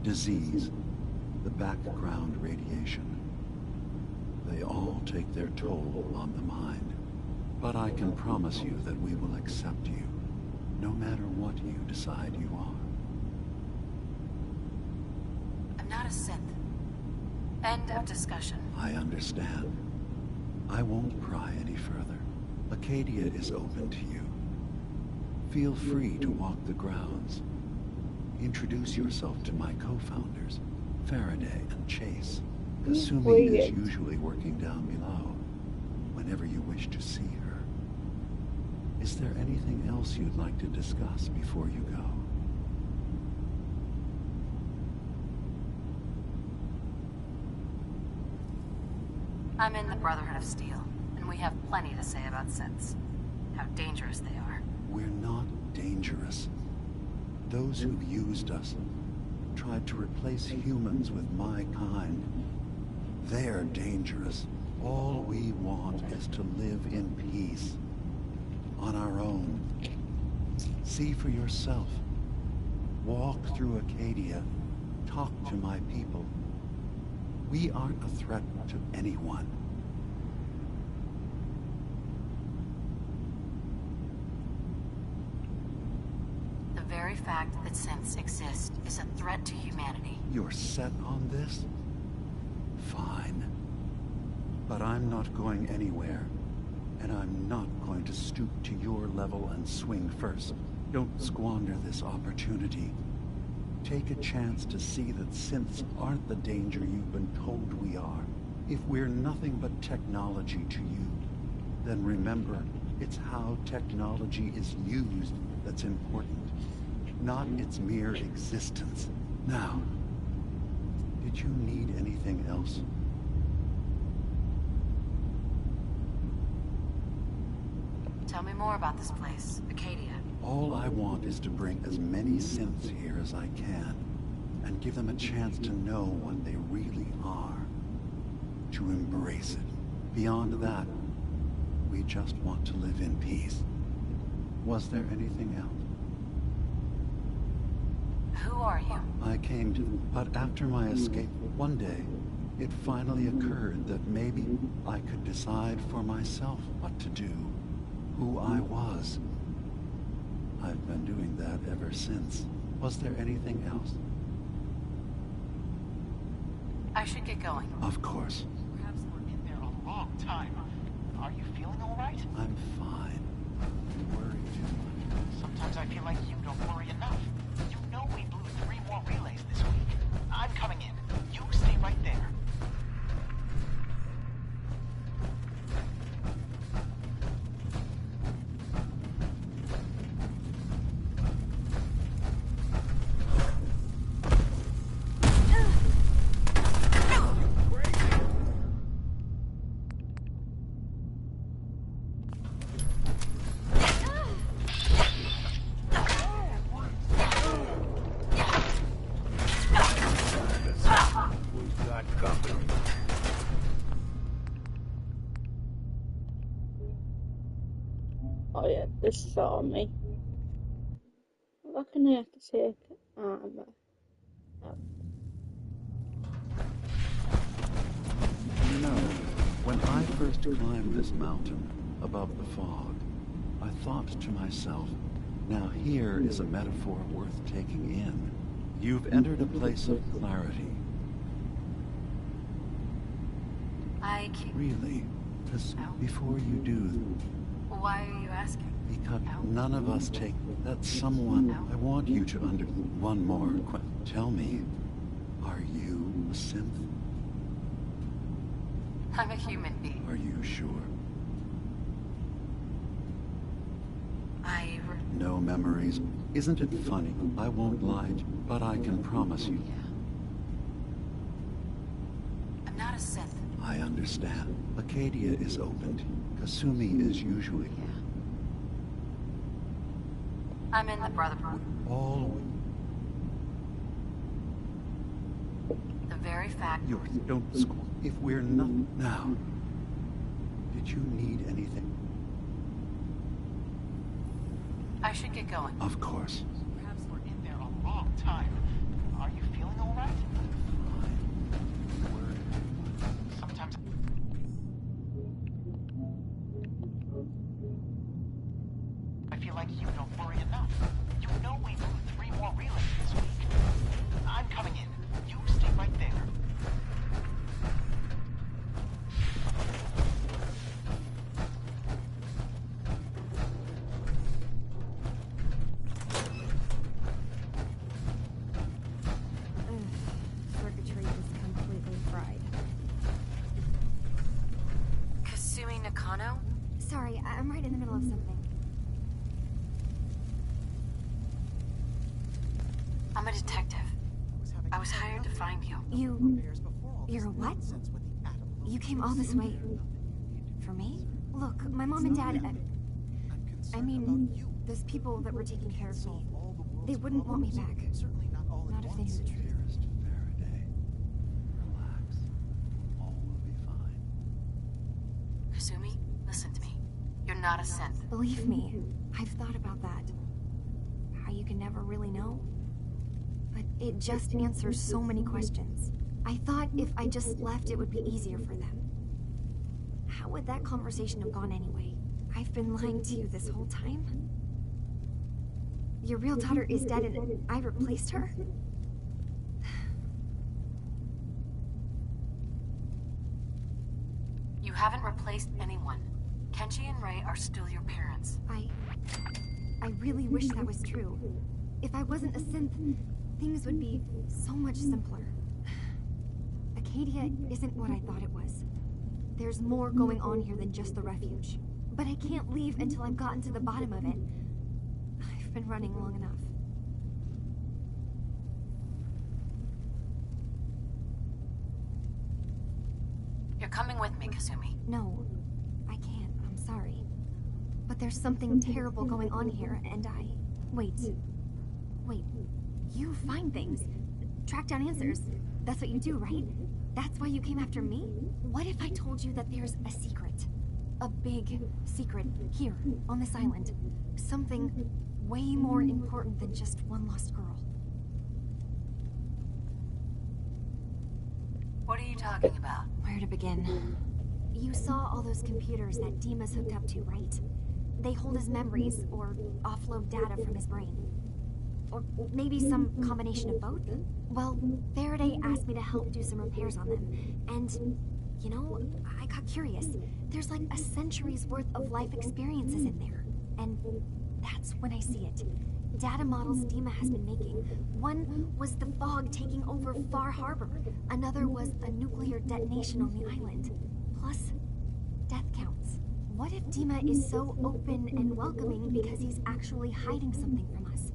disease, the background radiation. They all take their toll on the mind. But I can promise you that we will accept you, no matter what you decide you are. I'm not a synth. End of discussion. I understand. I won't pry any further. Acadia is open to you. Feel free to walk the grounds. Introduce yourself to my co-founders, Faraday and Chase. Kasumi is usually working down below, whenever you wish to see her. Is there anything else you'd like to discuss before you go? I'm in the Brotherhood of Steel, and we have plenty to say about synths. How dangerous they are. We're not dangerous. Those who've used us, tried to replace humans with my kind, they're dangerous. All we want is to live in peace. On our own. See for yourself. Walk through Acadia. Talk to my people. We aren't a threat to anyone. The very fact that synths exist is a threat to humanity. You're set on this? Fine. But I'm not going anywhere. And I'm not going to stoop to your level and swing first. Don't squander this opportunity. Take a chance to see that synths aren't the danger you've been told we are. If we're nothing but technology to you, then remember, it's how technology is used that's important, not its mere existence. Now, did you need anything else? Tell me more about this place, Acadia. All I want is to bring as many synths here as I can, and give them a chance to know what they really are. To embrace it. Beyond that, we just want to live in peace. Was there anything else? Who are you? I came to... But after my escape, one day, it finally occurred that maybe I could decide for myself what to do, who I was. I've been doing that ever since. Was there anything else? I should get going. Of course. Perhaps we're in there a long time. Are you feeling all right? I'm fine. You worry too much. Sometimes I feel like you don't worry enough. You know we blew 3 more relays this week. I'm coming in. You stay right there. Oh yeah, this saw me. I reckon I have to take armor out. You know, when I first climbed this mountain above the fog, I thought to myself, now here is a metaphor worth taking in. You've entered a place of clarity. Really? Because before you do... Why are you asking? Because none of us take that someone... I want you to One more question. Tell me, are you a synth? I'm a human being. Are you sure? I... No memories. Isn't it funny? I won't lie, but I can promise you. I'm not a synth. I understand. Acadia is opened. Kasumi is usually... I'm in the Brotherhood. All... The very fact... You don't squawk. If we're not... Now... Did you need anything? I should get going. Of course. Perhaps we're in there a long time. Are you feeling all right? Sometimes... I feel like you don't worry enough. You know we blew 3 more relays this week. I'm coming in. You stay right there. Circuitry is completely fried. Kasumi Nakano? Sorry, I'm right in the middle of something. I'm a detective. I was hired to find you. You're a what? You came all this way... for me? Look, my mom and dad... I mean, those people that were taking care of me, they wouldn't want me back. Not if they knew the truth. Dearest Faraday, relax. All will be fine. Kasumi, listen to me. You're not a synth. Believe me, I've thought about that. How you can never really know. But it just answers so many questions. I thought if I just left, it would be easier for them. How would that conversation have gone anyway? I've been lying to you this whole time? Your real daughter is dead and I replaced her? You haven't replaced anyone. Kenji and Ray are still your parents. I really wish that was true. If I wasn't a synth, things would be so much simpler. Acadia isn't what I thought it was. There's more going on here than just the refuge. But I can't leave until I've gotten to the bottom of it. I've been running long enough. You're coming with me, Kasumi. No, I can't. I'm sorry. But there's something terrible going on here, and I... Wait. You find things. Track down answers. That's what you do, right? That's why you came after me? What if I told you that there's a secret? A big secret here, on this island. Something way more important than just one lost girl. What are you talking about? Where to begin? You saw all those computers that Dima's hooked up to, right? They hold his memories, or offload data from his brain. Or maybe some combination of both? Well, Faraday asked me to help do some repairs on them, and, you know, I got curious. There's like a century's worth of life experiences in there, and that's when I see it. Data models Dima has been making. One was the fog taking over Far Harbor. Another was a nuclear detonation on the island. Plus, death counts. What if Dima is so open and welcoming because he's actually hiding something from us?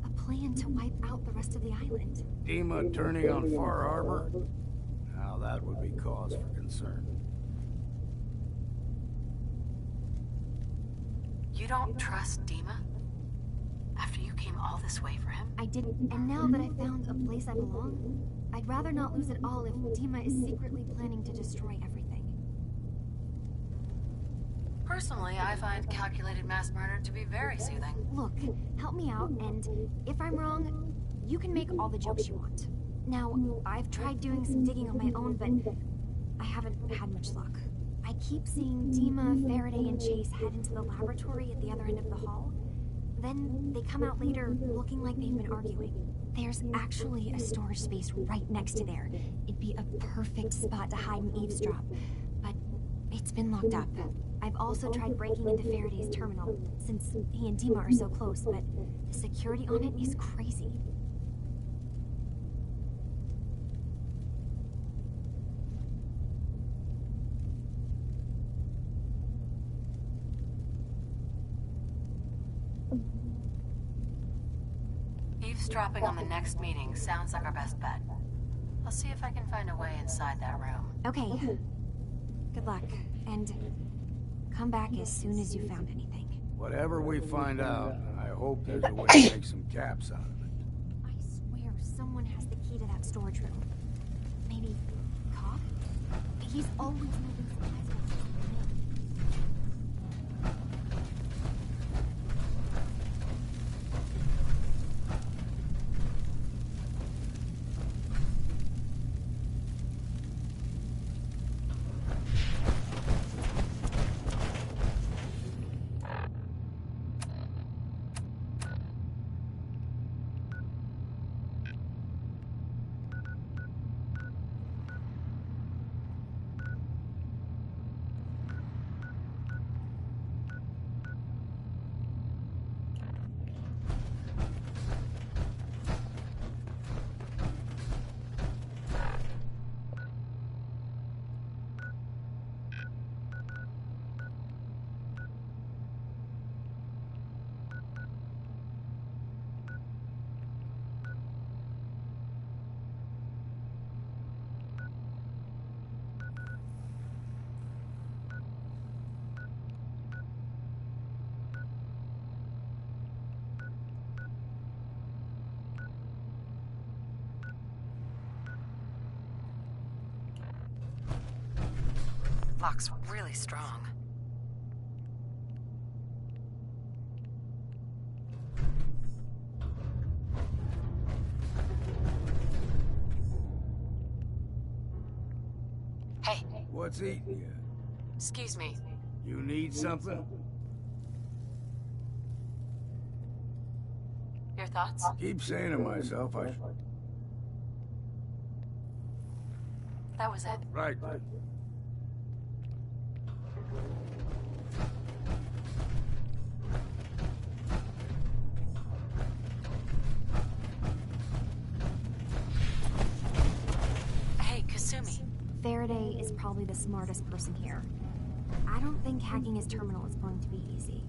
A plan to wipe out the rest of the island. Dima turning on Far Harbor? Now that would be cause for concern. You don't trust Dima? After you came all this way for him? I didn't, and now that I found a place I belong, I'd rather not lose it all if Dima is secretly planning to destroy everything. Personally, I find calculated mass murder to be very soothing. Look, help me out, and if I'm wrong, you can make all the jokes you want. Now, I've tried doing some digging on my own, but I haven't had much luck. I keep seeing Dima, Faraday, and Chase head into the laboratory at the other end of the hall. Then they come out later looking like they've been arguing. There's actually a storage space right next to there. It'd be a perfect spot to hide and eavesdrop, but it's been locked up. I've also tried breaking into Faraday's terminal, since he and Dima are so close, but the security on it is crazy. Eavesdropping on the next meeting sounds like our best bet. I'll see if I can find a way inside that room. Okay. Good luck, and come back as soon as you found anything. Whatever we find out, I hope there's a way to make some caps out of it. I swear someone has the key to that storage room. Maybe Cobb? He's always moving supplies boxes on the Lock's really strong. Hey. What's eating you? Excuse me. You need something? Your thoughts? Keep saying to myself That was it. Right. Hey, Kasumi. Faraday is probably the smartest person here. I don't think hacking his terminal is going to be easy.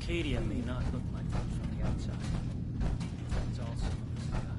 Arcadia may not look like much from the outside. It's also a sky.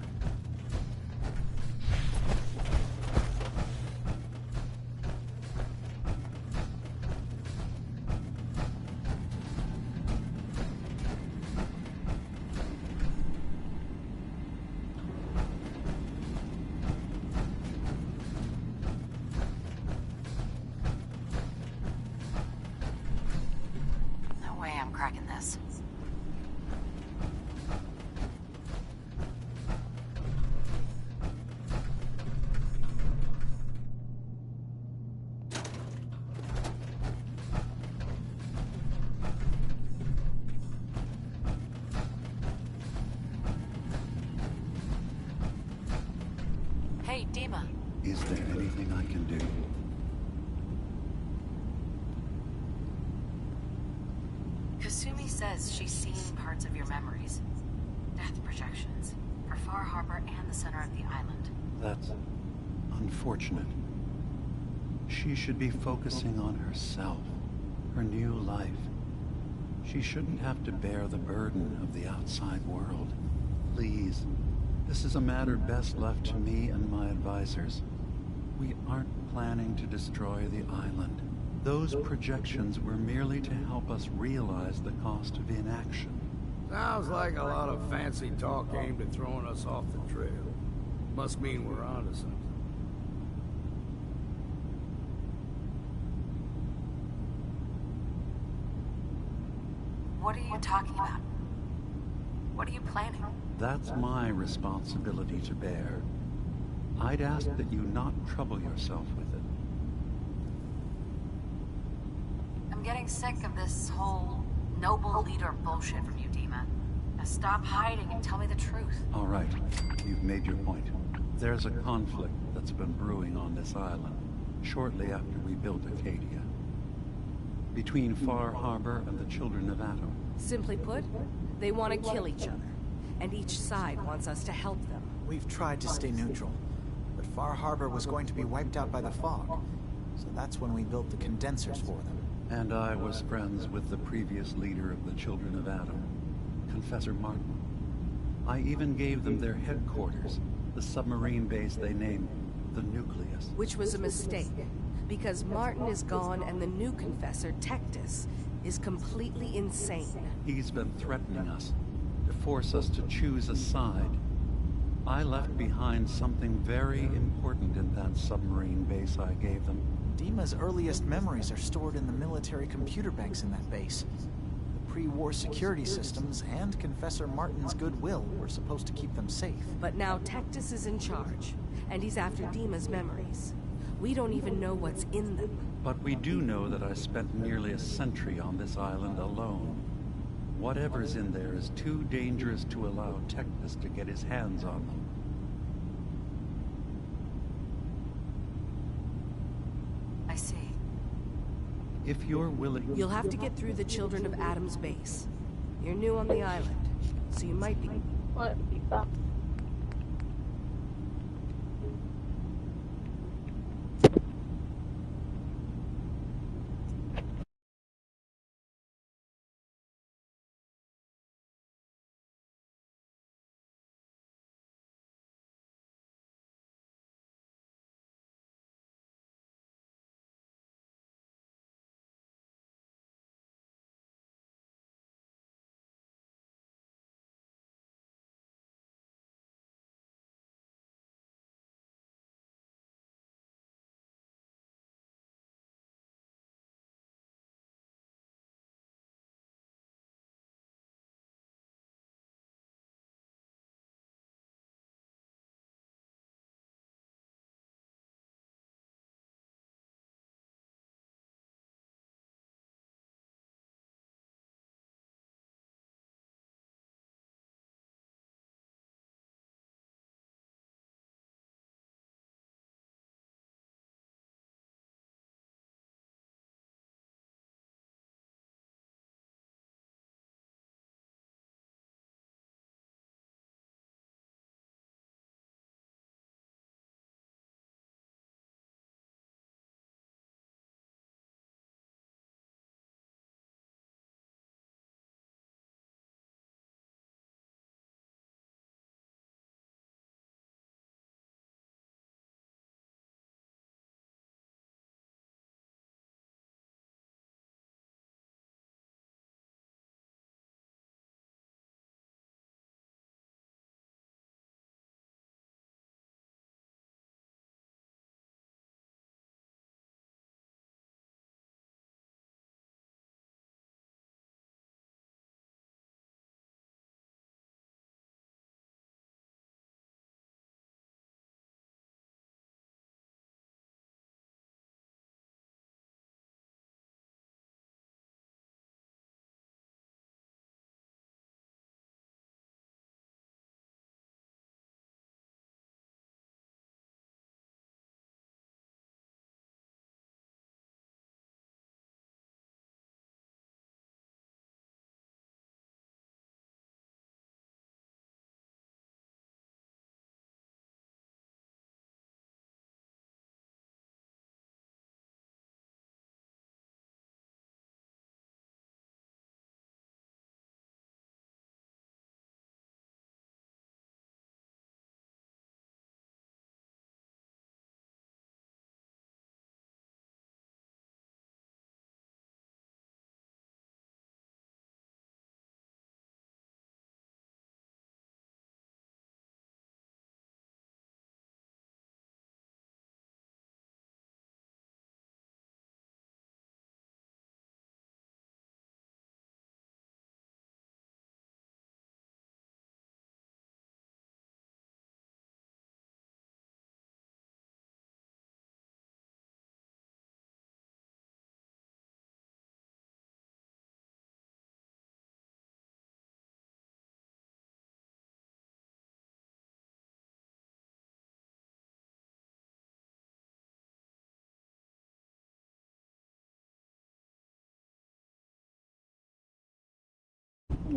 Hey, Dima. Is there anything I can do? Kasumi says she's seen parts of your memories. Death projections. For Far Harbor and the center of the island. That's unfortunate. She should be focusing on herself, her new life. She shouldn't have to bear the burden of the outside world. Please, this is a matter best left to me and my advisors. We aren't planning to destroy the island. Those projections were merely to help us realize the cost of inaction. Sounds like a lot of fancy talk aimed at throwing us off the trail. Must mean we're onto something. What are you talking about? What are you planning? That's my responsibility to bear. I'd ask that you not trouble yourself with it. I'm getting sick of this whole noble leader bullshit from you, Dima. Now stop hiding and tell me the truth. All right, you've made your point. There's a conflict that's been brewing on this island, shortly after we built Acadia. Between Far Harbor and the Children of Atom. Simply put, they want to kill each other, and each side wants us to help them. We've tried to stay neutral, but Far Harbor was going to be wiped out by the fog, so that's when we built the condensers for them. And I was friends with the previous leader of the Children of Atom, Confessor Martin. I even gave them their headquarters, the submarine base they named the Nucleus. Which was a mistake, because Martin is gone and the new Confessor, Tectus, is completely insane. He's been threatening us, to force us to choose a side. I left behind something very important in that submarine base I gave them. Dima's earliest memories are stored in the military computer banks in that base. The pre-war security systems and Confessor Martin's goodwill were supposed to keep them safe. But now Tectus is in charge, and he's after Dima's memories. We don't even know what's in them. But we do know that I spent nearly a century on this island alone. Whatever's in there is too dangerous to allow Tectus to get his hands on them. I see. If you're willing... You'll have to get through the Children of Atom's base. You're new on the island, so you might be... Might be back.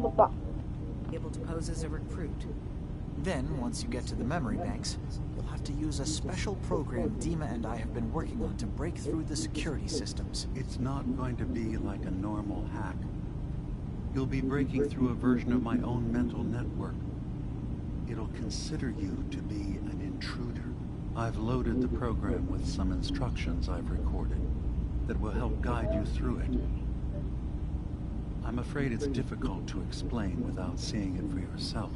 Love that. Able to pose as a recruit. Then, once you get to the memory banks, you'll have to use a special program Dima and I have been working on to break through the security systems. It's not going to be like a normal hack. You'll be breaking through a version of my own mental network. It'll consider you to be an intruder. I've loaded the program with some instructions I've recorded that will help guide you through it. I'm afraid it's difficult to explain without seeing it for yourself.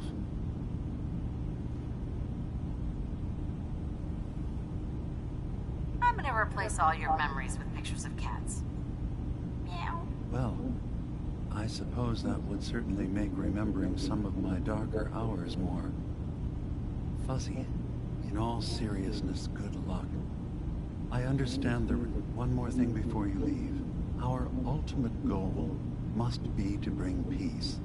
I'm gonna replace all your memories with pictures of cats. Meow. Well, I suppose that would certainly make remembering some of my darker hours more fuzzy. In all seriousness, good luck. I understand one more thing before you leave. Our ultimate goal must be to bring peace.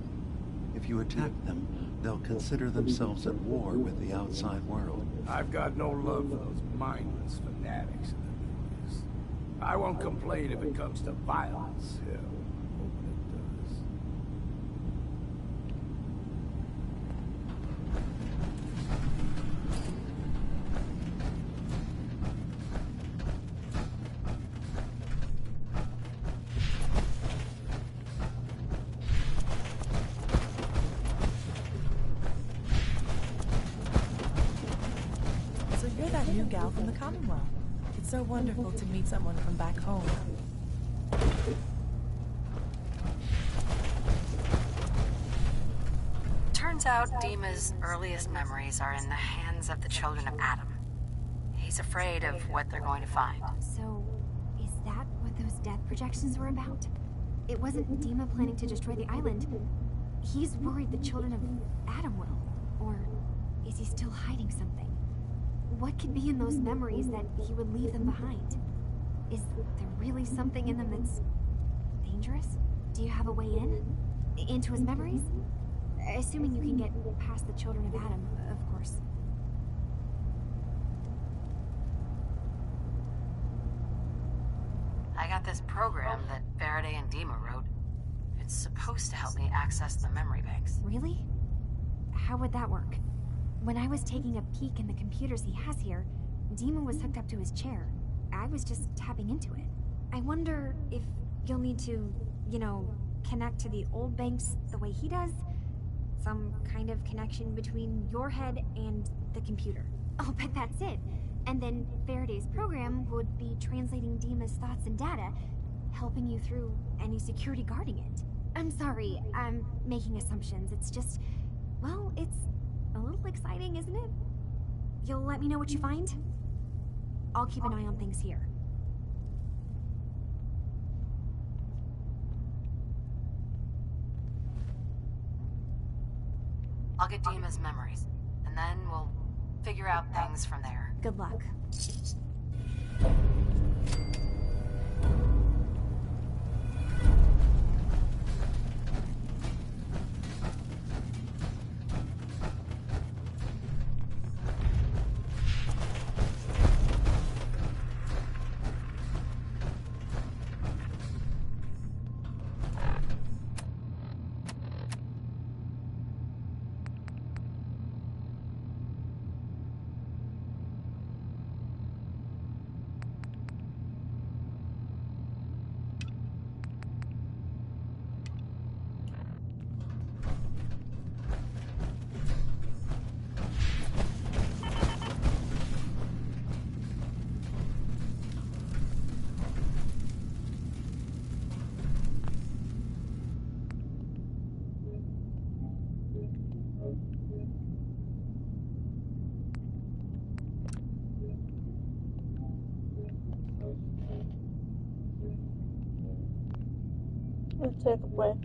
If you attack them, they'll consider themselves at war with the outside world. I've got no love for those mindless fanatics in the news. I won't complain if it comes to violence. Hell, hoping it does. So you're that new gal from the Commonwealth. It's so wonderful to meet someone from back home. Turns out Dima's earliest memories are in the hands of the children of Adam. He's afraid of what they're going to find. So, is that what those death projections were about? It wasn't Dima planning to destroy the island. He's worried the children of Adam will. Or is he still hiding something? What could be in those memories that he would leave them behind? Is there really something in them that's dangerous? Do you have a way in? Into his memories? Assuming you can get past the children of Adam, of course. I got this program that Faraday and Dima wrote. It's supposed to help me access the memory banks. Really? How would that work? When I was taking a peek in the computers he has here, Dima was hooked up to his chair. I was just tapping into it. I wonder if you'll need to, connect to the old banks the way he does? Some kind of connection between your head and the computer. I'll bet that's it. And then Faraday's program would be translating Dima's thoughts and data, helping you through any security guarding it. I'm sorry, I'm making assumptions. It's just, well, it's a little exciting, isn't it? You'll let me know what you find? I'll keep an eye on things here. I'll get Dima's memories, and then we'll figure out things from there. Good luck. Let's take a break.